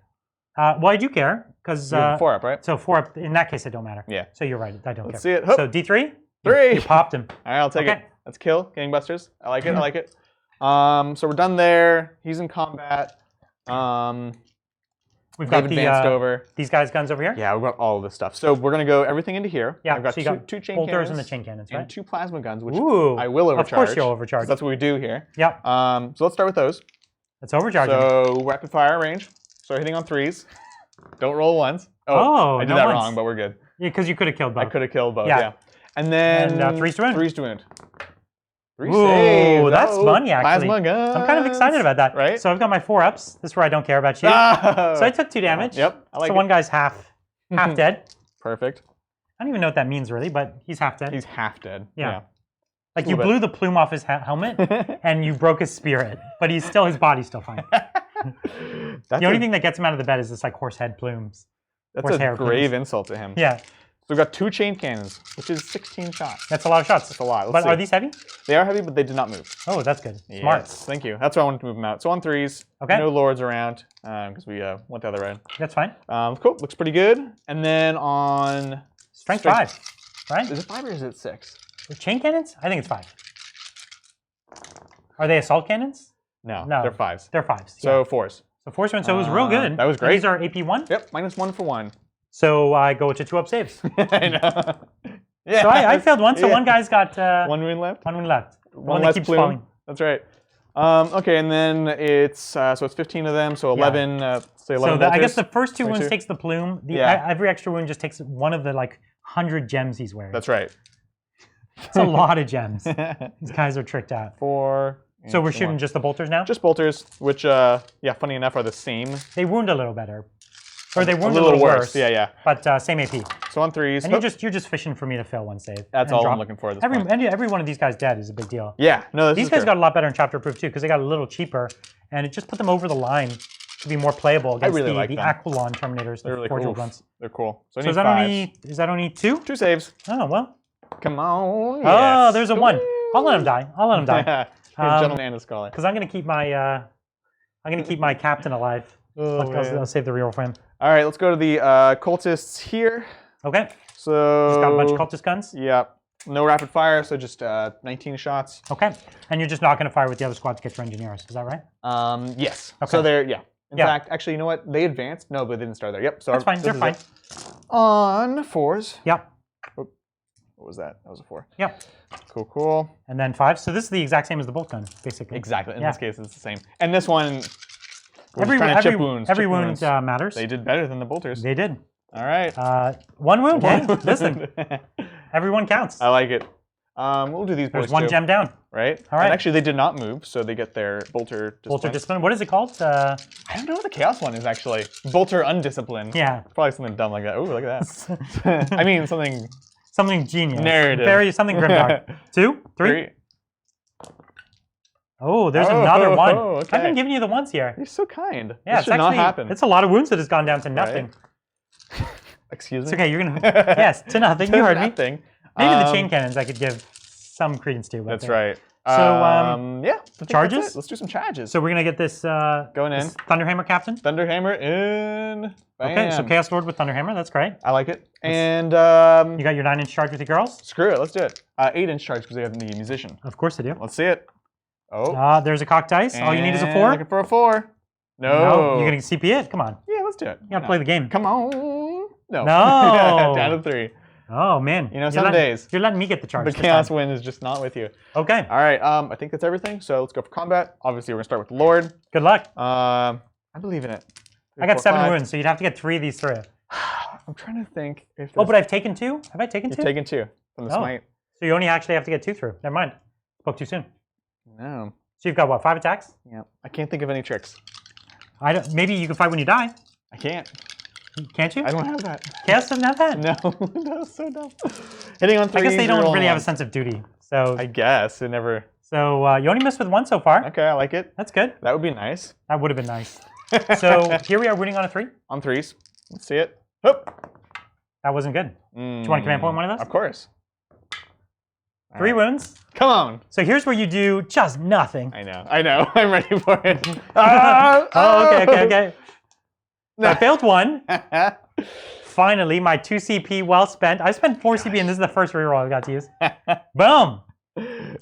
Well, I do care because. You have 4 up, right? So 4 up. In that case, it don't matter. Yeah. So you're right. I don't Let's care. see it. Hup. So D3. 3. You popped him. All right, I'll take Okay. it. Let's kill. Gangbusters. I like it. I like it. So we're done there. He's in combat. We've They've got advanced over. these guys' guns over here. Yeah, we've got all of this stuff. So we're going to go everything into here. Yeah. I've got so you got two chain bolters cannons and the chain cannons, right? and 2 plasma guns, which Ooh. I will overcharge. Of course you'll 'cause overcharge. That's what we do here. Yep. So let's start with those. Let's overcharge him. So rapid fire range. Start hitting on 3s. Don't roll 1s. Oh, I did no that ones. wrong, but we're good. Yeah, because you could have killed both. I could have killed both. Yeah. Yeah. And then And, 3s to wound. 3s to wound. 3 Ooh, saves. that's Oh, funny, actually. Plasma guns. I'm kind of excited about that. Right? So I've got my 4 ups. This is where I don't care about you. Oh. So I took 2 damage. Yep. I like so it. one guy's half dead. Perfect. I don't even know what that means really, but he's half dead. He's half dead. Yeah. Like a you little blew the plume off his helmet and you broke his spirit, but his body's still fine. That's The only thing that gets him out of the bed is this like horse head plumes. That's horse a hair grave plumes. insult to him. Yeah, So we've got 2 chain cannons, which is 16 shots. that's a lot of shots. That's a lot. Let's But see. are these heavy? They are heavy, but they did not move. Oh, that's good. Smart. Yes, thank you. That's why I wanted to move them out. So on 3s, Okay. no lords around, because we went the other way. That's fine. Cool, looks pretty good. And then on... Strength 5, right? Is it 5 or is it 6? The chain cannons? I think it's 5. Are they assault cannons? No, No. they're 5s. They're 5s. So yeah. 4s. So force one, so it was real good. That was And great. these are AP 1? Yep, -1 for 1. So I go to 2 up saves. I know. Yeah. So I failed one, so Yeah. one guy's got 1 wound left. one wound left. One that less keeps plume. falling. That's right. Okay, and then it's so it's 15 of them, so 11. Say 11 So I guess bolters. the first 2 wounds 22. takes the plume. Yeah. Every extra wound just takes one of the like 100 gems he's wearing. That's right. It's a lot of gems. These guys are tricked out. 4. So we're and shooting 1. just the bolters now? Just bolters, which yeah, funny enough, are the same. They wound a little better. Or they wound a little worse. Yeah. But same AP. So on 3s. And you're just fishing for me to fail one save. That's and all drop. I'm looking for at this point. Every one of these guys dead is a big deal. Yeah, no, These guys got a lot better in chapter proof too, because they got a little cheaper, and it just put them over the line to be more playable against really like the them. Aquilon Terminators, They're the really cordial cool. ones. They're cool. So, So is that only 2? 2 saves. Oh well. Come on. Oh, Yes. there's a 1. I'll let him die. I'll let him die. Gentleman and a scholar. Because I'm gonna keep my captain alive. Oh, I'll save the reroll for him. All right, let's go to the cultists here. Okay. So Just got a bunch of cultist guns. Yeah, no rapid fire, so just 19 shots. Okay. And you're just not gonna fire with the other squad to get your engineers. Is that right? Yes. Okay. So they're In Yeah. fact, actually, you know what? They advanced. No, but they didn't start there. Yep. So That's fine. this They're is fine. it. On 4s. Yep. What was that? That was a 4. Yep. Cool, cool. And then 5. So this is the exact same as the bolt gun, basically. Exactly. In Yeah. this case, it's the same. And this one, we're Every just trying to chip wounds. every chip wound wounds. matters. They did better than the bolters. They did. All right. 1 wound. Hey, listen. Everyone counts. I like it. We'll do these boys There's 1 too, gem down. right? All right. And actually, they did not move, so they get their bolter discipline. Bolter discipline. What is it called? I don't know what the chaos one is actually. Bolter undisciplined. Yeah. Probably something dumb like that. Oh, look at that. I mean, something. Something genius. Narrative. Something grimdark. 2, 3. 3. Oh, there's another 1. Okay. I've been giving you the ones here. You're so kind. Yeah, this should not happen. It's a lot of wounds that has gone down to nothing. Excuse me. It's okay. You're gonna. Yes, to nothing. You heard me. Nothing. Maybe the chain cannons I could give some credence to. That's right. So, yeah. I think charges? that's it. Let's do some charges. So we're gonna get this. Going in. This Thunderhammer captain. Thunderhammer in. Bam. Okay, so Chaos Lord with Thunderhammer. That's great. I like it. And You got your 9-inch charge with the girls. screw it. Let's do it. 8-inch charge because they have the musician. Of course they do. Let's see it. Oh. There's a cock dice. All you need is a and 4. Looking for a 4. No. No, you're gonna CP it. Come on. Yeah, let's do it. You gotta play the game. Come on. No. No. Down to 3. Oh man. You know, some days you're letting me get the charge. the this chaos time. win is just not with you. Okay. All right. I think that's everything. So let's go for combat. Obviously, we're gonna start with the Lord. Good luck. I believe in it. I got 7 5. wounds, so you'd have to get 3 of these through. I'm trying to think if. Oh, but I've taken 2. Have I taken 2? You've taken 2 from the Oh. smite. So you only actually have to get 2 through. Never mind. Spoke too soon. No. So you've got what? 5 attacks? Yeah. I can't think of any tricks. I don't. Maybe you can fight when you die. I can't. Can't you? I don't have that. Chaos doesn't have that. No. That's so dumb. Hitting on 3. I guess they don't really have a sense of duty. So I guess it never. so you only missed with 1 so far. Okay, I like it. That's good. That would be nice. That would have been nice. So here we are winning on a 3. On 3s. Let's see it. Hoop. That wasn't good. Do you want to command point one of those? Of course. 3 wounds. Come on. So here's where you do just nothing. I know. I'm ready for it. Okay. No. I failed 1. Finally, my 2 CP well spent. I spent 4 CP, and this is the first reroll I got to use. Boom.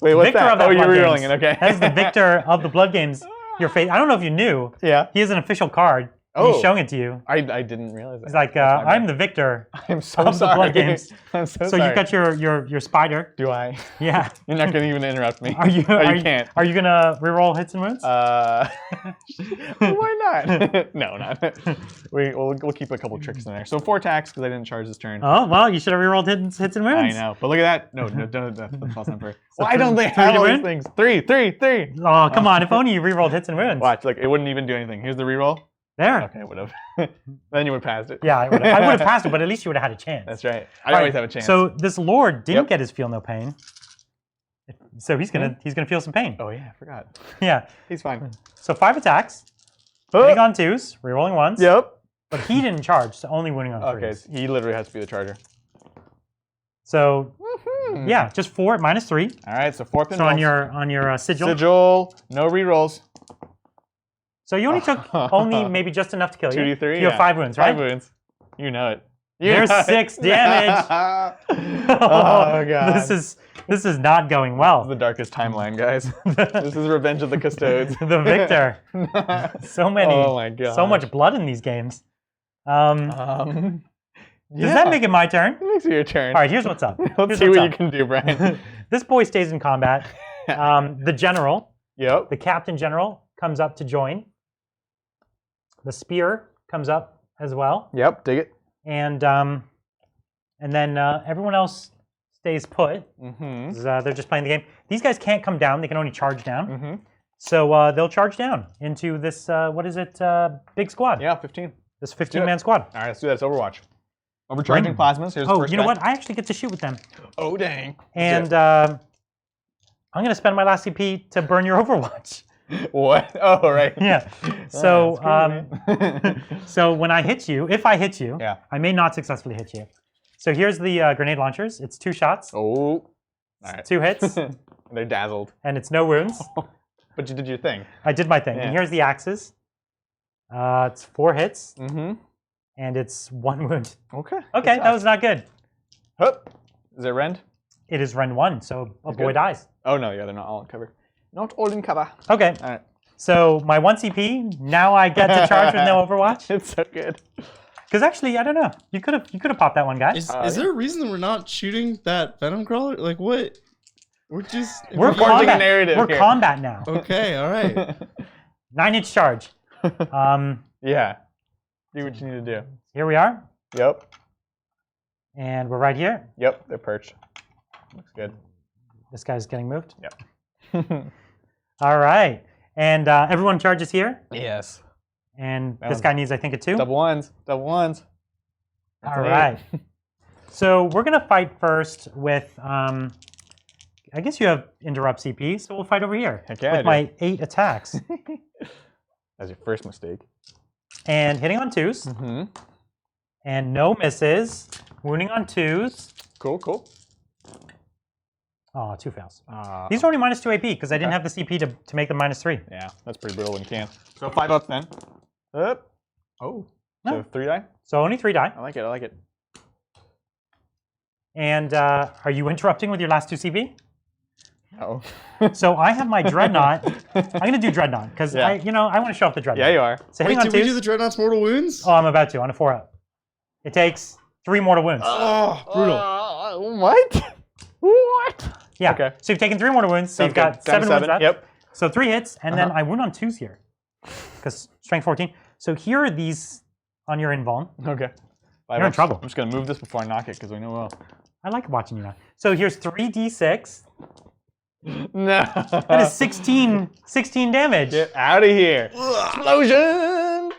Wait, what's Victor that? of the Oh, you're Blood rerolling Games. it. Okay. That is the victor of the Blood Games. Your face. I don't know if you knew. Yeah. He is an official card. Oh. He's showing it to you. I didn't realize that. He's like, That's my I'm bad. the victor I'm so of the sorry. Blood Games. I'm so So sorry. you've got your spider. Do I? Yeah. You're not going to even interrupt me. Are you? Oh, are you can't. Are you gonna reroll hits and wounds? Why not? No, not. We'll keep a couple tricks in there. So 4 attacks because I didn't charge this turn. Oh well, you should have rerolled hits and I wounds. know, but look at that. No, don't. That's false number. So Why don't they 3 have to all win? these things? 3. Oh come on! If only you rerolled hits and wounds. Watch, look, it wouldn't even do anything. Here's the reroll. There. Okay, it would have. Then you would have passed it. Yeah, I would have passed it, but at least you would have had a chance. That's right. I All always right, have a chance. So this Lord didn't Yep. get his feel no pain. So he's gonna feel some pain. Oh yeah, I forgot. Yeah. He's fine. So 5 attacks. Oh. Hitting on 2s, rerolling 1s. Yep. But he didn't charge, so only winning on 3s. Okay, he literally has to be the charger. So Woohoo. yeah, just 4 minus 3. All right, so 4 pinballs. So on your sigil. Sigil, no rerolls. So you only took only maybe just enough to kill you. 2d3. You have 5 wounds, right? 5 wounds. You know it. There's 6 damage. Oh god. This is not going well. the darkest timeline, guys. This is Revenge of the Custodes. The victor. So many. Oh my god. So much blood in these games. Does Yeah. that make it my turn? It makes it your turn. All right, here's what's up. Let's Here's see what's what you up. can do, Brian. This boy stays in combat. The general Yep. The Captain General comes up to join. The Spear comes up as well. Yep. Dig it. And then everyone else stays put. Mm-hmm. 'Cause, they're just playing the game. These guys can't come down. They can only charge down. Mm-hmm. So they'll charge down into this, what is it, big squad. Yeah, 15. This 15-man squad. All right, let's do that. It's Overwatch. Overcharging plasmas. Here's the Oh, first you know guy. what? I actually get to shoot with them. Oh, dang. And I'm going to spend my last CP to burn your Overwatch. What? Oh, right. Yeah. So, That's so when I hit you, if I hit you, Yeah. I may not successfully hit you. So here's the grenade launchers. It's 2 shots, Oh. All right. 2 hits, They're dazzled. and it's no wounds. But you did your thing. I did my thing. Yeah. And here's the axes. It's 4 hits, Mm-hmm. and it's 1 wound. Okay. Okay, that was not good. Hup. Is it rend? It is rend 1, so a boy good. dies. Oh, no. Yeah, they're not all in cover. Not all in cover. Okay, All right. so my 1 CP, now I get to charge with no Overwatch? It's so good. Because actually, I don't know. You could have popped that one, guy. Is there a reason that we're not shooting that Venom Crawler? Like, what? We're just... We're forging a combat. narrative We're here. combat now. Okay, all right. 9-inch charge. Yeah. Do what you need to do. Here we are, Yep. and we're right here. Yep. They're perched. Looks good. This guy's getting moved. Yep. All right, and everyone charges here, Yes. and That this was- guy needs, I think, a 2. Double ones. Double ones. That's All an 8. right. So we're gonna fight first with. I guess you have interrupt CP, so we'll fight over here Heck yeah, I with do. my 8 attacks That's your first mistake. and hitting on 2s, Mm-hmm. and no misses, wounding on 2s. Cool, cool. Oh, 2 fails. These are only minus 2 AP because I didn't have the CP to make them minus 3. Yeah, that's pretty brutal when you can. So 5 ups then. Up. Oh. No. So 3 die? So only 3 die. I like it, I like it. And are you interrupting with your last 2 CP? Oh. So I have my Dreadnought. I'm gonna do Dreadnought because Yeah. I want to show off the Dreadnought. Yeah, you are. So Wait, hitting on did we 2s. do the Dreadnought's mortal wounds? Oh, I'm about to on a 4-up. It takes 3 mortal wounds. Oh, brutal. What? What? Yeah. Okay. So you've taken 3 mortal wounds. So Sounds you've got good. Down to 7 wounds left. Yep. So 3 hits, and then I wound on 2s here because strength 14. So here are these on your invuln. Okay. 5 You're in ups. trouble. I'm just going to move this before I knock it because we know well. I like watching you now. So here's 3d6. No. That is 16 damage. Get out of here. Explosion.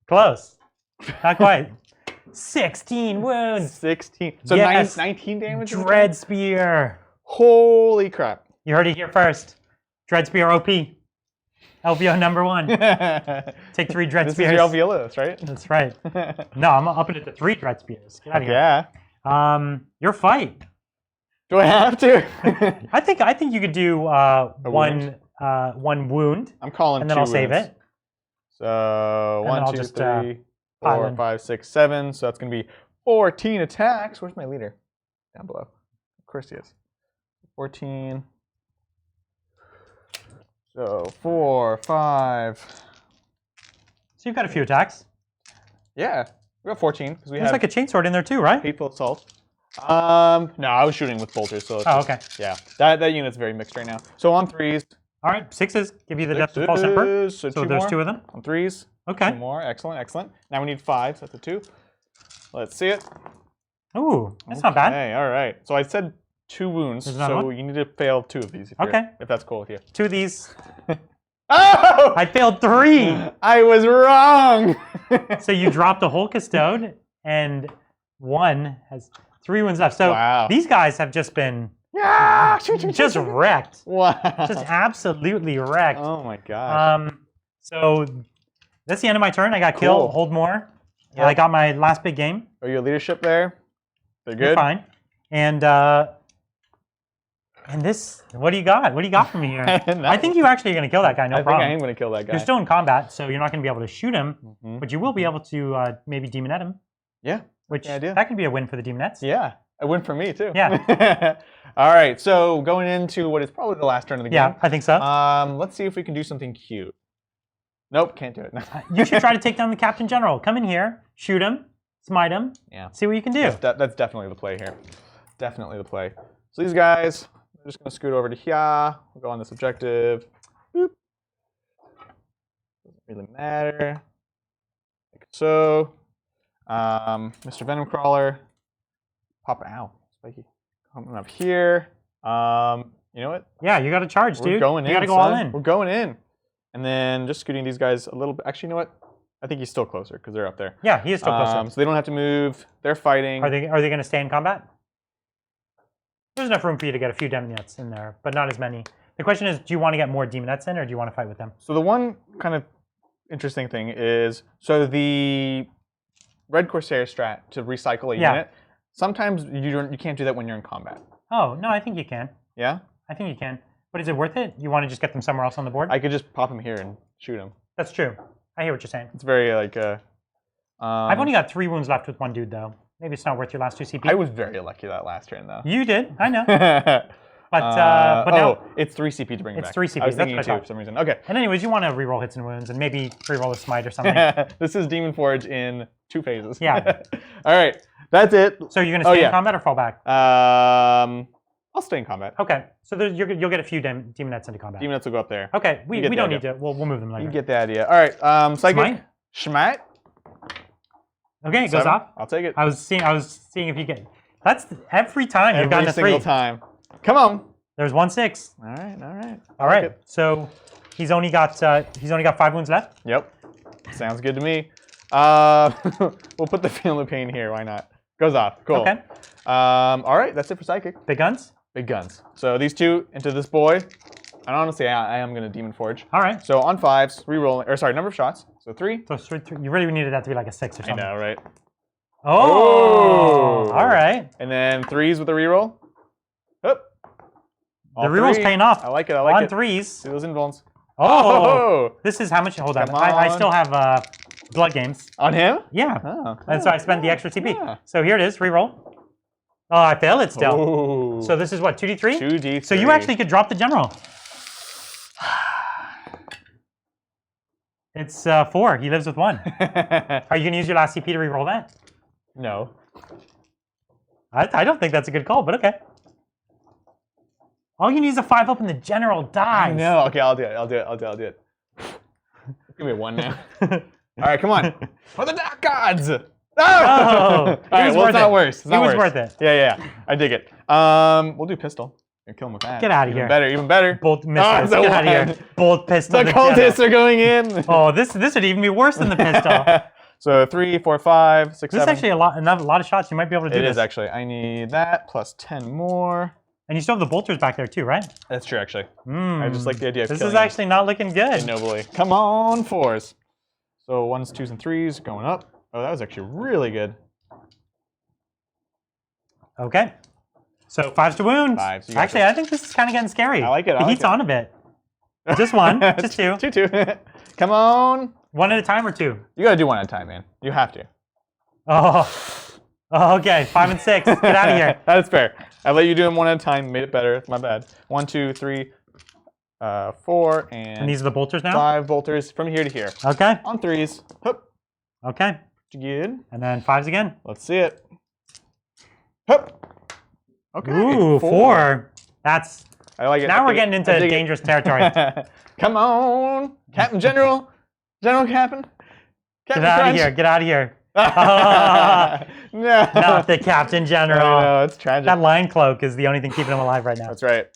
Close. Not quite. 16 wounds. 16. So Yes. 19 damage? Dread Spear. Holy crap. You heard it here first. Dread Spear OP. LVO number 1. Take 3 Dread This Spears. is your LVO list, right? That's right. No, I'm upping it to 3 Dread Spears. Get out of here. Yeah. Your fight. Do I have to? I think you could do one wound, I'm calling and then 2 I'll save wounds. it. So And then 1, I'll 2, just, 3, pile 4, in. 5, 6, 7. So that's going to be 14 attacks. Where's my leader? Down below. Of course he is. 14. So 4, 5. So you've got a few attacks. Yeah, we got 14 because we There's have like a chainsword in there too, right? hateful assault. No, I was shooting with bolters, so it's Oh, just- okay. Yeah, that unit's very mixed right now. So on 3s. All right, 6s give you the depth of false emperor. So So 2 there's more. 2 of them. On 3s. Okay. 2 more. Excellent, excellent. Now we need 5s. That's a 2. Let's see it. Ooh, that's not bad. Okay, all right. So I said 2 wounds, There's another so one? you need to fail 2 of these. If that's cool with you. 2 of these. Oh! I failed 3. I was wrong. So you dropped a whole custode, and 1 has 3 wounds left. So Wow. these guys have just been Yeah! Shoot, shoot, just shoot, shoot. wrecked. Wow. Just absolutely wrecked. Oh my gosh. So that's the end of my turn. I got killed. Cool. Hold more. Yep. I got my last big game. Are your leadership there? They're You're good. fine. And this, what do you got? What do you got for me here? I think you actually are going to kill that guy. No I problem. think I am going to kill that guy. You're still in combat, so you're not going to be able to shoot him, Mhm. but you will be able to maybe demonette him. Yeah. Which good idea. that can be a win for the demonettes. Yeah. A win for me too. Yeah. All right. So going into what is probably the last turn of the game. Yeah, I think so. Let's see if we can do something cute. Nope, can't do it. You should try to take down the Captain General. Come in here, shoot him, smite him, Yeah. see what you can do. That's definitely the play here. Definitely the play. So these guys, we're just going to scoot over to here. We'll go on this objective. Boop. Doesn't really matter. Like so. Mr. Venom Crawler. Pop. Ow. Spiky. Coming up here. You know what? Yeah, you got to charge, We're dude. going in. You got to go son. all in. We're going in. And then just scooting these guys a little bit. Actually, you know what? I think he's still closer because they're up there. Yeah, he is still closer. So they don't have to move. They're fighting. Are they going to stay in combat? There's enough room for you to get a few demonettes in there, but not as many. The question is, do you want to get more demonettes in, or do you want to fight with them? So the one kind of interesting thing is, so the Red Corsair strat to recycle a unit, sometimes you can't do that when you're in combat. Oh, no, I think you can. Yeah? I think you can. But is it worth it? You want to just get them somewhere else on the board? I could just pop him here and shoot him. That's true. I hear what you're saying. It's very like... I've only got 3 wounds left with one dude, though. Maybe it's not worth your last 2 CP. I was very lucky that last turn, though. You did. I know. But now... Oh, it's 3 CP to bring it back. It's 3 CP. I was That's thinking what I 2 thought. for some reason. Okay. And anyways, you want to reroll hits and wounds and maybe reroll a smite or something. This is Demon Forge in 2 phases. Yeah. All right. That's it. So you're going to stay in combat or fall back? I'll stay in combat. Okay. So you'll get a few demonettes into combat. Demonettes will go up there. Okay. We don't need to. We'll move them later. You get the idea. All right. Psychic. Schmat. Okay, it goes 7. off. I'll take it. I was seeing if you get. That's every time you've gotten a 3. Every single time. Come on. There's 1 6. All right. All right. So he's only got 5 wounds left. Yep. Sounds good to me. We'll put the Feeling of Pain here. Why not? Goes off. Cool. Okay. All right. That's it for Psychic. Big guns. Big guns. So these 2 into this boy. And honestly, I am going to Demon Forge. All right. So on 5s, re-rolling, or sorry, number of shots. So 3. So 3, you really needed that to be like a 6 or something. I know, right? Oh. All right. And then 3s with a re-roll. Oop. The reroll's paying off. I like it. I like on it. 3s. See those invulns. Oh. This is how much? Hold on. I still have blood games. On him? Yeah. Oh. And so I spent the extra TP. Yeah. So here it is. Reroll. Oh, I failed it still. Ooh. So this is what, 2d3? 2d3. So you actually could drop the general. It's 4. He lives with 1. Are you going to use your last CP to reroll that? No. I don't think that's a good call, but okay. All you need is a 5 up and the general dies. No. Okay, I'll do it. Give me a 1 now. All right, come on. For the Dark Gods! Oh! All right, well, it's not worse. It's not worse. It was worth it. Yeah. I dig it. We'll do pistol. And kill him with that. Get out of here. Even better. Bolt missiles. Oh, Get out of here. Bolt pistol. The cultists are going in. Oh, this would even be worse than the pistol. So 3, 4, 5, 6, 7. This is actually a lot of shots. You might be able to do this. It is actually. I need that plus 10 more. And you still have the bolters back there too, right? That's true, actually. I just like the idea of this killing is actually not looking good. nobly. Come on, 4s. So 1s, 2s, and 3s going up. Oh, that was actually really good. Okay. So 5s to wounds. 5s. Actually, I think this is kind of getting scary. I like it. The heat's on a bit. Just 1, just 2. 2. Come on. 1 at a time or 2? You gotta do 1 at a time, man. You have to. Oh, okay. 5 and 6. Get out of here. That's fair. I let you do them 1 at a time. Made it better. My bad. 1, 2, 3, 4, And these are the bolters now? 5 bolters from here to here. Okay. On 3s. Hup. Okay. Good. And then 5s again. Let's see it. Hup. Okay. Ooh, 4. That's... I like it. Now we're getting into dangerous territory. Come on. Captain General. General Captain. Get out of here. Get out of here. No. Not the Captain General. I know, it's tragic. That lion cloak is the only thing keeping him alive right now. That's right.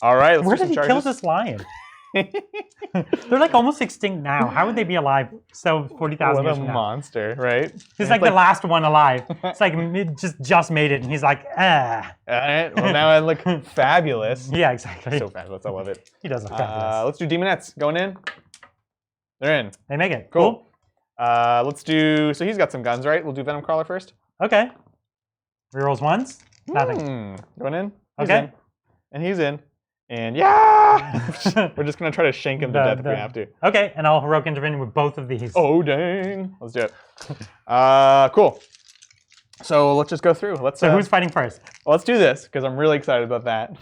All right, let's Where do did some he kill charges. this lion? They're like almost extinct now. How would they be alive so 40,000 years What a from now? monster, right? He's like the last one alive. It's like it just made it, and he's like, ah. All right, well now I look fabulous. Yeah, exactly. So fabulous, I love it. He does look fabulous. Let's do Demonettes. Going in. They're in. They make it. Cool. Let's do, so he's got some guns, right? We'll do Venom Crawler first. Okay. Rerolls 1s. Nothing. Going in. He's Okay. in. And he's in. And yeah! We're just going to try to shank him to death if we have to. Okay, and I'll heroic intervene with both of these. Oh, dang. Let's do it. Cool. So let's just go through. So who's fighting first? Let's do this, because I'm really excited about that.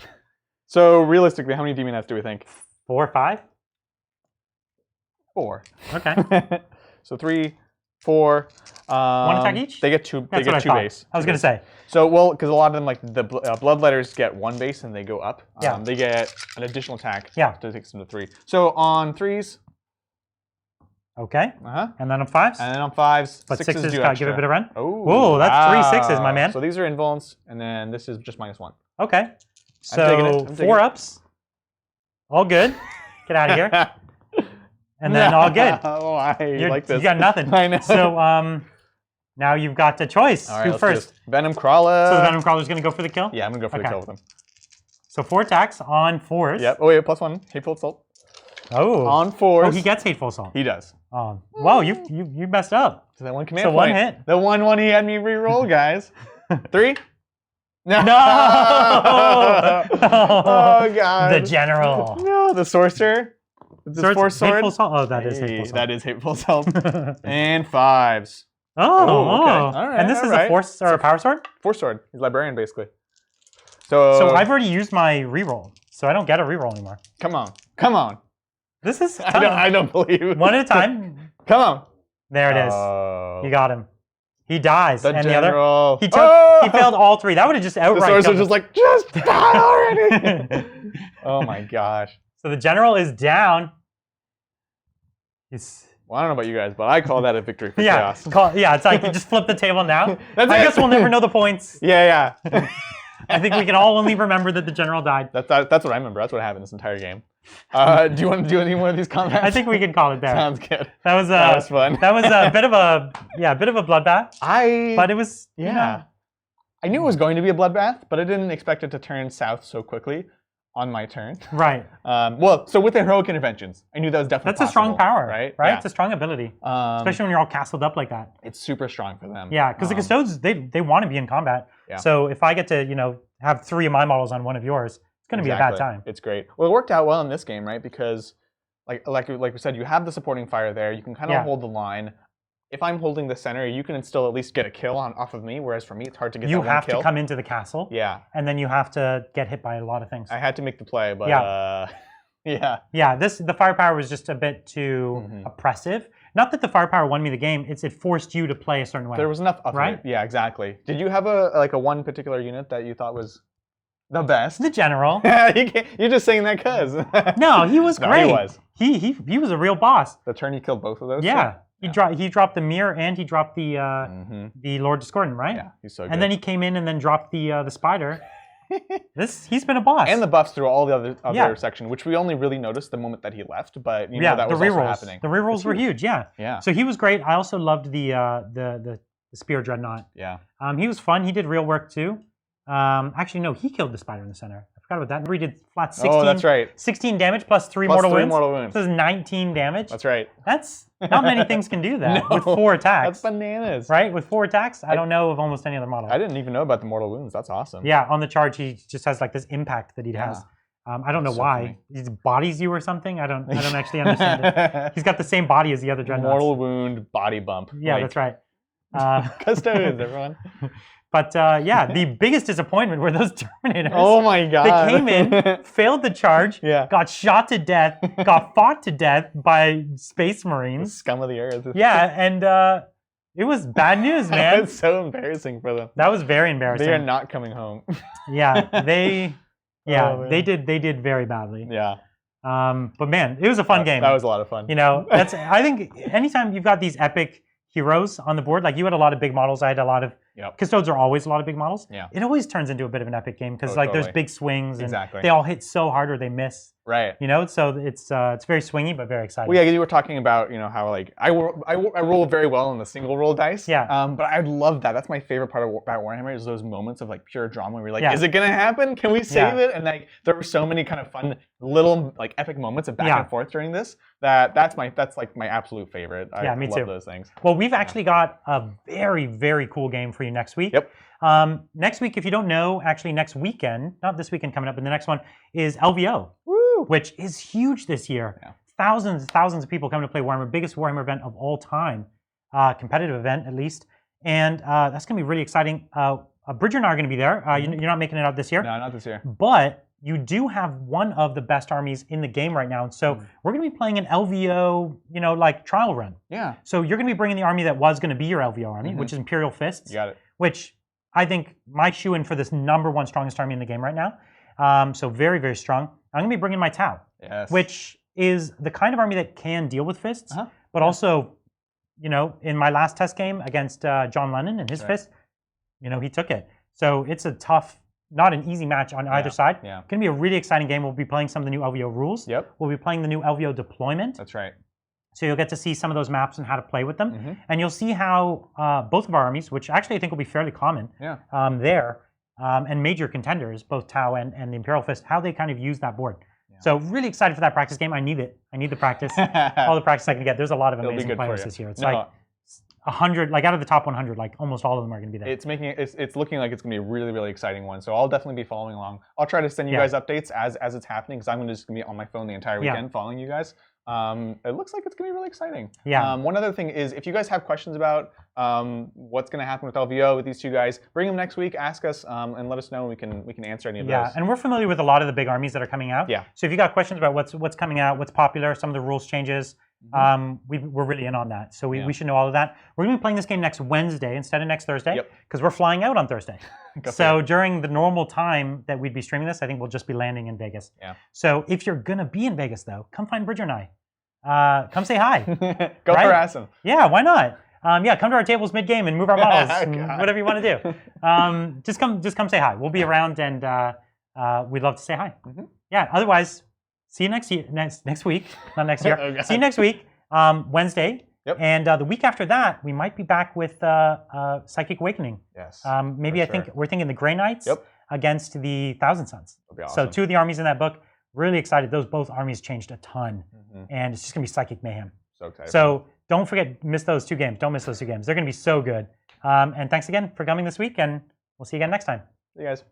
So realistically, how many Demonettes do we think? 4 or 5? 4. Okay. So 3, 4. One attack each? They get two. That's they what get I two thought. base. I was going to say. So, well, because a lot of them, like the bloodletters, get one base and they go up. Yeah. They get an additional attack. Yeah. So it takes them to 3. So on 3s. Okay. And then on 5s? And then on 5s, but 6s do gotta extra. give it a bit of run? Oh, that's 3 6s, my man. So these are invulns, and then this is just -1. Okay. I'm digging So it. 4 ups. All good. Get out of here. And then all good. Oh, I like this. You got nothing. I know. So now you've got a choice. All right, Who let's do first? this. Venom Crawler. So the Venom Crawler's going to go for the kill? Yeah, I'm going to go for the kill with him. So 4 attacks on 4s. Yep. Oh, wait, +1. Hateful Assault. Oh. On 4s. Oh, he gets Hateful Assault. He does. Wow, you messed up. So that one command So point. 1 hit. The one he had me re-roll, guys. 3? No! No! Oh, God. The General. No, the Sorcerer. With his 4 sword. Hateful Assault? Oh, that is Hateful Assault. That is Hateful Assault. And 5s. Oh, okay. oh. All right, And this all is right. a force or a power sword? 4 sword. He's Librarian, basically. So I've already used my reroll, so I don't get a reroll anymore. come on. Come on. This is tough. I don't believe it. One at a time. Come on. There it is. Oh. You got him. He dies. The and General. the other, he failed all 3. That would have just The outright Sorcerer's killed just him. like, just die already. Oh my gosh. So the General is down. He's... Well, I don't know about you guys, but I call that a victory for Yeah, Chaos. it's like you just flip the table now. That's I it. guess we'll never know the points. Yeah. I think we can all only remember that the General died. That's what I remember. That's what happened this entire game. Do you want to do any more of these combats? I think we can call it there. Sounds good. That was fun. That was a bit of a bloodbath. But it was yeah. You know, I knew it was going to be a bloodbath, but I didn't expect it to turn south so quickly on my turn. right. Well, so with the heroic interventions, I knew that was definitely That's a strong possible, power, right? Right. Yeah. It's a strong ability, especially when you're all castled up like that. It's super strong for them. Yeah, because the Custodes they want to be in combat. Yeah. So if I get to have 3 of my models on one of yours, it's going to be a bad time. It's great. Well, it worked out well in this game, right? Because like we said, you have the supporting fire there. You can kind of hold the line. If I'm holding the center, you can still at least get a kill off of me. Whereas for me, it's hard to get that one kill. You have to come into the castle. Yeah. And then you have to get hit by a lot of things. I had to make the play, but yeah. Yeah, the firepower was just a bit too oppressive. Not that the firepower won me the game; it forced you to play a certain way. There was enough of right? it. Yeah, exactly. Did you have a one particular unit that you thought was the best? The General. You're just saying that because. No, he was great. He was. He was a real boss. The turn he killed both of those. Yeah. He dropped the mirror and he dropped the Lord Discordant, right? Yeah, he's so good. And then he came in and then dropped the spider. He's been a boss. And the buffs through all the other section, which we only really noticed the moment that he left, but you know that was also happening. The rerolls were huge, yeah. Yeah. So he was great. I also loved the Spear Dreadnought. Yeah. He was fun. He did real work too. Actually, no, he killed the spider in the center. I forgot about that. Remember he did flat 16. Oh, that's right. 16 damage plus 3 plus mortal 3 wounds. mortal wounds. So it's 19 damage. That's right. That's not many things can do that No, with 4 attacks. That's bananas. Right? With 4 attacks, I don't know of almost any other model. I didn't even know about the mortal wounds. That's awesome. Yeah, on the charge, he just has like this impact that he has. I don't know why. He bodies you or something. I don't actually understand it. He's got the same body as the other dreadnoughts. Mortal wound body bump. Yeah, that's right. Custodes, everyone. But yeah, the biggest disappointment were those Terminators. Oh my god. They came in, failed the charge, got shot to death, got fought to death by Space Marines. The scum of the earth. Yeah, and it was bad news, man. It's so embarrassing for them. That was very embarrassing. They are not coming home. Yeah, they did very badly. Yeah. But man, it was a fun game. That was a lot of fun. You know, I think anytime you've got these epic heroes on the board, like you had a lot of big models, I had a lot of Custodes are always a lot of big models. Yeah. It always turns into a bit of an epic game because there's big swings and Exactly. they all hit so hard or they miss. Right. You know, so it's very swingy but very exciting. Well, yeah, you were talking about how like I roll very well on the single roll dice. Yeah. But I love that. That's my favorite part about Warhammer is those moments of like pure drama where you're like, Yeah. is it gonna happen? Can we save it? And like there were so many kind of fun little like epic moments of back and forth during this that's like my absolute favorite. Yeah, I me love too. those things. Well, we've actually got a very, very cool game for you next week. Yep. Next week, if you don't know, actually next weekend, not this weekend coming up, but the next one is LVO. Woo! Which is huge this year. Yeah. Thousands and thousands of people coming to play Warhammer, biggest Warhammer event of all time, competitive event at least. And that's going to be really exciting. Bridger and I are going to be there. You're not making it out this year. No, not this year. But you do have one of the best armies in the game right now. And so we're going to be playing an LVO, like trial run. Yeah. So you're going to be bringing the army that was going to be your LVO army, which is Imperial Fists. Got it. Which I think my shoe-in for this #1 strongest army in the game right now. So very, very strong. I'm going to be bringing my Tau, which is the kind of army that can deal with fists, but also, in my last test game against John Lennon and his fist, he took it. So it's a tough, not an easy match on either side. Yeah. Going to be a really exciting game. We'll be playing some of the new LVO rules. Yep. We'll be playing the new LVO deployment. That's right. So you'll get to see some of those maps and how to play with them. And you'll see how both of our armies, which actually I think will be fairly common there, and major contenders, both Tau and the Imperial Fist, how they kind of use that board. So really excited for that practice game. I need it. I need the practice. All the practice I can get. There's a lot of amazing players this year. It's like 100, like out of the top 100, like almost all of them are going to be there. It's looking like it's going to be a really, really exciting one. So I'll definitely be following along. I'll try to send you guys updates as it's happening, because I'm just going to be on my phone the entire weekend following you guys. It looks like it's going to be really exciting. Yeah. One other thing is, if you guys have questions about what's going to happen with LVO with these two guys, bring them next week. Ask us and let us know. We can answer any of those. Yeah, and we're familiar with a lot of the big armies that are coming out. Yeah. So if you got questions about what's coming out, what's popular, some of the rules changes, we're really in on that. So we should know all of that. We're going to be playing this game next Wednesday instead of next Thursday, because we're flying out on Thursday. So during the normal time that we'd be streaming this, I think we'll just be landing in Vegas. Yeah. So if you're going to be in Vegas, though, come find Bridger and I. Come say hi. Go harass him. Yeah, why not? Come to our tables mid-game and move our models, whatever you want to do. Just come say hi. We'll be around, and we'd love to say hi. Yeah. Otherwise, see you next week. Not next year. See you next week, Wednesday. Yep. And the week after that, we might be back with Psychic Awakening. Yes. Maybe we're thinking the Grey Knights against the Thousand Suns. That'll be awesome. So 2 of the armies in that book. Really excited. Both armies changed a ton, and it's just gonna be psychic mayhem. So excited. So don't forget, miss those 2 games. Don't miss those 2 games. They're gonna be so good. And thanks again for coming this week, and we'll see you again next time. See you guys.